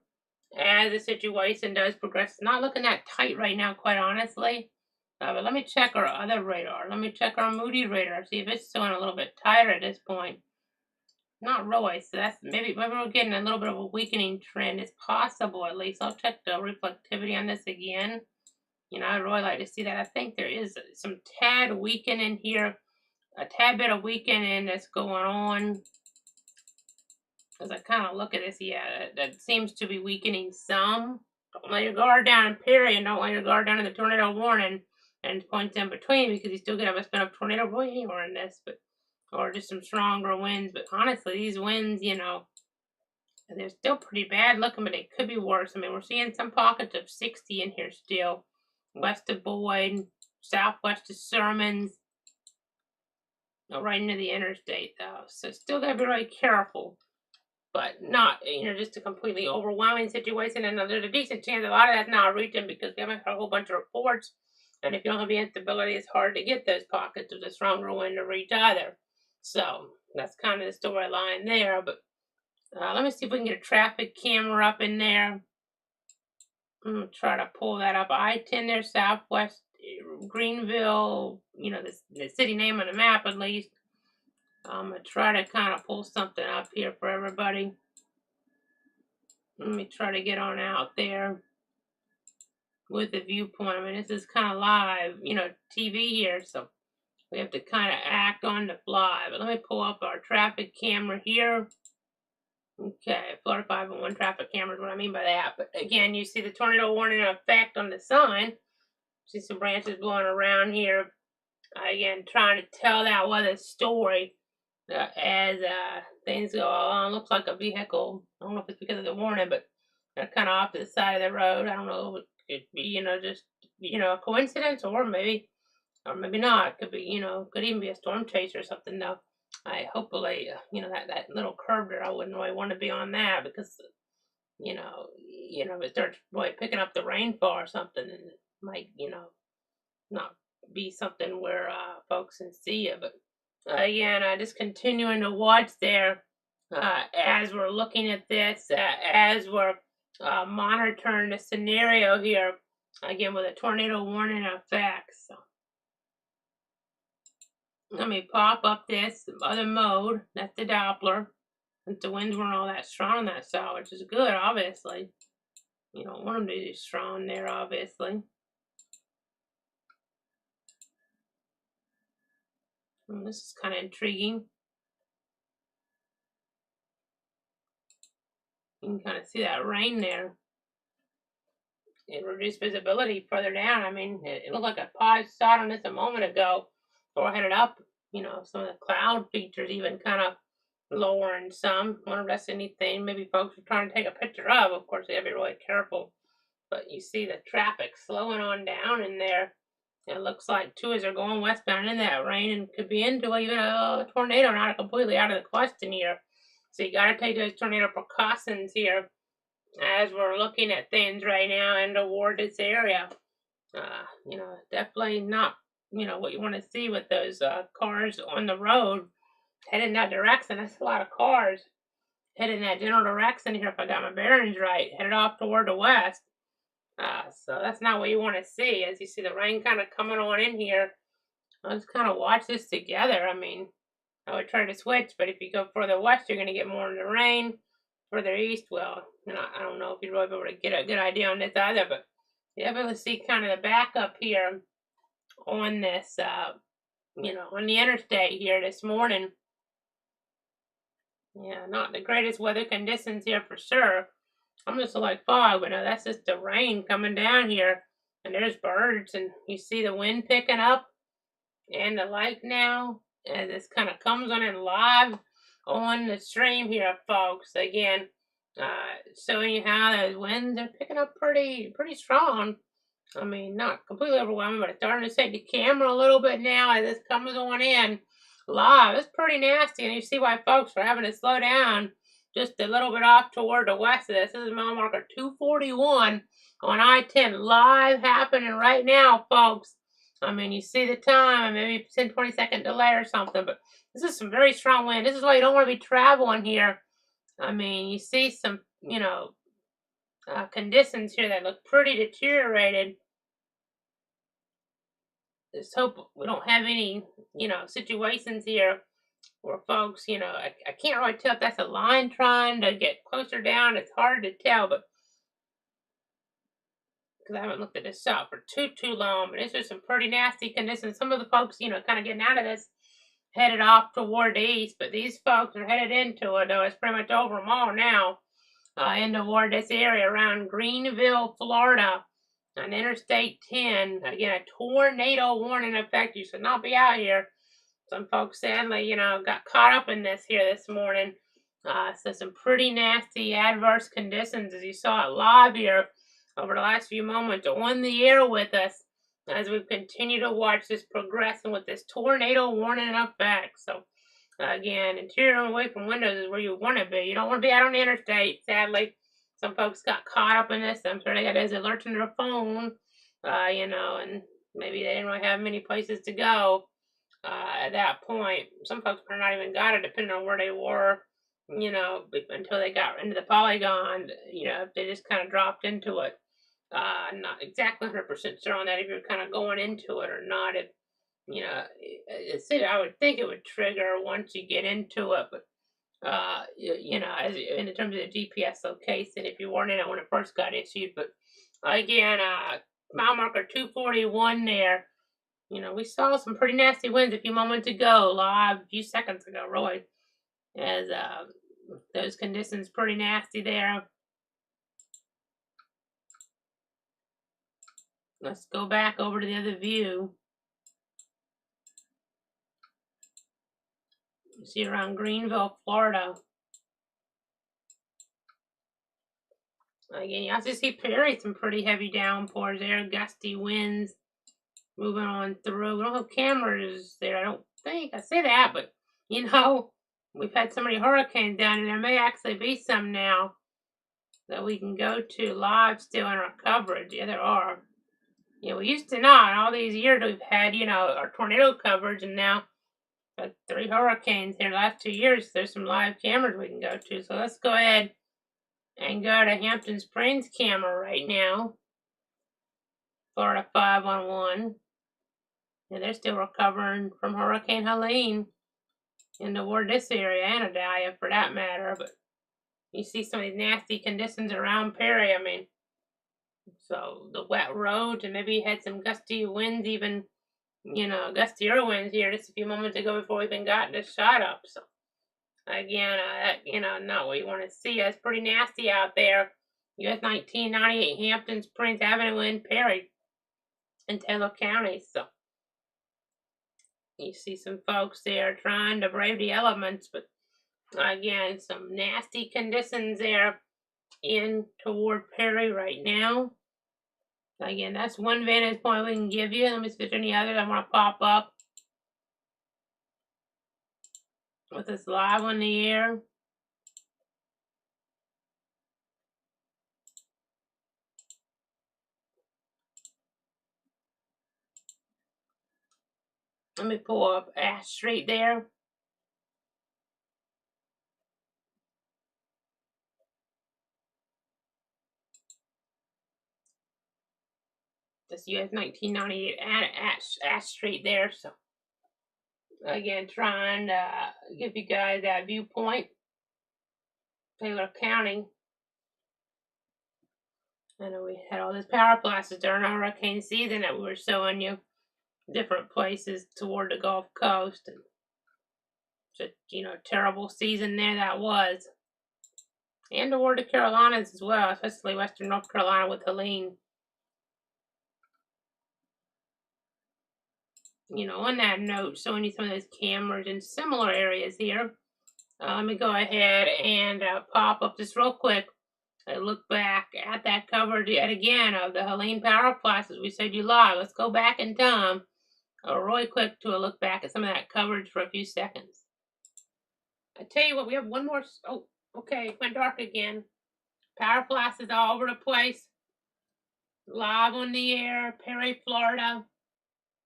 as the situation does progress. It's not looking that tight right now, quite honestly. But let me check our other radar. Let me check our Moody radar, see if it's showing a little bit tighter at this point. Not really, so that's maybe we're getting a little bit of a weakening trend. It's possible, at least. I'll check the reflectivity on this again. I'd really like to see that. I think there is some tad weakening here, a tad bit of weakening that's going on. As I kind of look at this, yeah, that seems to be weakening some. Don't let your guard down, period. Don't let your guard down in the tornado warning and points in between, because you still could have a spin of tornado boy anywhere in this, or just some stronger winds. But honestly, these winds, they're still pretty bad looking, but they could be worse. I mean, we're seeing some pockets of 60 in here still, west of Boyd, southwest of Sermons, right into the interstate though. So still gotta be really careful, but not, just a completely overwhelming situation. And there's a decent chance a lot of that's not reaching because we haven't got a whole bunch of reports. And if you don't have the instability, it's hard to get those pockets of the stronger wind to reach either. So that's kind of the storyline there. But let me see if we can get a traffic camera up in there. I'm going to try to pull that up. I-10 there, southwest Greenville, the city name on the map at least. I'm going to try to kind of pull something up here for everybody. Let me try to get on out there with the viewpoint. I mean, this is kind of live, TV here, so we have to kind of act on the fly. But let me pull up our traffic camera here. Okay, Florida 501 traffic camera is what I mean by that. But again, you see the tornado warning effect on the sign. See some branches blowing around here. Again, trying to tell that weather story as things go along. Looks like a vehicle. I don't know if it's because of the warning, but they're kind of off to the side of the road. I don't know if it could be, just, a coincidence, or maybe not. It could be, could even be a storm chaser or something, though. I hopefully, that little curve there, I wouldn't really want to be on that because, if it starts really picking up the rainfall or something, and it might, not be something where folks can see you. But again, just continuing to watch there as we're looking at this, as we're monitoring the scenario here, again, with a tornado warning effect. So let me pop up this other mode. That's the Doppler. Since the winds weren't all that strong on that side, which is good, obviously. You don't want them to be strong there, obviously. And this is kind of intriguing. You can kind of see that rain there. It reduced visibility further down. I mean, it looked like a pie shot on this a moment ago before I headed up. some of the cloud features even kind of lowering some. I wonder if that's anything maybe folks are trying to take a picture of. Of course, they have to be really careful. But you see the traffic slowing on down in there. It looks like too as they're going westbound in that rain and could be into even a tornado, not completely out of the question here. So you got to take those tornado precautions here as we're looking at things right now and toward this area. Definitely not, what you want to see with those cars on the road heading that direction. That's a lot of cars heading that general direction here, if I got my bearings right, headed off toward the west. So that's not what you want to see. As you see the rain kind of coming on in here, let's kind of watch this together. I mean, I would try to switch, but if you go further west, you're going to get more in the rain. Further east, well, I don't know if you'd really be able to get a good idea on this either, but you're able to see kind of the backup here on this, on the interstate here this morning. Yeah, not the greatest weather conditions here for sure. I'm just like fog, but no, that's just the rain coming down here. And there's birds, and you see the wind picking up and the light now. And this kind of comes on in live on the stream here, folks. Again, showing you how those winds are picking up pretty strong. I mean, not completely overwhelming, but it's starting to take the camera a little bit now as this comes on in live. It's pretty nasty, and you see why folks are having to slow down just a little bit off toward the west of this. This is mile marker 241 on I-10 live happening right now, folks. I mean, you see the time, maybe 10, 20-second delay or something, but this is some very strong wind. This is why you don't want to be traveling here. I mean, you see some, conditions here that look pretty deteriorated. Just hope we don't have any, situations here where folks, I can't really tell if that's a line trying to get closer down. It's hard to tell, but because I haven't looked at this shot for too long, but it's just some pretty nasty conditions. Some of the folks, kind of getting out of this headed off toward the east, but these folks are headed into it, though. It's pretty much over them all now, in toward this area around Greenville, Florida, on Interstate 10. Again, a tornado warning in effect. You should not be out here. Some folks sadly, got caught up in this here this morning. So some pretty nasty adverse conditions as you saw it live here over the last few moments on the air with us as we continue to watch this progressing with this tornado warning in effect. So again, interior and away from windows is where you want to be. You don't want to be out on the interstate, sadly. Some folks got caught up in this. I'm sure they got those alerts on their phone, and maybe they didn't really have many places to go. At that point, some folks might not even got it, depending on where they were, until they got into the polygon, if they just kind of dropped into it. I'm not exactly 100% sure on that if you're kind of going into it or not. If, I would think it would trigger once you get into it, but, as in terms of the GPS location, if you weren't in it when it first got issued. But again, mile marker 241 there. We saw some pretty nasty winds a few moments ago, live, a few seconds ago, really, as those conditions pretty nasty there. Let's go back over to the other view. You see around Greenville, Florida. Again, you also see Perry, some pretty heavy downpours there, gusty winds moving on through. We don't have cameras there, I don't think. I say that, but we've had so many hurricanes down, and there may actually be some now that we can go to live still in our coverage. Yeah, there are. We used to not. All these years we've had, our tornado coverage, and now 3 hurricanes here the last 2 years. There's some live cameras we can go to. So let's go ahead and go to Hampton Springs camera right now. Florida 511. And they're still recovering from Hurricane Helene in toward this area, and Idalia for that matter. But you see some of these nasty conditions around Perry. I mean, so the wet roads, and maybe you had some gusty winds, even, gustier winds here just a few moments ago before we even got this shot up. So again, not what you want to see. It's pretty nasty out there. US 1998 Hampton Springs Avenue in Perry in Taylor County. So You see some folks there trying to brave the elements, but again, some nasty conditions there in toward Perry right now. Again, that's one vantage point we can give you. Let me see if there's any others I want to pop up with this live on the air. Let me pull up Ash Street there. This US 1998 Ash Street there. So again, trying to give you guys that viewpoint. Taylor County. I know we had all this power blasts during our hurricane season that we were showing you different places toward the Gulf Coast, and just terrible season there that was, and toward the Carolinas as well, especially Western North Carolina with Helene. On that note, showing you some of those cameras in similar areas here. Let me go ahead and pop up just real quick. Look back at that coverage yet again of the Helene power plants as we said you live. Let's go back in time really quick to a look back at some of that coverage for a few seconds. I tell you what, we have one more. Oh, okay, it went dark again. Power plants is all over the place. Live on the air, Perry, Florida.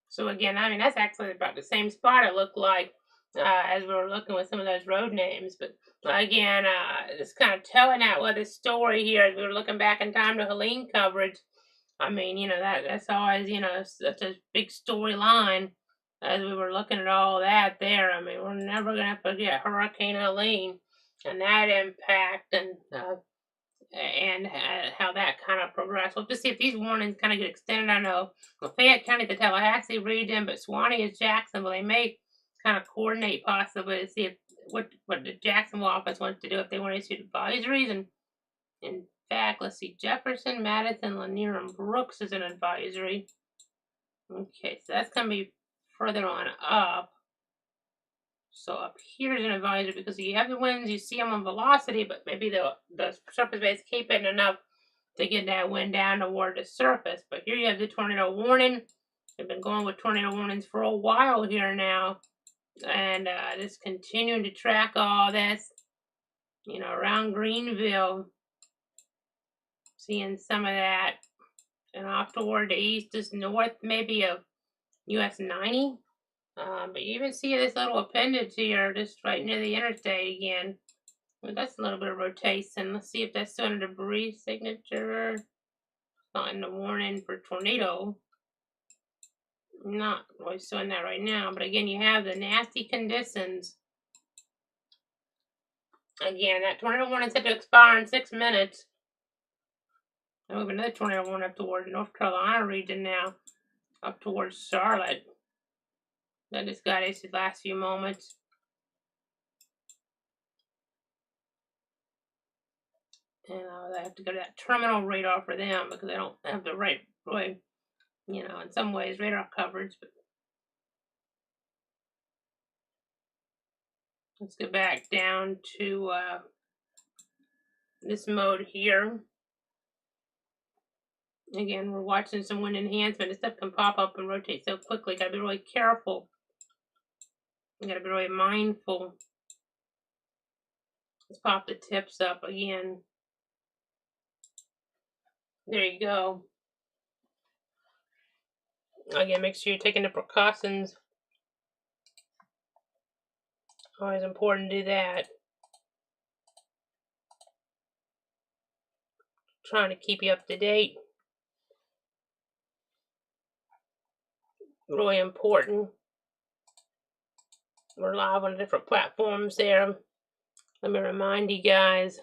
So again, I mean, that's actually about the same spot it looked like as we were looking with some of those road names. But again, it's kind of telling that weather story here as we were looking back in time to Helene coverage. I mean, that's always, such a big storyline as we were looking at all that there. I mean, we're never going to forget Hurricane Helene and that impact and how that kind of progressed. We'll just see if these warnings kind of get extended. I know Fayette County, the Tallahassee region, but Suwannee is Jacksonville. They may kind of coordinate possibly to see if what the Jacksonville office wants to do if they want to issue advisories. And in fact, let's see, Jefferson, Madison, Lanier, and Brooks is an advisory. Okay, so that's going to be further on up. So up here is an advisory because you have the winds, you see them on velocity, but maybe the surface base keeping enough to get that wind down toward the surface. But here you have the tornado warning. They've been going with tornado warnings for a while here now. And just continuing to track all this, around Greenville. Seeing some of that. And off toward the east, just north maybe of US 90. But you even see this little appendage here, just right near the interstate again. Well, that's a little bit of rotation. Let's see if that's still a debris signature. It's not in the warning for tornado. Not really showing that right now. But again, you have the nasty conditions. Again, that tornado warning set to expire in 6 minutes. And we have another tornado warning up toward the North Carolina region now. Up towards Charlotte. That just got issued last few moments. And I have to go to that terminal radar for them because they don't have the right, really, in some ways, radar coverage. But let's go back down to this mode here. Again, we're watching some wind enhancement. This stuff can pop up and rotate so quickly. Gotta be really careful. You gotta be really mindful. Let's pop the tips up again. There you go. Again, make sure you're taking the precautions. Always important to do that. Trying to keep you up to date. Really important. We're live on different platforms there. Let me remind you guys.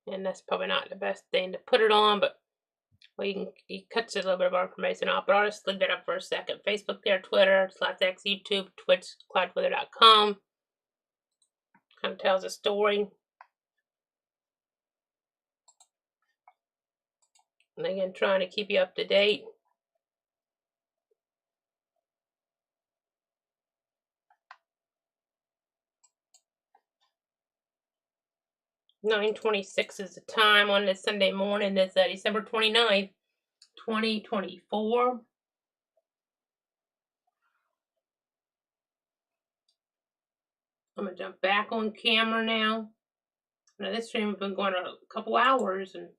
And that's probably not the best thing to put it on, but it cuts a little bit of our information off. But I'll just leave that up for a second. Facebook there, Twitter, /X, YouTube, Twitch, cloudweather.com. Kind of tells a story. And again, trying to keep you up to date. 9:26 is the time on this Sunday morning. This December 29th, 2024. I'm gonna jump back on camera now. Now this stream has been going a couple hours, and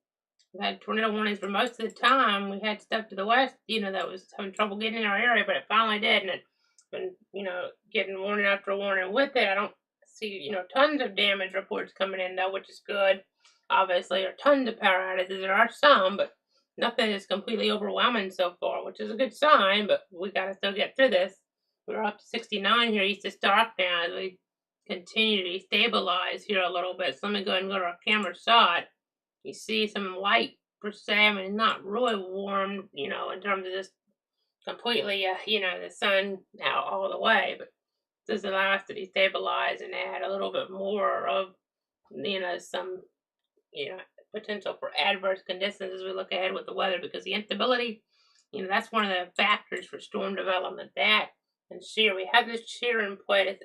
we had tornado warnings for most of the time. We had stuff to the west, that was having trouble getting in our area, but it finally did, and it's been, getting warning after warning with it. I don't see, tons of damage reports coming in though, which is good. Obviously, there are tons of power outages. There are some, but nothing is completely overwhelming so far, which is a good sign. But we gotta still get through this. We're up to 69 here east of Stark now as we continue to destabilize here a little bit. So let me go ahead and go to our camera shot. You see some light per se. I mean, not really warm, in terms of this completely, the sun out all the way, but this allows us to destabilize and add a little bit more of, some, potential for adverse conditions as we look ahead with the weather, because the instability, that's one of the factors for storm development. That and shear, we have this shear in place,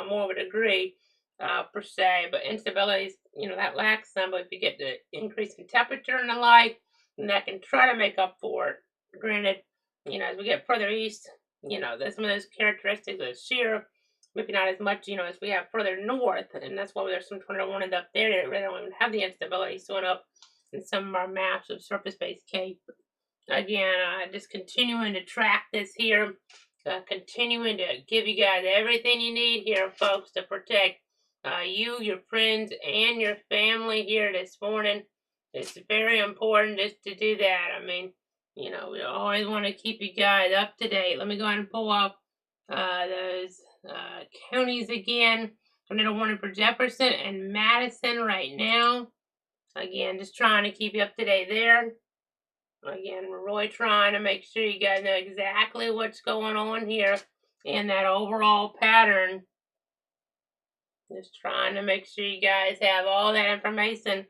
more of a degree per se, but instabilities, that lacks some. But if you get the increase in temperature and the like, then that can try to make up for it. Granted, as we get further east, there's some of those characteristics of shear, maybe not as much, as we have further north, and that's why there's some tornado warnings up there that really don't even have the instability showing up in some of our maps of surface-based cape. Again, just continuing to track this here, continuing to give you guys everything you need here, folks, to protect you, your friends, and your family here this morning. It's very important just to do that. I mean, we always want to keep you guys up to date. Let me go ahead and pull up those counties again. Tornado warning for Jefferson and Madison right now. Again, just trying to keep you up to date there. Again, we're really trying to make sure you guys know exactly what's going on here in that overall pattern. Just trying to make sure you guys have all that information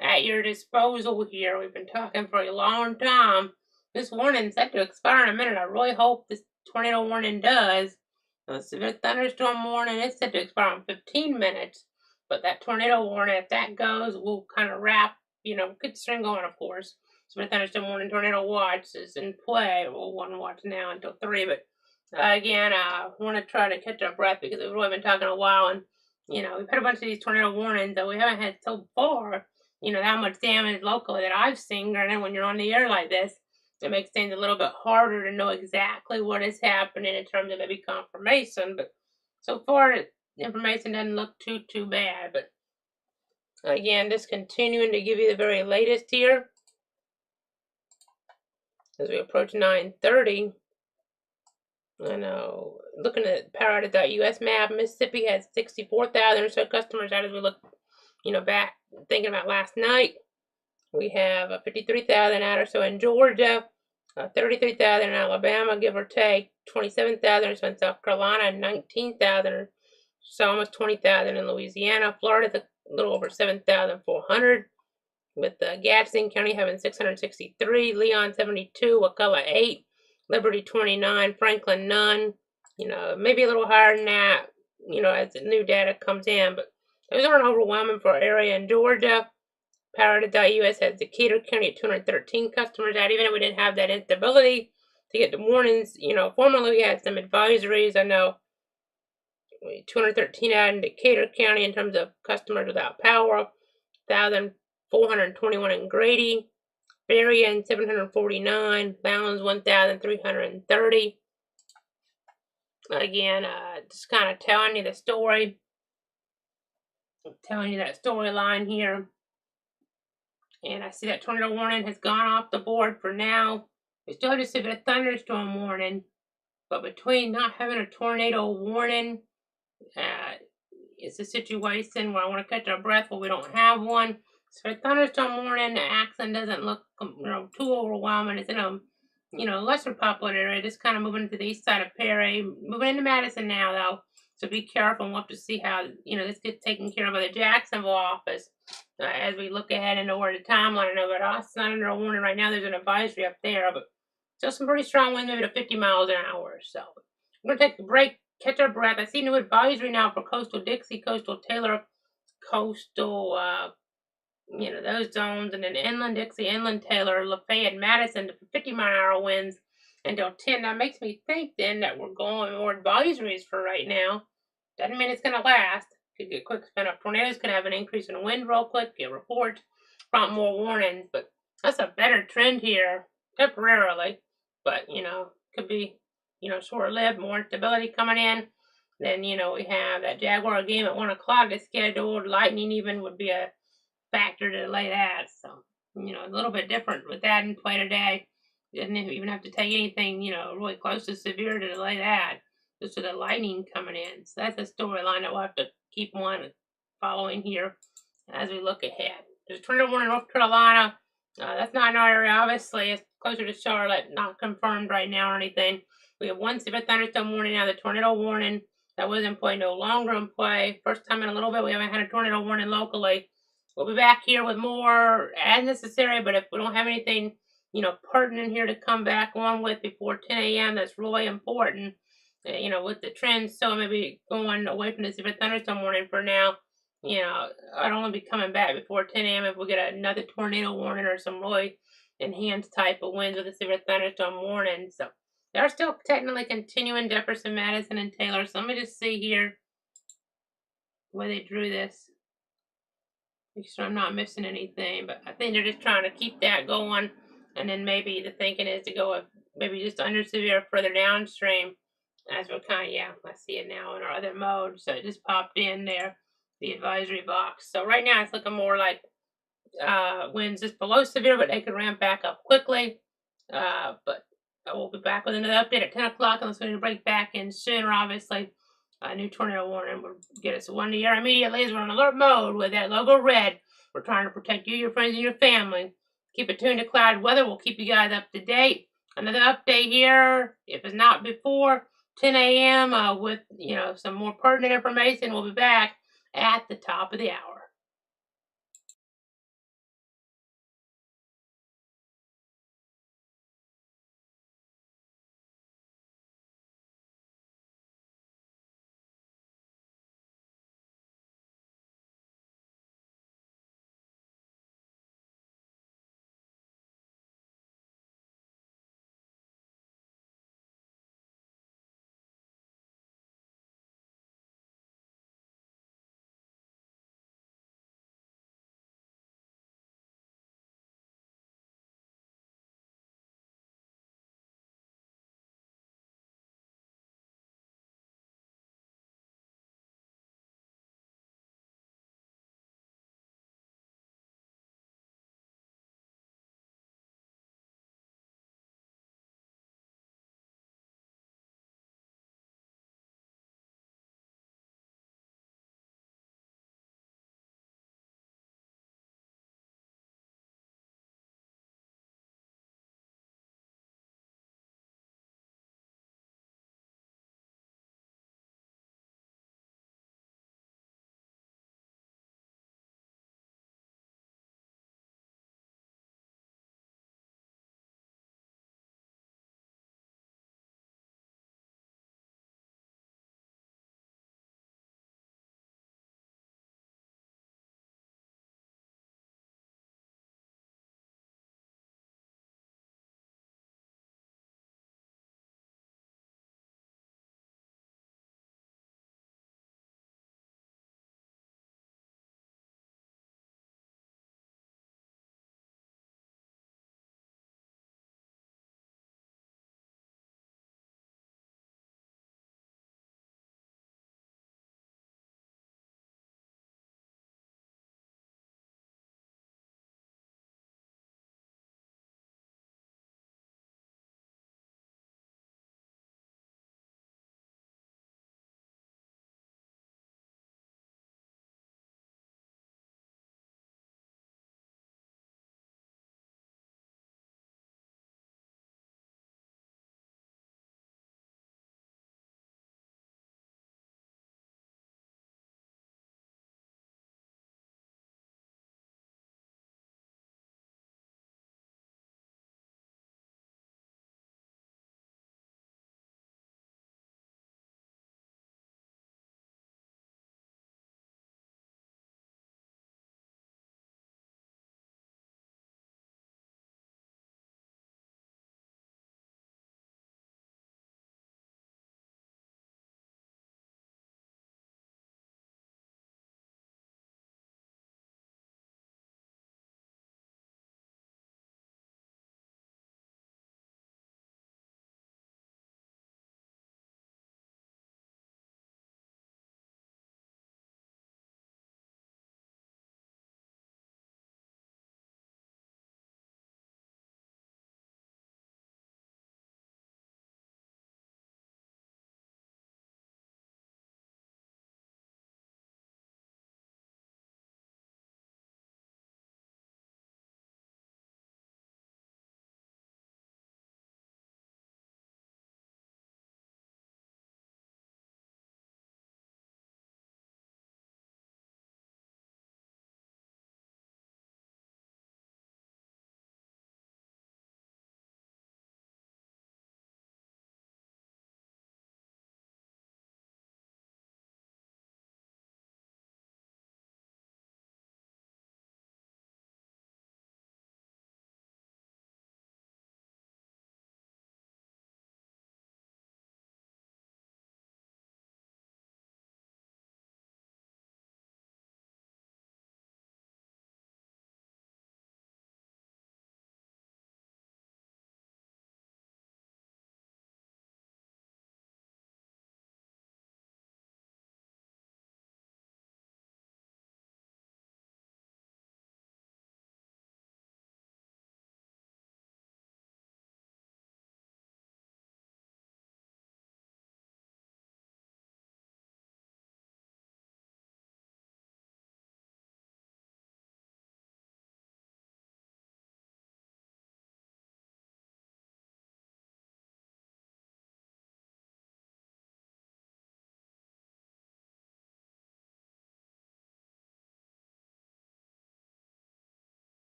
at your disposal here. We've been talking for a long time. This warning is set to expire in a minute. I really hope this tornado warning does. The severe thunderstorm warning is set to expire in 15 minutes. But that tornado warning, if that goes, we'll kind of wrap, get the string going, of course. Severe thunderstorm warning, tornado watch is in play. Well, one watch now until 3. But again, I want to try to catch our breath because we've really been talking a while. And, we've had a bunch of these tornado warnings that we haven't had so far, that much damage locally that I've seen. Granted, when you're on the air like this, it makes things a little bit harder to know exactly what is happening in terms of maybe confirmation. But so far, the information doesn't look too bad. But again, just continuing to give you the very latest here as we approach 9:30. I know, looking at PowerOutage.us map, Mississippi has 64,000 or so customers out as we look, back thinking about last night. We have 53,000 out or so in Georgia, 33,000 in Alabama, give or take, 27,000 or so in South Carolina, and 19,000, so almost 20,000 in Louisiana. Florida's a little over 7,400, with Gadsden County having 663, Leon 72, Wakulla 8, Liberty 29, Franklin none. Maybe a little higher than that, as the new data comes in, but those aren't overwhelming for our area in Georgia. PowerOutage.us has Decatur County at 213 customers out, even if we didn't have that instability to get the warnings. Formerly we had some advisories. I know 213 out in Decatur County in terms of customers without power, 1,421 in Grady, Berrien 749, Lowndes 1,330. Again, just kind of telling you the story, telling you that storyline here. And I see that tornado warning has gone off the board for now. We still have just a thunderstorm warning, but between not having a tornado warning, it's a situation where I want to catch our breath where we don't have one. So for thunderstorm warning, the accent doesn't look too overwhelming. It's in a lesser populated area, just kind of moving to the east side of Perry, moving into Madison now though. So be careful, and we'll have to see how this gets taken care of by the Jacksonville office as we look ahead into where the timeline. I know that Austin not under a warning right now. There's an advisory up there, but still some pretty strong winds, maybe to 50 miles an hour. So we're gonna take a break, catch our breath. I see new advisory now for coastal Dixie, coastal Taylor, coastal those zones, and then inland Dixie, inland Taylor, Lafayette, Madison, the 50-mile-an-hour winds until 10. That makes me think then that we're going more advisories for right now. Doesn't mean it's going to last. Could get quick spin up tornadoes, could have an increase in wind real quick, get reports, prompt more warnings, but that's a better trend here temporarily. But, could be, short lived, more instability coming in. Then, we have that Jaguar game at 1 o'clock is scheduled. Lightning even would be a factor to delay that. So, a little bit different with that in play today. Didn't even have to take anything, really close to severe to delay that. Just with the lightning coming in. So that's a storyline that we'll have to keep on following here as we look ahead. There's a tornado warning in North Carolina. That's not in our area, obviously. It's closer to Charlotte, not confirmed right now or anything. We have one severe thunderstorm warning now. The tornado warning that was in play no longer in play. First time in a little bit we haven't had a tornado warning locally. We'll be back here with more as necessary, but if we don't have anything, pertinent here to come back on with before 10 a.m., that's really important. With the trends, so maybe going away from the severe thunderstorm warning for now. I'd only be coming back before 10 a.m. if we get another tornado warning or some really enhanced type of winds with a severe thunderstorm warning. So they're still technically continuing Jefferson, Madison, and Taylor. So let me just see here where they drew this. Make sure I'm not missing anything, but I think they're just trying to keep that going. And then maybe the thinking is to go maybe just under severe further downstream. As we're I see it now in our other mode. So it just popped in there, the advisory box. So right now it's looking more like winds just below severe, but they could ramp back up quickly. But we'll be back with another update at 10 o'clock unless we break back in sooner, obviously. A new tornado warning will get us one year immediately as we're in alert mode with that logo red. We're trying to protect you, your friends, and your family. Keep it tuned to Cloud Weather. We'll keep you guys up to date. Another update here, if it's not before 10 a.m. With some more pertinent information. We'll be back at the top of the hour.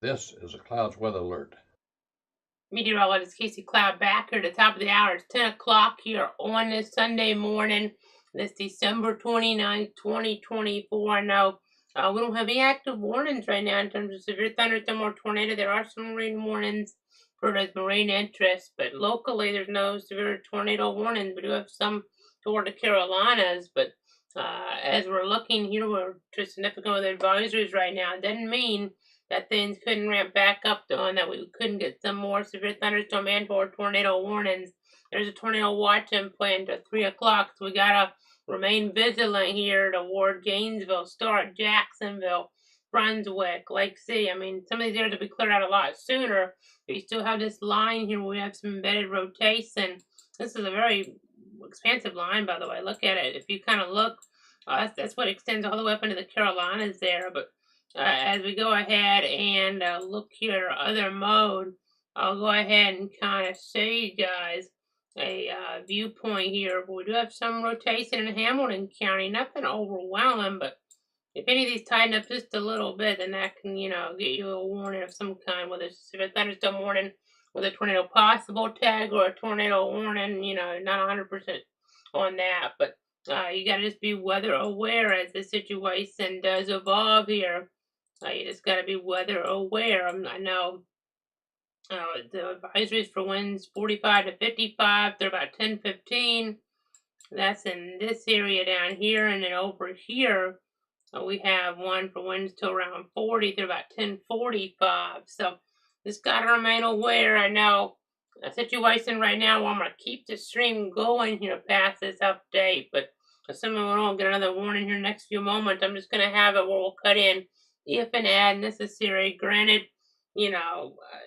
This is a Clouds weather alert. Meteorologist Casey Cloud back here at the top of the hour. It's 10 o'clock here on this Sunday morning. This December 29th, 2024. I know we don't have any active warnings right now in terms of severe thunderstorm or tornado. There are some marine warnings for those marine interests, but locally there's no severe tornado warnings. We do have some toward the Carolinas, but as we're looking here, we're to significant weather advisories right now. It doesn't mean that things couldn't ramp back up to and that we couldn't get some more severe thunderstorm and or tornado warnings. There's a tornado watch in plan to 3 o'clock, so we gotta remain vigilant here toward Gainesville, Stark, Jacksonville, Brunswick, Lake City. I mean, some of these areas will be cleared out a lot sooner, but you still have this line here where we have some embedded rotation. This is a very expansive line, by the way. Look at it. If you kind of look, that's what extends all the way up into the Carolinas there, but as we go ahead and look here at other mode, I'll go ahead and kind of show you guys a viewpoint here. We do have some rotation in Hamilton County, nothing overwhelming, but if any of these tighten up just a little bit, then that can, get you a warning of some kind, whether it's a thunderstorm warning with a tornado possible tag or a tornado warning, not 100% on that, but you got to just be weather aware as the situation does evolve here. You just got to be weather aware. I know the advisories for winds 45 to 55. They're about 10-15. That's in this area down here. And then over here, we have one for winds to around 40. They're about 10-45. So just got to remain aware. I know a situation right now where I'm going to keep the stream going here past this update. But assuming we don't get another warning here in the next few moments, I'm just going to have it where we'll cut in if and as necessary. Granted,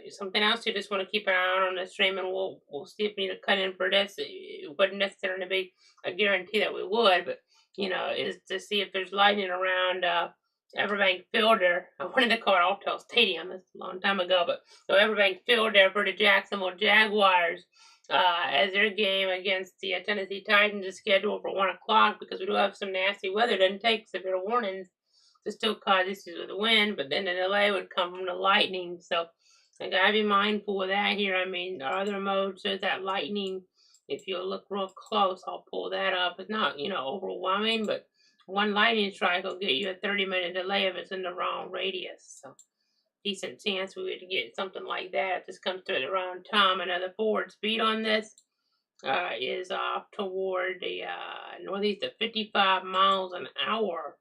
something else you just want to keep an eye on the stream, and we'll see if we need to cut in for this. It wouldn't necessarily be a guarantee that we would, but is to see if there's lightning around Everbank Field there. I wanted to call it Altel Stadium. That's a long time ago, but so Everbank Field there for the Jacksonville Jaguars. As their game against the Tennessee Titans is scheduled for 1 o'clock, because we do have some nasty weather. Doesn't take severe warnings to still cause issues with the wind, but then the delay would come from the lightning. So I gotta be mindful of that here. I mean, our other mode shows that lightning. If you look real close, I'll pull that up. It's not, overwhelming, but one lightning strike will get you a 30-minute delay if it's in the wrong radius. So decent chance we would get something like that if this comes through at the wrong time. Another forward speed on this is off toward the northeast of 55 miles an hour.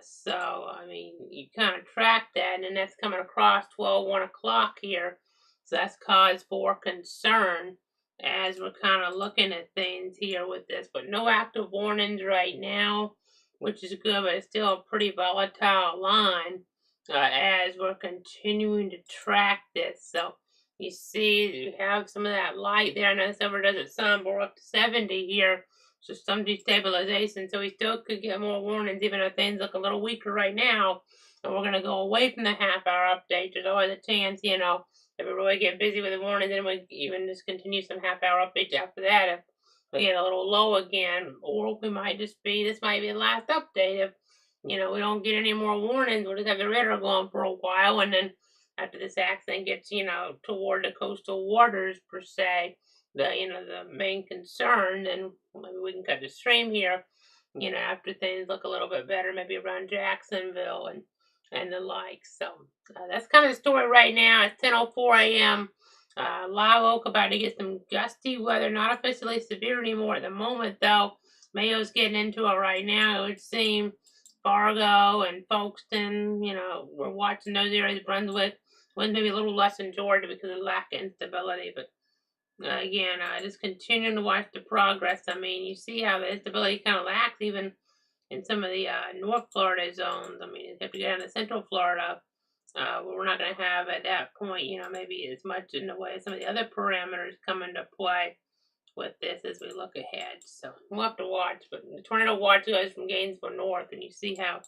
So, I mean, you kind of track that, and then that's coming across 1 o'clock here. So that's cause for concern as we're kind of looking at things here with this. But no active warnings right now, which is good, but it's still a pretty volatile line as we're continuing to track this. So you see, you have some of that light there. I know this over desert sun, but we're up to 70 here. So some destabilization, so we still could get more warnings, even though things look a little weaker right now. And we're going to go away from the half-hour update. There's always a chance, if we really get busy with the warnings, then we even just continue some half-hour updates after that if we get a little low again. Or we might this might be the last update. If, we don't get any more warnings, we'll just have the radar going for a while. And then after this accident gets, toward the coastal waters, per se, the main concern, and maybe we can cut the stream here, after things look a little bit better, maybe around Jacksonville and the like. So that's kind of the story right now. It's 10:04 a.m. Live Oak about to get some gusty weather, not officially severe anymore at the moment, though. Mayo's getting into it right now. It would seem Fargo and Folkestone, we're watching those areas. Brunswick, winds maybe a little less in Georgia because of lack of instability, but again, just continuing to watch the progress. I mean, you see how the instability kind of lacks even in some of the North Florida zones. I mean, you have to get down to Central Florida, where we're not going to have at that point, maybe as much in the way of some of the other parameters come into play with this as we look ahead. So we'll have to watch. But the tornado watch goes from Gainesville north, and you see how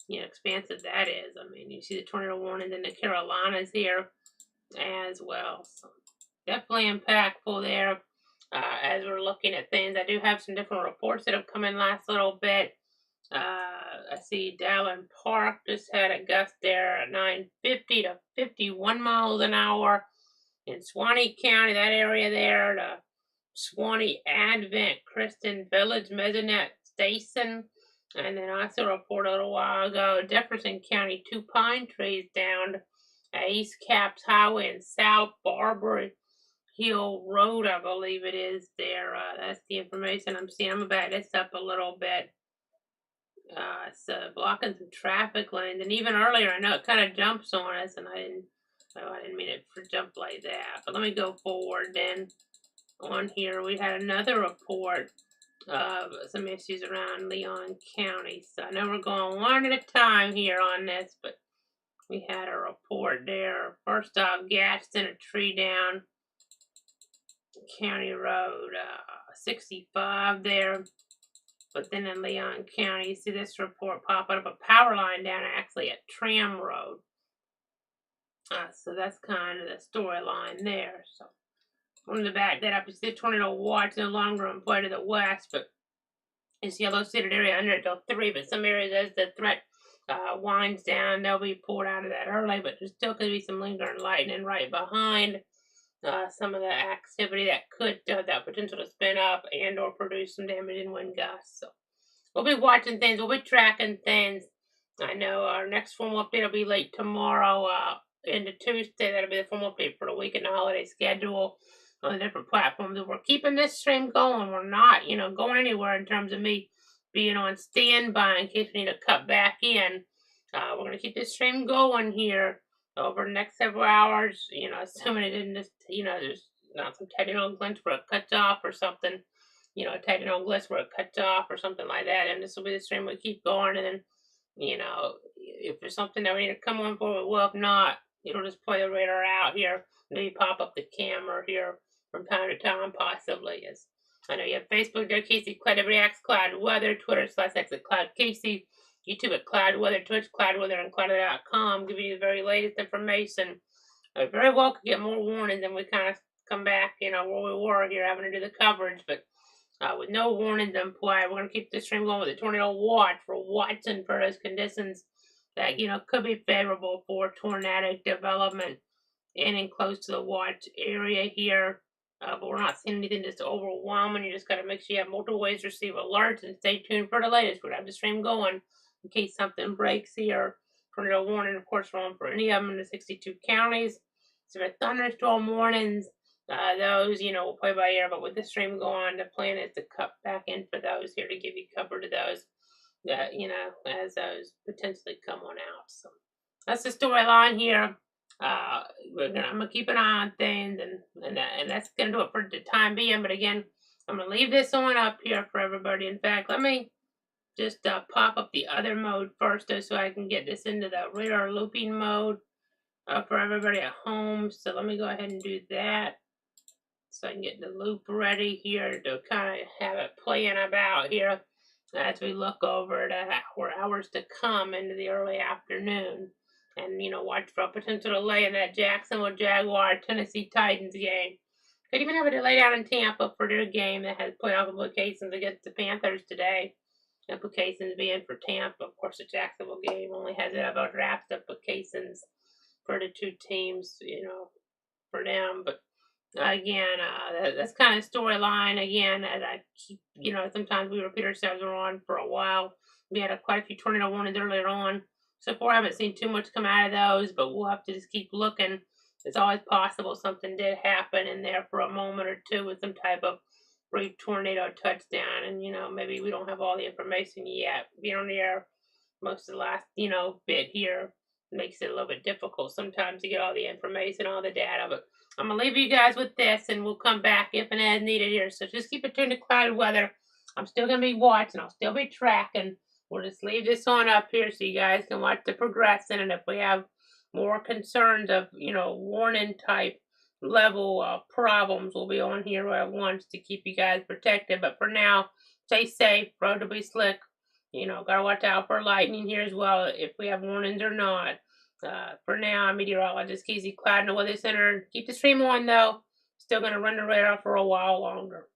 expansive that is. I mean, you see the tornado warnings in the Carolinas here as well. So definitely impactful there as we're looking at things. I do have some different reports that have come in last little bit. I see Dallin Park just had a gust there at 950 to 51 miles an hour in Swanee County, that area there, the Swanee Advent Christian Village Mesonet Station. And then also reported a little while ago, Jefferson County, 2 pine trees downed at East Caps Highway and South Barbary Hill Road, I believe it is there. That's the information I'm seeing. I'm gonna back this up a little bit. It's blocking some traffic lanes, and even earlier, I know it kind of jumps on us, and I didn't mean it to jump like that. But let me go forward then. On here, we had another report of some issues around Leon County. So I know we're going one at a time here on this, but we had a report there. First off, Gadsden, a tree down County Road 65 there. But then in Leon County, you see this report popping up, a power line down actually at Tram Road. So that's kind of the storyline there. So I wanted to back that up. You see the tornado watch no longer on play to the west, but it's yellow shaded area under it till 3. But some areas as the threat winds down, they'll be pulled out of that early. But there still could be some lingering lightning right behind some of the activity that could have that potential to spin up and or produce some damage in wind gusts. So we'll be watching things. We'll be tracking things. I know our next formal update will be late tomorrow into Tuesday. That'll be the formal update for the week and the holiday schedule on the different platforms. And we're keeping this stream going. We're not, going anywhere in terms of me being on standby in case we need to cut back in. We're going to keep this stream going here over the next several hours, assuming it didn't just, there's not some technical glitch where it cuts off or something, a technical glitch where it cuts off or something like that. And this will be the stream we keep going. And then, if there's something that we need to come on for, we will. If not, it'll just play the radar out here. Maybe pop up the camera here from time to time, possibly. As I know you have Facebook there, Casey Cloud, Reacts Cloud Weather, Twitter /X at Cloud Casey, YouTube at Cloud Weather, Twitch Cloud Weather, and Cloud.com, giving you the very latest information. I very well could get more warnings, and we kind of come back, where we were here having to do the coverage, but with no warnings in play, we're going to keep this stream going with the tornado watch. We're watching for those conditions that, could be favorable for tornadic development in and close to the watch area here. But we're not seeing anything just overwhelming. You just got to make sure you have multiple ways to receive alerts and stay tuned for the latest. We're going to have the stream going in case something breaks here. Tornado warning, of course, we're on for any of them in the 62 counties. So for thunderstorm warnings, those, we'll play by ear. But with the stream going, the plan is to cut back in for those here to give you cover to those that, as those potentially come on out. So that's the storyline here. I'm gonna keep an eye on things, and that's gonna do it for the time being. But again, I'm gonna leave this on up here for everybody. In fact, let me just pop up the other mode first, so I can get this into the radar looping mode for everybody at home. So let me go ahead and do that, so I can get the loop ready here to kind of have it playing about here as we look over the hours to come into the early afternoon. And, watch for a potential delay in that Jacksonville Jaguar Tennessee Titans game. Could even have a delay down in Tampa for their game that has playoff implications against the Panthers today. Implications being for Tampa. Of course, the Jacksonville game only has about draft implications for the two teams, for them. But again, that's kind of storyline. Again, as I keep, sometimes we repeat ourselves. We're on for a while. We had quite a few tornado warnings earlier on. So far, I haven't seen too much come out of those, but we'll have to just keep looking. It's always possible something did happen in there for a moment or two with some type of brief tornado touchdown. And, maybe we don't have all the information yet. Being on the air most of the last, bit here makes it a little bit difficult sometimes to get all the information, all the data. But I'm going to leave you guys with this, and we'll come back if and as needed here. So just keep it tuned to Cloud Weather. I'm still going to be watching. I'll still be tracking. We'll just leave this on up here so you guys can watch the progression. And if we have more concerns of, warning type level problems, we'll be on here at once to keep you guys protected. But for now, stay safe. Road will be slick. Gotta watch out for lightning here as well, if we have warnings or not. For now, I'm meteorologist Casey Cloud in the Weather Center. Keep the stream on, though. Still going to run the radar for a while longer.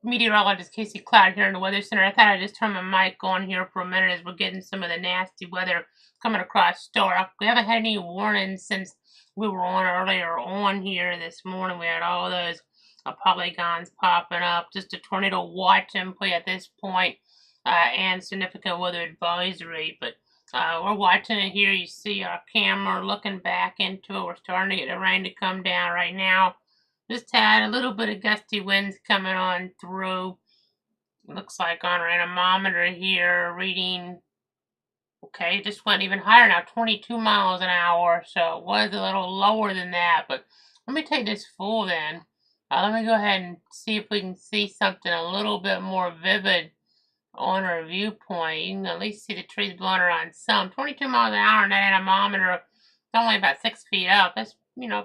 Meteorologist Casey Cloud here in the Weather Center. I thought I'd just turn my mic on here for a minute as we're getting some of the nasty weather coming across Stark. We haven't had any warnings since we were on earlier on here this morning. We had all those polygons popping up. Just a tornado watch in play at this point, and significant weather advisory. But we're watching it here. You see our camera looking back into it. We're starting to get the rain to come down right now. Just had a little bit of gusty winds coming on through. Looks like on our anemometer here, reading, okay, it just went even higher now, 22 miles an hour. So it was a little lower than that. But let me take this full then. Let me go ahead and see if we can see something a little bit more vivid on our viewpoint. You can at least see the trees blowing around some. 22 miles an hour on that anemometer. It's only about 6 feet up. That's,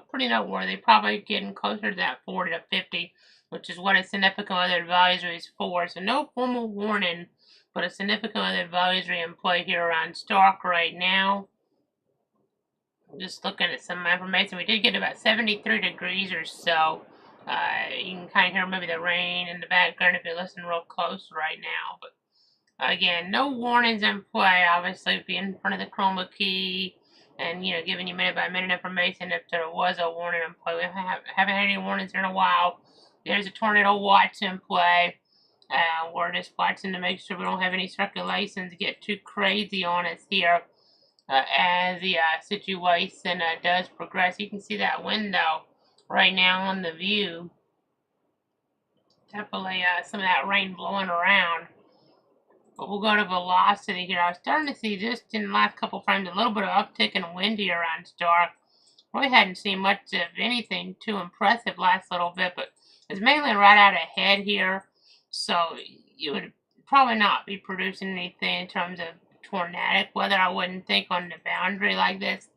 pretty noteworthy. Probably getting closer to that 40 to 50, which is what a significant weather advisory is for. So no formal warning, but a significant weather advisory in play here around Stark right now. Just looking at some information, we did get about 73 degrees or so. You can kind of hear maybe the rain in the background if you listen real close right now. But again, no warnings in play. Obviously, be in front of the chroma key and giving you minute by minute information if there was a warning in play. We haven't had any warnings here in a while. There's a tornado watch in play. We're just watching to make sure we don't have any circulations get too crazy on us here as the situation does progress. You can see that window right now on the view. Definitely some of that rain blowing around. But we'll go to velocity here. I was starting to see just in the last couple frames a little bit of uptick in wind here around Stark. Really hadn't seen much of anything too impressive last little bit, but it's mainly right out ahead here. So you would probably not be producing anything in terms of tornadic weather, I wouldn't think, on the boundary like this,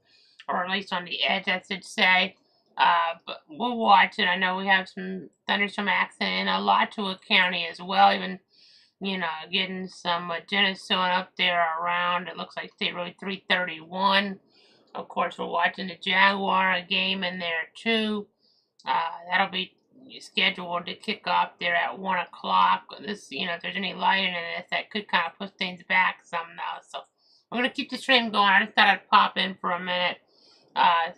or at least on the edge, I should say. But we'll watch it. I know we have some thunderstorm accident in Alachua County as well, even getting some Geneseo up there around, it looks like State Road 331. Of course, we're watching the Jaguar game in there too. That'll be scheduled to kick off there at 1 o'clock. This, if there's any light in this, that could kind of push things back some now. So I'm going to keep the stream going. I just thought I'd pop in for a minute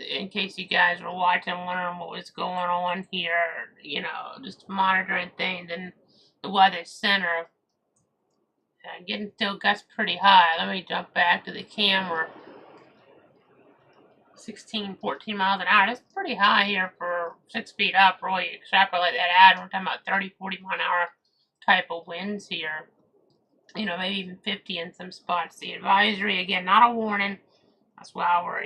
in case you guys were watching, wondering what was going on here, just monitoring things in the Weather Center. Getting still gusts pretty high. Let me jump back to the camera. 16, 14 miles an hour. That's pretty high here for 6 feet up. Really extrapolate that out. We're talking about 30, 40 mile an hour type of winds here. Maybe even 50 in some spots. The advisory, again, not a warning. That's why we're,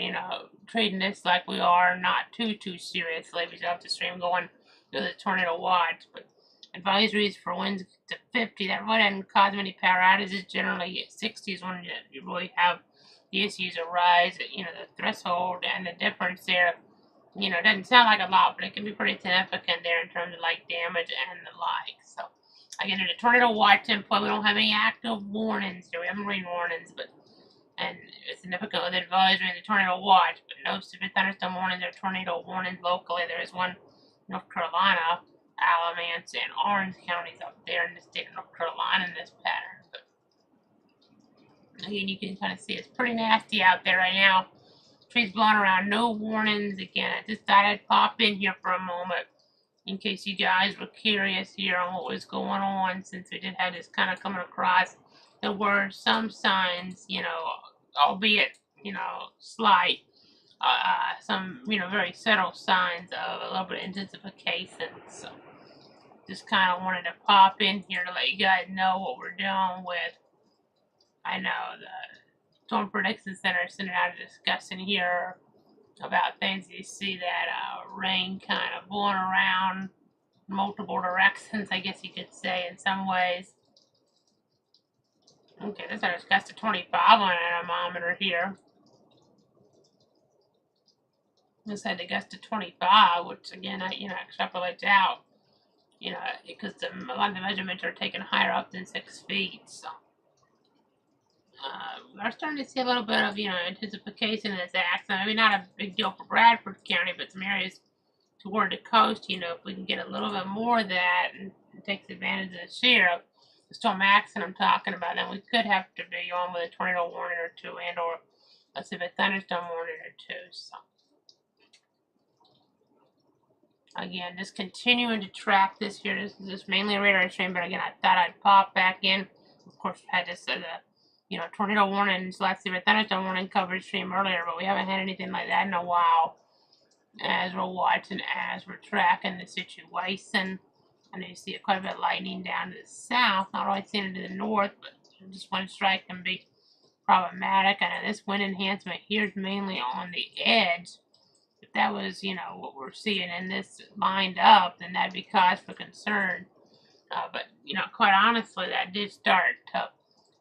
treating this like we are, not too seriously. We still have the stream going to the tornado watch, but advisories for winds to 50, that really doesn't cause many power outages. Generally at 60s when you really have the issues arise, the threshold and the difference there, doesn't sound like a lot, but it can be pretty significant there in terms of like damage and the like. So again, in the tornado watch in play, we don't have any active warnings here. We have marine warnings, and a significant weather advisory in the tornado watch, but no severe thunderstorm warnings or tornado warnings locally. There is one in North Carolina, Alamance and Orange counties up there in the state of North Carolina in this pattern. But again, you can kind of see it's pretty nasty out there right now. Trees blowing around, no warnings. Again, I just thought I'd pop in here for a moment in case you guys were curious here on what was going on, since we did have this kind of coming across. There were some signs, albeit, slight, some, very subtle signs of a little bit of intensification. So just kind of wanted to pop in here to let you guys know what we're doing with. I know the Storm Prediction Center is sending out a discussion here about things. You see that rain kind of blowing around multiple directions, I guess you could say, in some ways. Okay, this is gust of 25 on an anemometer here. This had the gust of 25, which again, extrapolates out, because a lot of the measurements are taken higher up than 6 feet. So we're starting to see a little bit of, intensification in this accident. Maybe not a big deal for Bradford County, but some areas toward the coast, if we can get a little bit more of that, and it takes advantage of the shear of the storm action I'm talking about, then we could have to be on with a tornado warning or two, and or let's say a thunderstorm warning or two. So again, just continuing to track this here. This is just mainly a radar stream, but again, I thought I'd pop back in. Of course, we had this tornado warnings, let's say a thunderstorm warning coverage stream earlier, but we haven't had anything like that in a while. As we're watching, as we're tracking the situation. I know you see quite a bit of lightning down to the south, not really seeing it to the north, but just one strike can be problematic. I know this wind enhancement here is mainly on the edge. If that was, what we're seeing in this lined up, then that'd be cause for concern. But, quite honestly, that did start to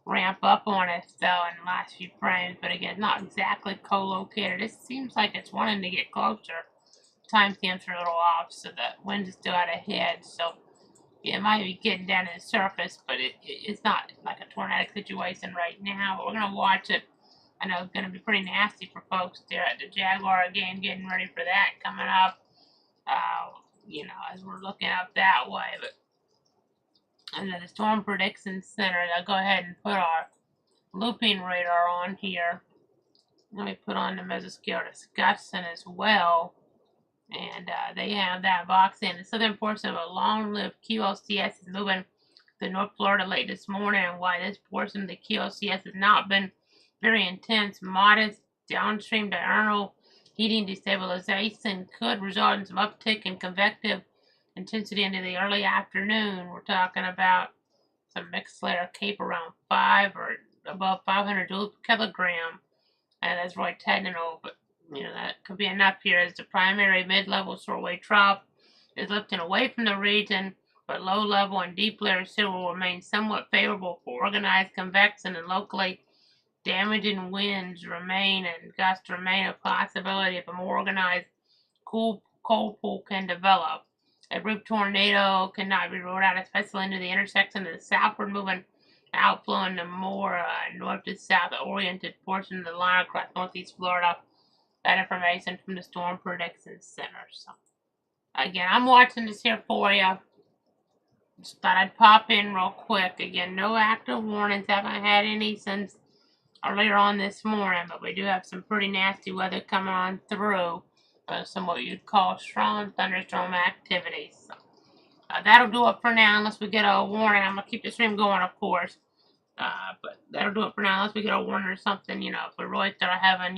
ramp up on us, though, in the last few frames. But again, not exactly co-located. It seems like it's wanting to get closer. Timestamps are a little off, so the wind is still out ahead. So, yeah, it might be getting down to the surface, but it's not like a tornadic situation right now. But we're going to watch it. I know it's going to be pretty nasty for folks there at the Jaguar game, getting ready for that coming up, as we're looking up that way. But I know the Storm Prediction Center, they'll go ahead and put our looping radar on here. Let me put on the mesoscale discussion as well. And they have that box in. The southern portion of a long-lived QLCS is moving to North Florida late this morning, and why this portion of the QLCS has not been very intense. Modest downstream diurnal heating destabilization could result in some uptick in convective intensity into the early afternoon. We're talking about some mixed layer CAPE around 5 or above 500 joules per kilogram, and that's really technical, but that could be enough here as the primary mid-level shortwave trough is lifting away from the region, but low-level and deep layer still will remain somewhat favorable for organized convection, and locally damaging winds remain and gusts remain a possibility if a more organized cold pool can develop. A brief tornado cannot be ruled out, especially into the intersection of the southward moving outflow in the more north to south oriented portion of the line across northeast Florida. That information from the Storm Prediction Center. So, again, I'm watching this here for you. Just thought I'd pop in real quick. Again, no active warnings. Haven't had any since earlier on this morning, but we do have some pretty nasty weather coming on through. Some what you'd call strong thunderstorm activity. So, that'll do it for now, unless we get a warning. I'm going to keep the stream going, of course. But that'll do it for now, unless we get a warning or something, if we really start having,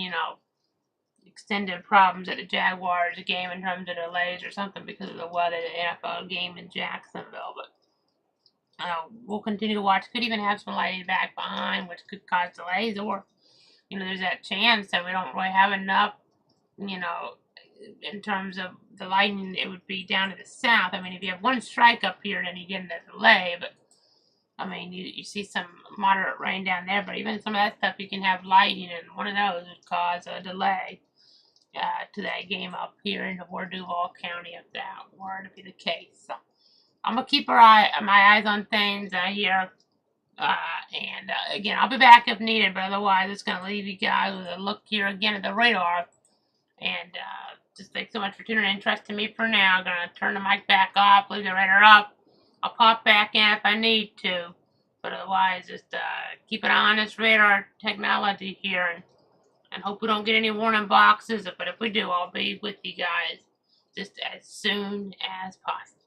extended problems at the Jaguars game in terms of delays or something because of the weather, the NFL game in Jacksonville. But we'll continue to watch. Could even have some lightning back behind, which could cause delays, or there's that chance that we don't really have enough, in terms of the lightning. It would be down to the south. I mean, if you have one strike up here, then you get a delay. But I mean, you see some moderate rain down there, but even some of that stuff, you can have lightning, and one of those would cause a delay to that game up here in Duval County, if that were to be the case. So I'm gonna keep my eyes on things here, and again, I'll be back if needed. But otherwise, it's gonna leave you guys with a look here again at the radar. And just thanks so much for tuning in, trusting me for now. I'm gonna turn the mic back off, leave the radar up. I'll pop back in if I need to, but otherwise, just keep an eye on this radar technology here, and hope we don't get any warning boxes. But if we do, I'll be with you guys just as soon as possible.